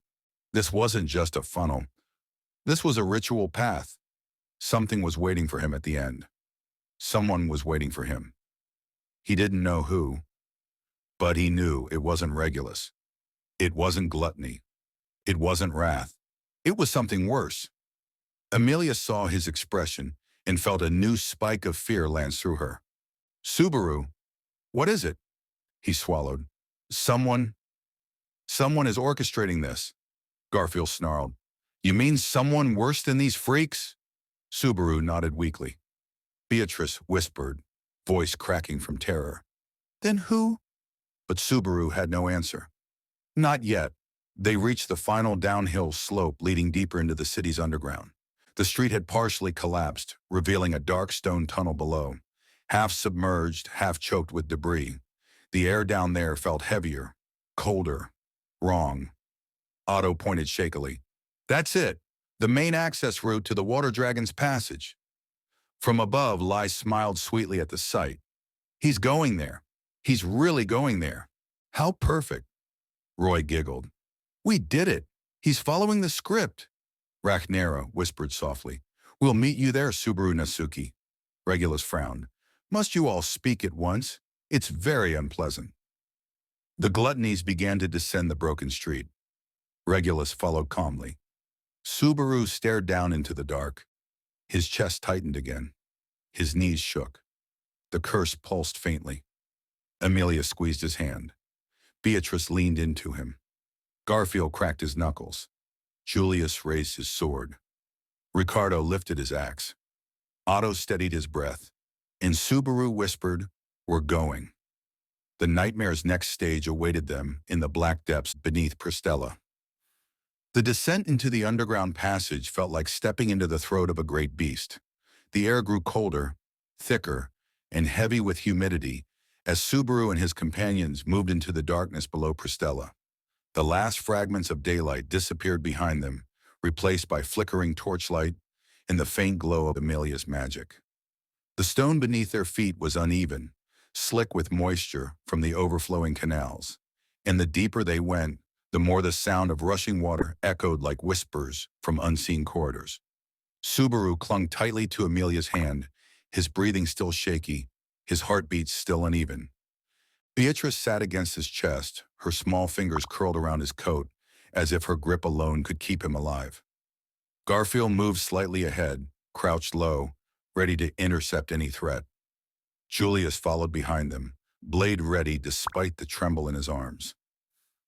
This wasn't just a funnel. This was a ritual path. Something was waiting for him at the end. Someone was waiting for him. He didn't know who, but he knew it wasn't Regulus. It wasn't gluttony. It wasn't wrath. It was something worse. Emilia saw his expression and felt a new spike of fear lance through her. "Subaru, what is it?" He swallowed. Someone is orchestrating this," Garfield snarled. "You mean someone worse than these freaks?" Subaru nodded weakly. Beatrice whispered, voice cracking from terror. "Then who?" But Subaru had no answer. Not yet. They reached the final downhill slope leading deeper into the city's underground. The street had partially collapsed, revealing a dark stone tunnel below, half submerged, half choked with debris. The air down there felt heavier, colder, wrong. Otto pointed shakily. "That's it. The main access route to the Water Dragon's passage." From above, Lai smiled sweetly at the sight. "He's going there. He's really going there. How perfect." Roy giggled. "We did it. He's following the script." Rachnera whispered softly. We'll meet you there, Subaru Nasuki. Regulus frowned. Must you all speak at once? It's very unpleasant. The gluttonies began to descend the broken street. Regulus followed calmly. Subaru stared down into the dark. His chest tightened again. His knees shook. The curse pulsed faintly. Emilia squeezed his hand. Beatrice leaned into him. Garfield cracked his knuckles. Julius raised his sword. Ricardo lifted his axe. Otto steadied his breath. And Subaru whispered, We're going. The nightmare's next stage awaited them in the black depths beneath Priestella. The descent into the underground passage felt like stepping into the throat of a great beast. The air grew colder, thicker, and heavy with humidity as Subaru and his companions moved into the darkness below Priestella. The last fragments of daylight disappeared behind them, replaced by flickering torchlight and the faint glow of Emilia's magic. The stone beneath their feet was uneven, slick with moisture from the overflowing canals, and the deeper they went, the more the sound of rushing water echoed like whispers from unseen corridors. Subaru clung tightly to Emilia's hand, his breathing still shaky, his heartbeats still uneven. Beatrice sat against his chest, her small fingers curled around his coat, as if her grip alone could keep him alive. Garfield moved slightly ahead, crouched low, ready to intercept any threat. Julius followed behind them, blade ready despite the tremble in his arms.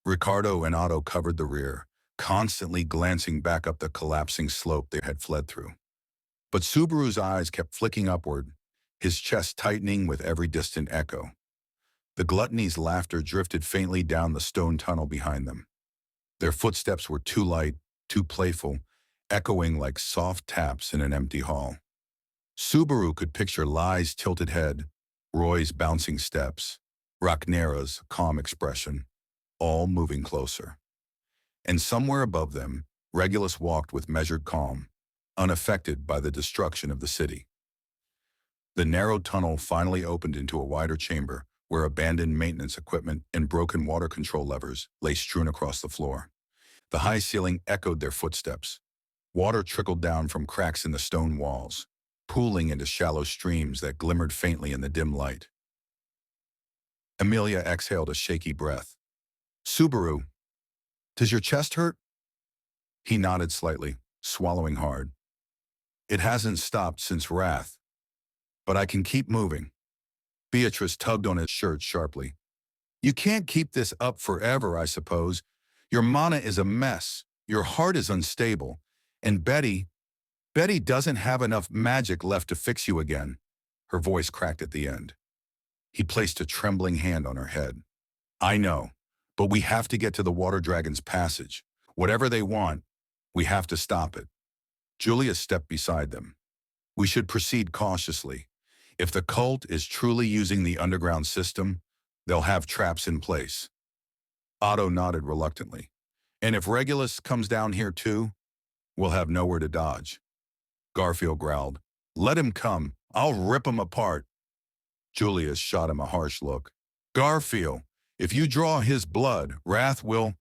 Ricardo and Otto covered the rear, constantly glancing back up the collapsing slope they had fled through. But Subaru's eyes kept flicking upward, his chest tightening with every distant echo. The gluttony's laughter drifted faintly down the stone tunnel behind them. Their footsteps were too light, too playful, echoing like soft taps in an empty hall. Subaru could picture Lai's tilted head, Roy's bouncing steps, Rachnera's calm expression, all moving closer. And somewhere above them, Regulus walked with measured calm, unaffected by the destruction of the city. The narrow tunnel finally opened into a wider chamber where abandoned maintenance equipment and broken water control levers lay strewn across the floor. The high ceiling echoed their footsteps. Water trickled down from cracks in the stone walls, pooling into shallow streams that glimmered faintly in the dim light. Emilia exhaled a shaky breath. Subaru, does your chest hurt? He nodded slightly, swallowing hard. It hasn't stopped since Wrath, but I can keep moving. Beatrice tugged on his shirt sharply. You can't keep this up forever, I suppose. Your mana is a mess, your heart is unstable, and Betty doesn't have enough magic left to fix you again. Her voice cracked at the end. He placed a trembling hand on her head. I know, but we have to get to the Water Dragon's passage. Whatever they want, we have to stop it. Julius stepped beside them. We should proceed cautiously. If the cult is truly using the underground system, they'll have traps in place. Otto nodded reluctantly. And if Regulus comes down here too, we'll have nowhere to dodge. Garfield growled. Let him come. I'll rip him apart. Julius shot him a harsh look. Garfield, if you draw his blood, Wrath will...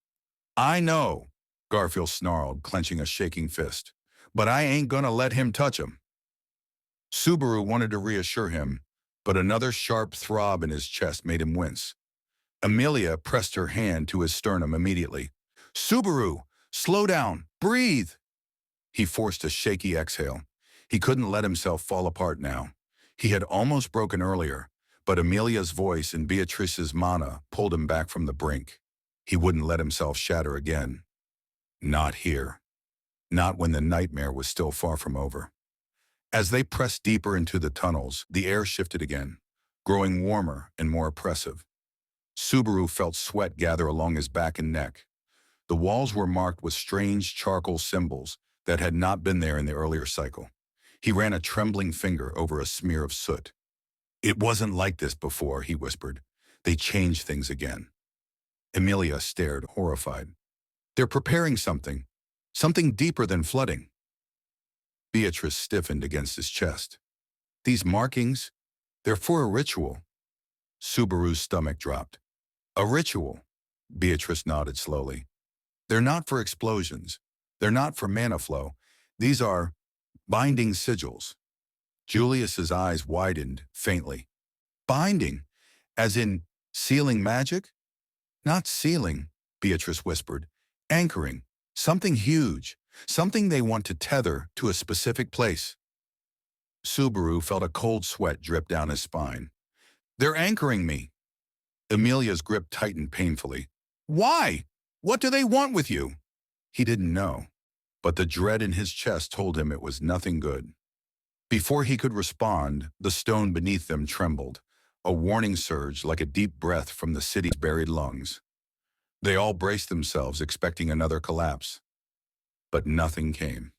I know, Garfield snarled, clenching a shaking fist. But I ain't gonna let him touch him. Subaru wanted to reassure him, but another sharp throb in his chest made him wince. Emilia pressed her hand to his sternum immediately. Subaru, slow down, breathe. He forced a shaky exhale. He couldn't let himself fall apart now. He had almost broken earlier, but Emilia's voice and Beatrice's mana pulled him back from the brink. He wouldn't let himself shatter again. Not here. Not when the nightmare was still far from over. As they pressed deeper into the tunnels, the air shifted again, growing warmer and more oppressive. Subaru felt sweat gather along his back and neck. The walls were marked with strange charcoal symbols that had not been there in the earlier cycle. He ran a trembling finger over a smear of soot. It wasn't like this before, he whispered. They changed things again. Emilia stared, horrified. They're preparing something deeper than flooding. Beatrice stiffened against his chest. These markings, they're for a ritual. Subaru's stomach dropped. A ritual, Beatrice nodded slowly. They're not for explosions. They're not for mana flow. These are binding sigils. Julius's eyes widened faintly. Binding? As in sealing magic? Not sealing, Beatrice whispered. Anchoring. Something huge. Something they want to tether to a specific place. Subaru felt a cold sweat drip down his spine. They're anchoring me. Emilia's grip tightened painfully. Why? What do they want with you? He didn't know, but the dread in his chest told him it was nothing good. Before he could respond, the stone beneath them trembled, a warning surge like a deep breath from the city's buried lungs. They all braced themselves, expecting another collapse. But nothing came.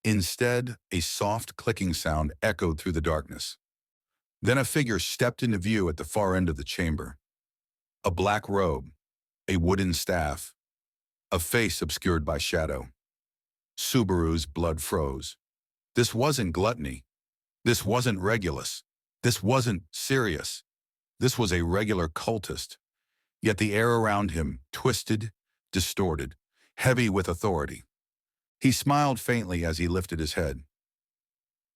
Instead, a soft clicking sound echoed through the darkness. Then a figure stepped into view at the far end of the chamber. A black robe, a wooden staff, a face obscured by shadow. Subaru's blood froze. This wasn't gluttony. This wasn't Regulus. This wasn't Sirius. This was a regular cultist. Yet the air around him, twisted, distorted, heavy with authority. He smiled faintly as he lifted his head.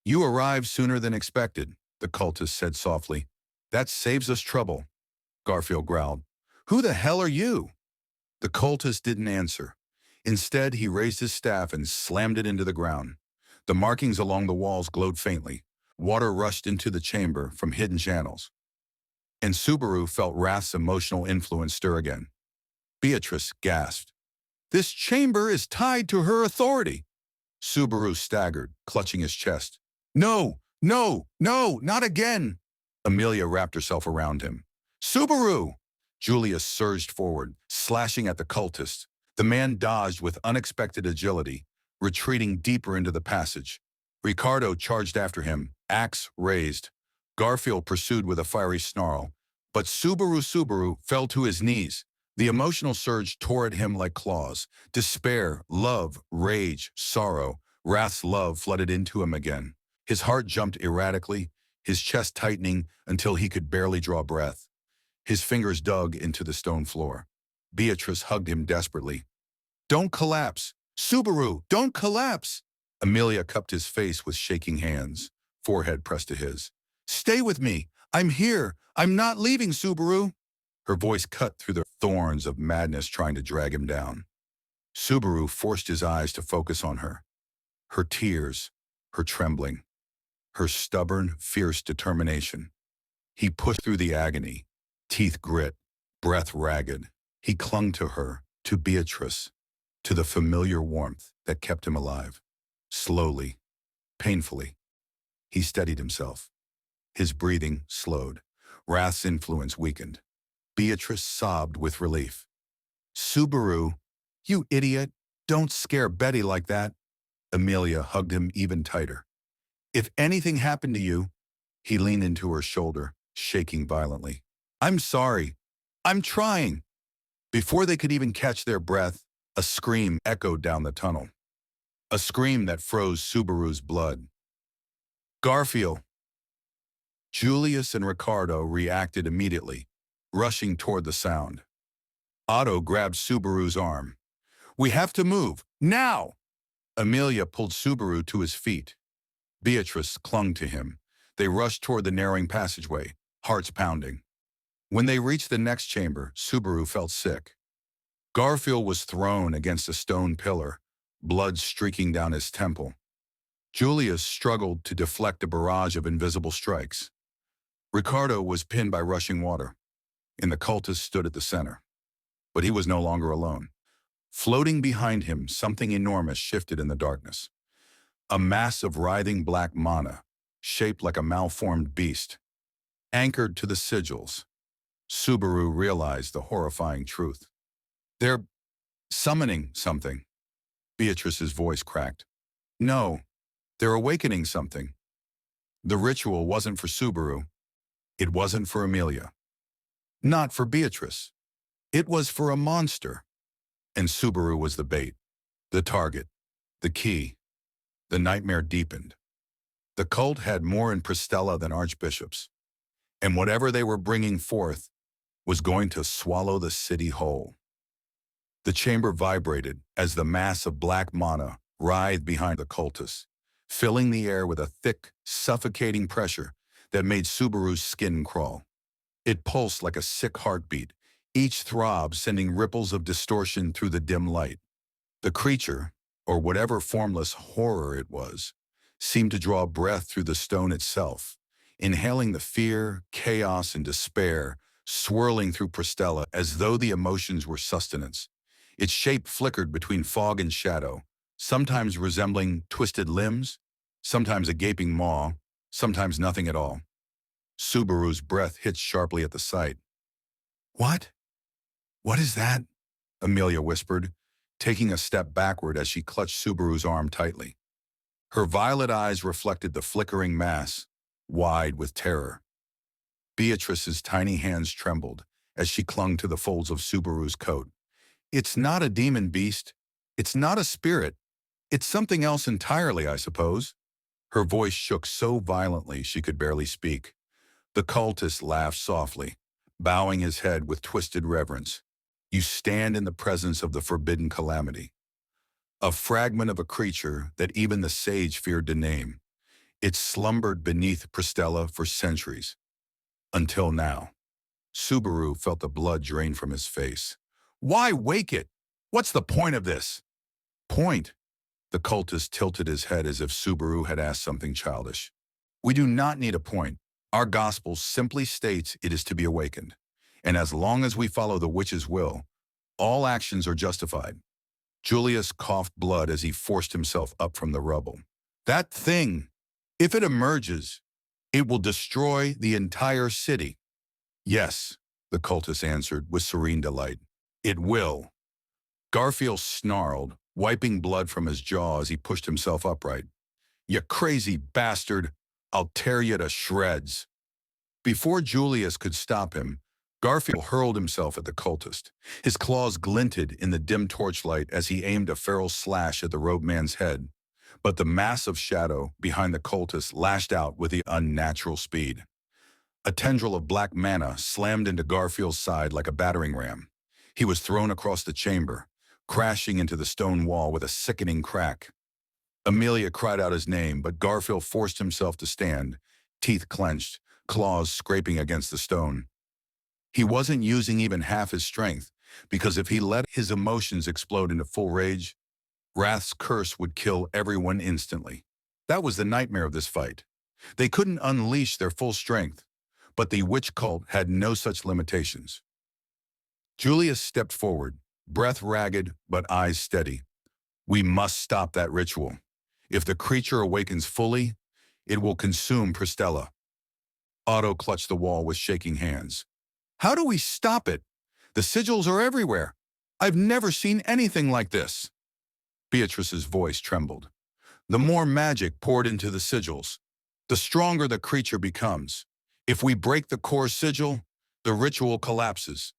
You arrived sooner than expected, the cultist said softly. That saves us trouble, Garfield growled. Who the hell are you? The cultist didn't answer. Instead, he raised his staff and slammed it into the ground. The markings along the walls glowed faintly. Water rushed into the chamber from hidden channels. And Subaru felt Wrath's emotional influence stir again. Beatrice gasped. This chamber is tied to her authority. Subaru staggered, clutching his chest. No, no, no, not again. Emilia wrapped herself around him. Subaru! Julius surged forward, slashing at the cultist. The man dodged with unexpected agility, retreating deeper into the passage. Ricardo charged after him, axe raised. Garfield pursued with a fiery snarl, but Subaru fell to his knees. The emotional surge tore at him like claws. Despair, love, rage, sorrow, Wrath's love flooded into him again. His heart jumped erratically, his chest tightening until he could barely draw breath. His fingers dug into the stone floor. Beatrice hugged him desperately. Don't collapse! Subaru, don't collapse! Emilia cupped his face with shaking hands, forehead pressed to his. Stay with me! I'm here! I'm not leaving, Subaru! Her voice cut through the thorns of madness trying to drag him down. Subaru forced his eyes to focus on her. Her tears, her trembling, her stubborn, fierce determination. He pushed through the agony, teeth grit, breath ragged. He clung to her, to Beatrice, to the familiar warmth that kept him alive. Slowly, painfully, he steadied himself. His breathing slowed. Wrath's influence weakened. Beatrice sobbed with relief. Subaru, you idiot, don't scare Betty like that. Emilia hugged him even tighter. If anything happened to you, he leaned into her shoulder, shaking violently. I'm sorry. I'm trying. Before they could even catch their breath, a scream echoed down the tunnel. A scream that froze Subaru's blood. Garfield. Julius and Ricardo reacted immediately, rushing toward the sound. Otto grabbed Subaru's arm. We have to move, now! Emilia pulled Subaru to his feet. Beatrice clung to him. They rushed toward the narrowing passageway, hearts pounding. When they reached the next chamber, Subaru felt sick. Garfield was thrown against a stone pillar, blood streaking down his temple. Julius struggled to deflect a barrage of invisible strikes. Ricardo was pinned by rushing water, and the cultist stood at the center. But he was no longer alone. Floating behind him, something enormous shifted in the darkness. A mass of writhing black mana, shaped like a malformed beast. Anchored to the sigils, Subaru realized the horrifying truth. They're summoning something. Beatrice's voice cracked. No, they're awakening something. The ritual wasn't for Subaru. It wasn't for Emilia. Not for Beatrice. It was for a monster. And Subaru was the bait, the target, the key. The nightmare deepened. The cult had more in Priestella than archbishops, and whatever they were bringing forth was going to swallow the city whole. The chamber vibrated as the mass of black mana writhed behind the cultist, filling the air with a thick, suffocating pressure that made Subaru's skin crawl. It pulsed like a sick heartbeat, each throb sending ripples of distortion through the dim light. The creature, or whatever formless horror it was, seemed to draw breath through the stone itself, inhaling the fear, chaos, and despair swirling through Priestella as though the emotions were sustenance. Its shape flickered between fog and shadow, sometimes resembling twisted limbs, sometimes a gaping maw, sometimes nothing at all. Subaru's breath hit sharply at the sight. "What? What is that?" Emilia whispered, taking a step backward as she clutched Subaru's arm tightly. Her violet eyes reflected the flickering mass, wide with terror. Beatrice's tiny hands trembled as she clung to the folds of Subaru's coat. "It's not a demon beast. It's not a spirit. It's something else entirely, I suppose." Her voice shook so violently she could barely speak. The cultist laughed softly, bowing his head with twisted reverence. "You stand in the presence of the forbidden calamity, a fragment of a creature that even the sage feared to name. It slumbered beneath Priestella for centuries. Until now." Subaru felt the blood drain from his face. "Why wake it? What's the point of this?" "Point?" The cultist tilted his head as if Subaru had asked something childish. "We do not need a point. Our gospel simply states it is to be awakened. And as long as we follow the witch's will, all actions are justified." Julius coughed blood as he forced himself up from the rubble. "That thing, if it emerges, it will destroy the entire city." "Yes," the cultist answered with serene delight. "It will." Garfield snarled, wiping blood from his jaw as he pushed himself upright. "You crazy bastard! I'll tear you to shreds." Before Julius could stop him, Garfield hurled himself at the cultist. His claws glinted in the dim torchlight as he aimed a feral slash at the robed man's head. But the mass of shadow behind the cultist lashed out with the unnatural speed. A tendril of black mana slammed into Garfield's side like a battering ram. He was thrown across the chamber, crashing into the stone wall with a sickening crack. Emilia cried out his name, but Garfield forced himself to stand, teeth clenched, claws scraping against the stone. He wasn't using even half his strength, because if he let his emotions explode into full rage, Wrath's curse would kill everyone instantly. That was the nightmare of this fight. They couldn't unleash their full strength, but the witch cult had no such limitations. Julius stepped forward, breath ragged but eyes steady. "We must stop that ritual. If the creature awakens fully, it will consume Priestella." Otto clutched the wall with shaking hands. "How do we stop it? The sigils are everywhere. I've never seen anything like this." Beatrice's voice trembled. "The more magic poured into the sigils, the stronger the creature becomes. If we break the core sigil, the ritual collapses.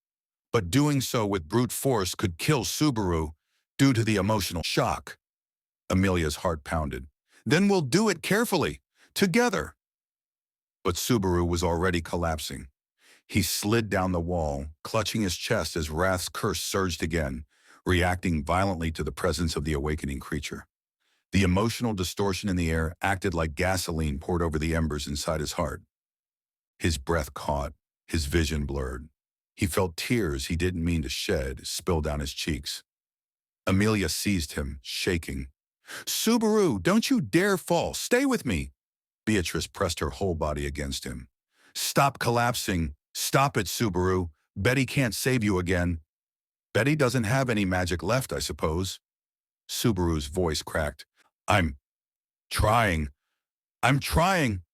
But doing so with brute force could kill Subaru due to the emotional shock." Emilia's heart pounded. "Then we'll do it carefully, together." But Subaru was already collapsing. He slid down the wall, clutching his chest as Wrath's curse surged again, reacting violently to the presence of the awakening creature. The emotional distortion in the air acted like gasoline poured over the embers inside his heart. His breath caught, his vision blurred. He felt tears he didn't mean to shed spill down his cheeks. Emilia seized him, shaking. "Subaru, don't you dare fall. Stay with me." Beatrice pressed her whole body against him. "Stop collapsing. Stop it, Subaru. Betty can't save you again." "Betty doesn't have any magic left, I suppose." Subaru's voice cracked. "I'm trying. I'm trying."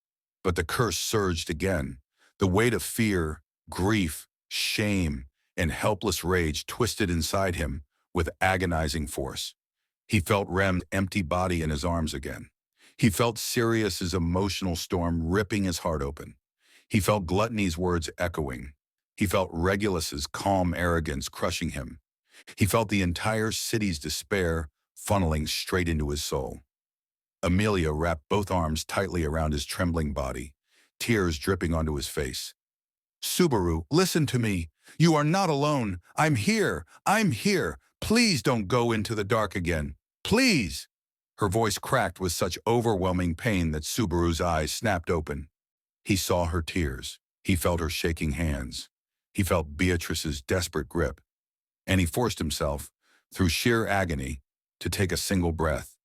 But the curse surged again. The weight of fear, grief, shame, and helpless rage twisted inside him with agonizing force. He felt Rem's empty body in his arms again. He felt Sirius's emotional storm ripping his heart open. He felt Gluttony's words echoing. He felt Regulus's calm arrogance crushing him. He felt the entire city's despair funneling straight into his soul. Emilia wrapped both arms tightly around his trembling body, tears dripping onto his face. "Subaru, listen to me. You are not alone. I'm here. I'm here. Please don't go into the dark again. Please." Her voice cracked with such overwhelming pain that Subaru's eyes snapped open. He saw her tears. He felt her shaking hands. He felt Beatrice's desperate grip. And he forced himself, through sheer agony, to take a single breath.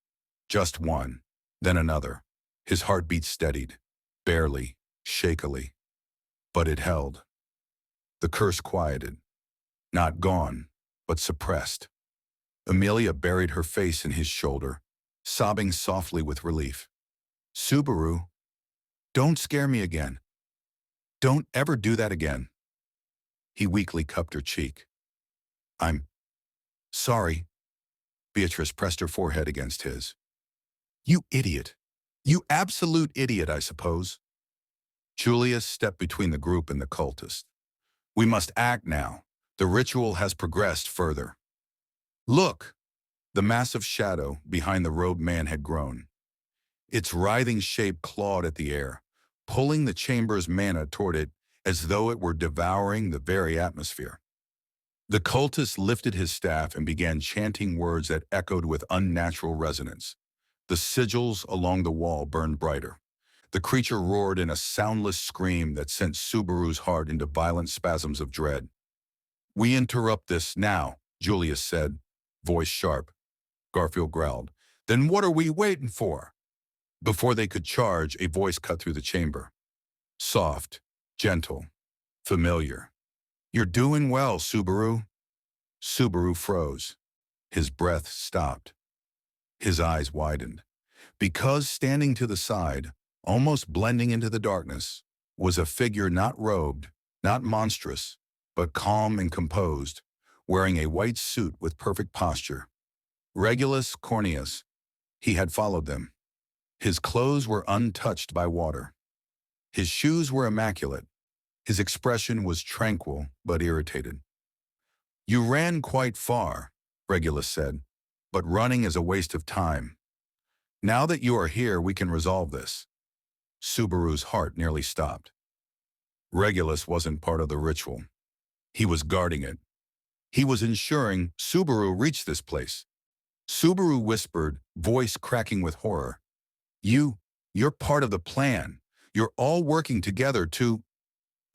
Just one, then another. His heartbeat steadied, barely, shakily. But it held. The curse quieted. Not gone, but suppressed. Emilia buried her face in his shoulder, sobbing softly with relief. Subaru, don't scare me again. Don't ever do that again. He weakly cupped her cheek. I'm sorry. Beatrice pressed her forehead against his. You idiot. You absolute idiot, I suppose. Julius stepped between the group and the cultist. We must act now. The ritual has progressed further. Look! The massive shadow behind the robed man had grown. Its writhing shape clawed at the air, pulling the chamber's mana toward it as though it were devouring the very atmosphere. The cultist lifted his staff and began chanting words that echoed with unnatural resonance. The sigils along the wall burned brighter. The creature roared in a soundless scream that sent Subaru's heart into violent spasms of dread. We interrupt this now, Julius said, voice sharp. Garfield growled. Then what are we waiting for? Before they could charge, a voice cut through the chamber. Soft, gentle, familiar. You're doing well, Subaru. Subaru froze. His breath stopped. His eyes widened. Because standing to the side, almost blending into the darkness, was a figure not robed, not monstrous, but calm and composed, wearing a white suit with perfect posture. Regulus Corneus. He had followed them. His clothes were untouched by water. His shoes were immaculate. His expression was tranquil but irritated. You ran quite far, Regulus said, but running is a waste of time. Now that you are here, we can resolve this. Subaru's heart nearly stopped. Regulus wasn't part of the ritual. He was guarding it. He was ensuring Subaru reached this place. Subaru whispered, voice cracking with horror. You're part of the plan. You're all working together to...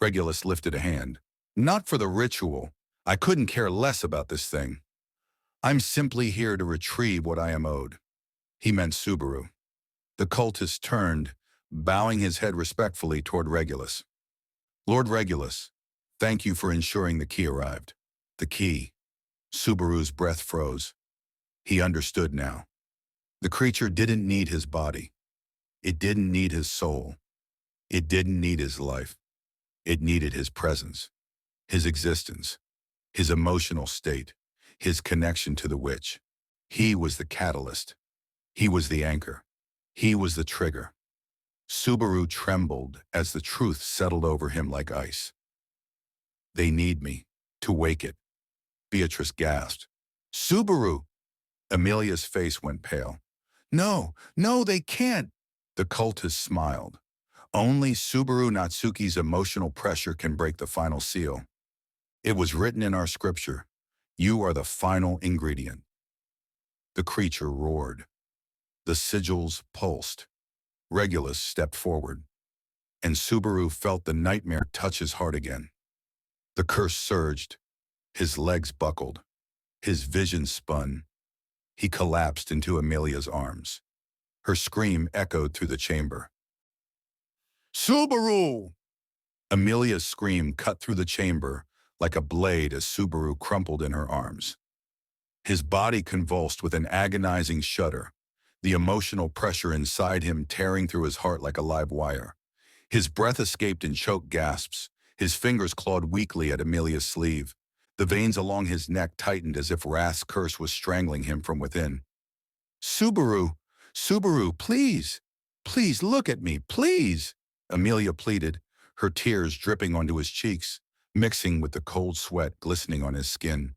Regulus lifted a hand. Not for the ritual. I couldn't care less about this thing. I'm simply here to retrieve what I am owed. He meant Subaru. The cultist turned, bowing his head respectfully toward Regulus. Lord Regulus, thank you for ensuring the key arrived. The key. Subaru's breath froze. He understood now. The creature didn't need his body. It didn't need his soul. It didn't need his life. It needed his presence, his existence, his emotional state, his connection to the witch. He was the catalyst. He was the anchor. He was the trigger. Subaru trembled as the truth settled over him like ice. They need me to wake it. Beatrice gasped. Subaru! Emilia's face went pale. No, they can't. The cultist smiled. Only Subaru Natsuki's emotional pressure can break the final seal. It was written in our scripture. You are the final ingredient. The creature roared. The sigils pulsed. Regulus stepped forward, and Subaru felt the nightmare touch his heart again. The curse surged. His legs buckled. His vision spun. He collapsed into Emilia's arms. Her scream echoed through the chamber. Subaru! Emilia's scream cut through the chamber like a blade as Subaru crumpled in her arms. His body convulsed with an agonizing shudder, the emotional pressure inside him tearing through his heart like a live wire. His breath escaped in choked gasps. His fingers clawed weakly at Emilia's sleeve. The veins along his neck tightened as if Wrath's curse was strangling him from within. Subaru, please look at me, please, Emilia pleaded, her tears dripping onto his cheeks, mixing with the cold sweat glistening on his skin.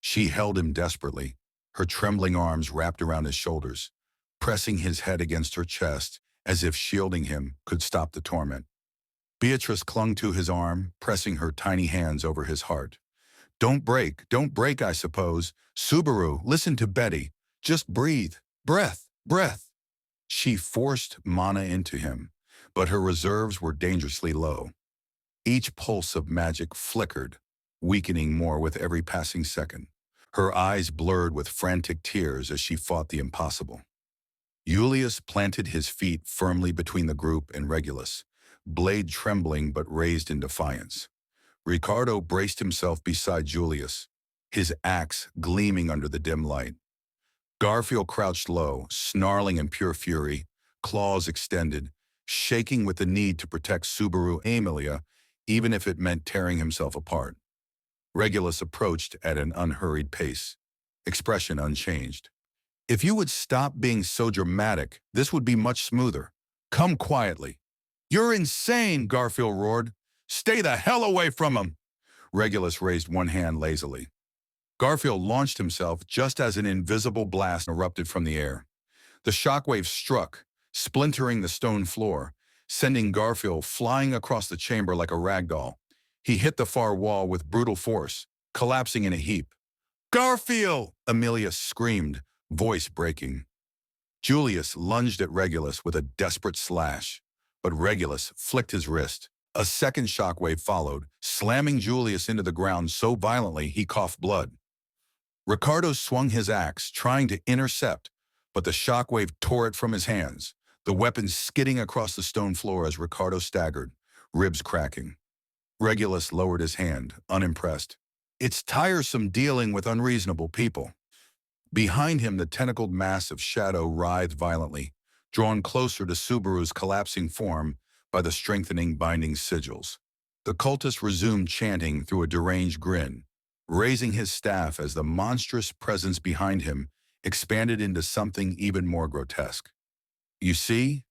She held him desperately, her trembling arms wrapped around his shoulders, pressing his head against her chest as if shielding him could stop the torment. Beatrice clung to his arm, pressing her tiny hands over his heart. Don't break, I suppose. Subaru, listen to Betty. Just breathe. Breath. breath. She forced mana into him, but her reserves were dangerously low. Each pulse of magic flickered, weakening more with every passing second. Her eyes blurred with frantic tears as she fought the impossible. Julius planted his feet firmly between the group and Regulus, blade trembling but raised in defiance. Ricardo braced himself beside Julius, his axe gleaming under the dim light. Garfield crouched low, snarling in pure fury, claws extended, shaking with the need to protect Subaru Emilia, even if it meant tearing himself apart. Regulus approached at an unhurried pace, expression unchanged. If you would stop being so dramatic, this would be much smoother. Come quietly. You're insane, Garfield roared. Stay the hell away from him. Regulus raised one hand lazily. Garfield launched himself just as an invisible blast erupted from the air. The shockwave struck, splintering the stone floor, sending Garfield flying across the chamber like a ragdoll. He hit the far wall with brutal force, collapsing in a heap. Garfield! Emilia screamed, voice breaking. Julius lunged at Regulus with a desperate slash, but Regulus flicked his wrist. A second shockwave followed, slamming Julius into the ground so violently he coughed blood. Ricardo swung his axe, trying to intercept, but the shockwave tore it from his hands, the weapon skidding across the stone floor as Ricardo staggered, ribs cracking. Regulus lowered his hand, unimpressed. It's tiresome dealing with unreasonable people. Behind him, the tentacled mass of shadow writhed violently, drawn closer to Subaru's collapsing form by the strengthening binding sigils. The cultist resumed chanting through a deranged grin, raising his staff as the monstrous presence behind him expanded into something even more grotesque. You see?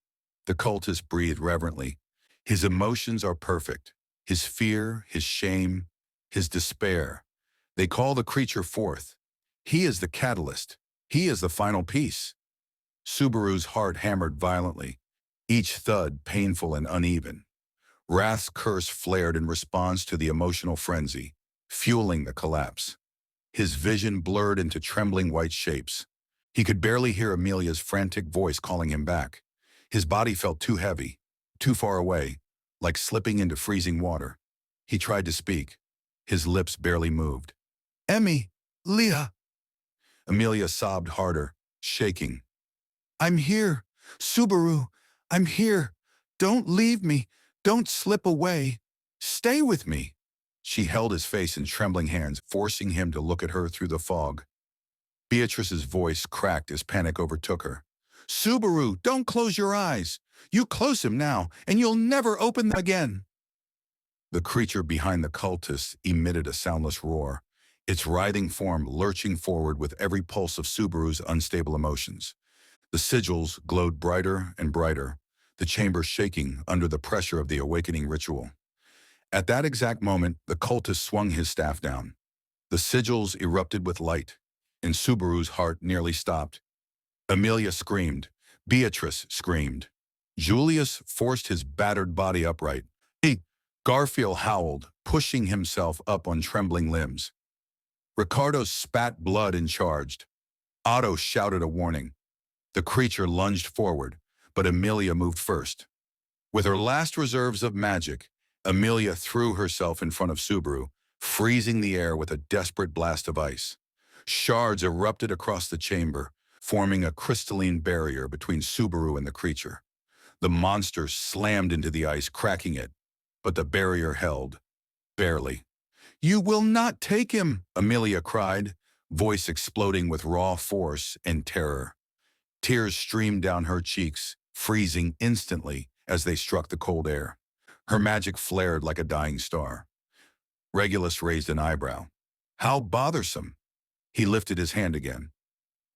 The cultist breathed reverently. His emotions are perfect. His fear, his shame, his despair. They call the creature forth. He is the catalyst. He is the final piece. Subaru's heart hammered violently, each thud painful and uneven. Wrath's curse flared in response to the emotional frenzy, fueling the collapse. His vision blurred into trembling white shapes. He could barely hear Emilia's frantic voice calling him back. His body felt too heavy, too far away, like slipping into freezing water. He tried to speak. His lips barely moved. Leah. Emilia sobbed harder, shaking. I'm here. Subaru, I'm here. Don't leave me. Don't slip away. Stay with me. She held his face in trembling hands, forcing him to look at her through the fog. Beatrice's voice cracked as panic overtook her. Subaru, don't close your eyes. You close them now, and you'll never open them again. The creature behind the cultist emitted a soundless roar, its writhing form lurching forward with every pulse of Subaru's unstable emotions. The sigils glowed brighter and brighter, the chamber shaking under the pressure of the awakening ritual. At that exact moment, the cultist swung his staff down. The sigils erupted with light, and Subaru's heart nearly stopped. Emilia screamed. Beatrice screamed. Julius forced his battered body upright. Garfield howled, pushing himself up on trembling limbs. Ricardo spat blood and charged. Otto shouted a warning. The creature lunged forward, but Emilia moved first. With her last reserves of magic, Emilia threw herself in front of Subaru, freezing the air with a desperate blast of ice. Shards erupted across the chamber, forming a crystalline barrier between Subaru and the creature. The monster slammed into the ice, cracking it, but the barrier held, barely. You will not take him, Emilia cried, voice exploding with raw force and terror. Tears streamed down her cheeks, freezing instantly as they struck the cold air. Her magic flared like a dying star. Regulus raised an eyebrow. How bothersome. He lifted his hand again.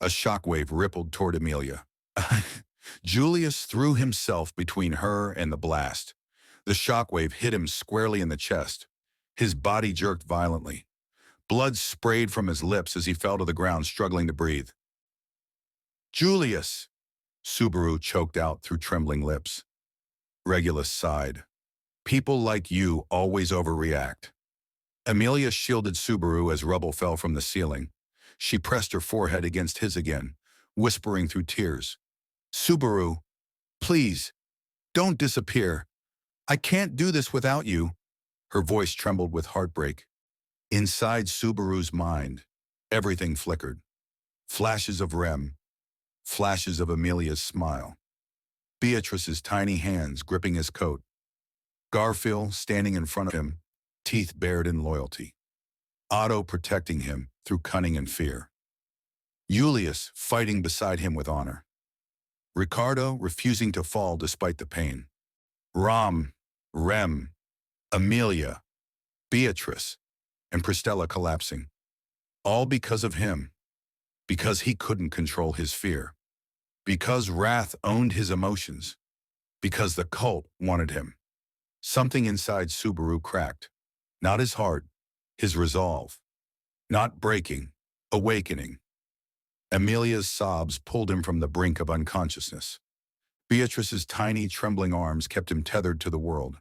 A shockwave rippled toward Emilia. Julius threw himself between her and the blast. The shockwave hit him squarely in the chest. His body jerked violently. Blood sprayed from his lips as he fell to the ground, struggling to breathe. Julius, Subaru choked out through trembling lips. Regulus sighed. People like you always overreact. Emilia shielded Subaru as rubble fell from the ceiling. She pressed her forehead against his again, whispering through tears. Subaru, please, don't disappear. I can't do this without you. Her voice trembled with heartbreak. Inside Subaru's mind, everything flickered. Flashes of Rem, flashes of Emilia's smile. Beatrice's tiny hands gripping his coat. Garfield standing in front of him, teeth bared in loyalty. Otto protecting him through cunning and fear. Julius fighting beside him with honor. Ricardo refusing to fall despite the pain. Ram, Rem, Emilia, Beatrice, and Priestella collapsing. All because of him. Because he couldn't control his fear. Because wrath owned his emotions. Because the cult wanted him. Something inside Subaru cracked. Not his heart, his resolve. Not breaking, awakening. Emilia's sobs pulled him from the brink of unconsciousness. Beatrice's tiny, trembling arms kept him tethered to the world.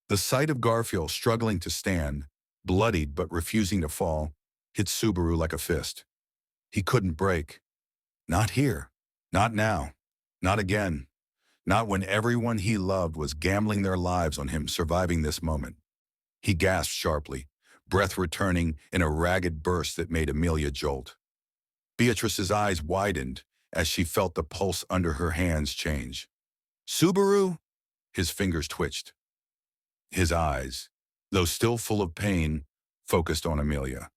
The sight of Garfield struggling to stand, bloodied but refusing to fall, hit Subaru like a fist. He couldn't break. Not here. Not now. Not again. Not when everyone he loved was gambling their lives on him surviving this moment. He gasped sharply, breath returning in a ragged burst that made Emilia jolt. Beatrice's eyes widened as she felt the pulse under her hands change. Subaru? His fingers twitched. His eyes, though still full of pain, focused on Emilia.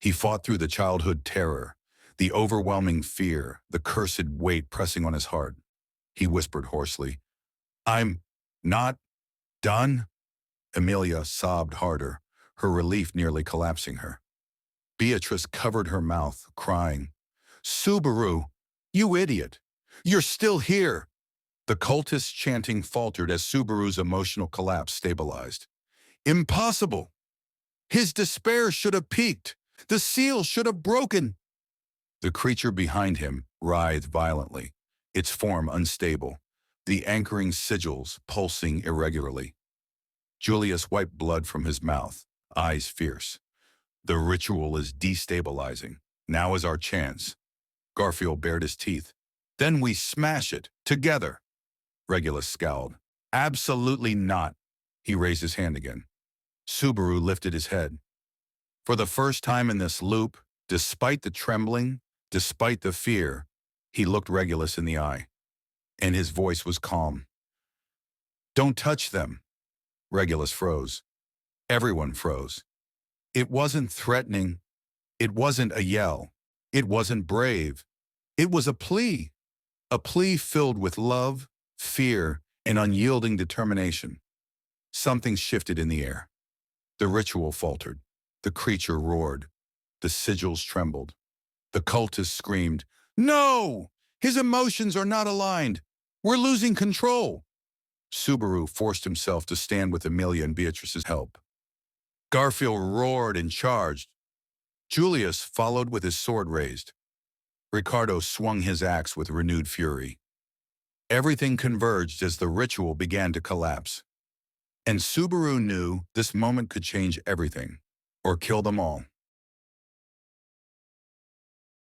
He fought through the childhood terror, the overwhelming fear, the cursed weight pressing on his heart. He whispered hoarsely, I'm not done. Emilia sobbed harder, her relief nearly collapsing her. Beatrice covered her mouth, crying, Subaru, you idiot! You're still here! The cultist's chanting faltered as Subaru's emotional collapse stabilized. Impossible! His despair should have peaked! The seal should have broken! The creature behind him writhed violently, its form unstable, the anchoring sigils pulsing irregularly. Julius wiped blood from his mouth, eyes fierce. The ritual is destabilizing. Now is our chance. Garfield bared his teeth. Then we smash it, together. Regulus scowled. Absolutely not. He raised his hand again. Subaru lifted his head. For the first time in this loop, despite the trembling, despite the fear, he looked Regulus in the eye. And his voice was calm. Don't touch them. Regulus froze. Everyone froze. It wasn't threatening. It wasn't a yell. It wasn't brave. It was a plea filled with love, fear, and unyielding determination. Something shifted in the air. The ritual faltered. The creature roared. The sigils trembled. The cultist screamed, No! His emotions are not aligned. We're losing control. Subaru forced himself to stand with Emilia and Beatrice's help. Garfield roared and charged. Julius followed with his sword raised. Ricardo swung his axe with renewed fury. Everything converged as the ritual began to collapse. And Subaru knew this moment could change everything, or kill them all.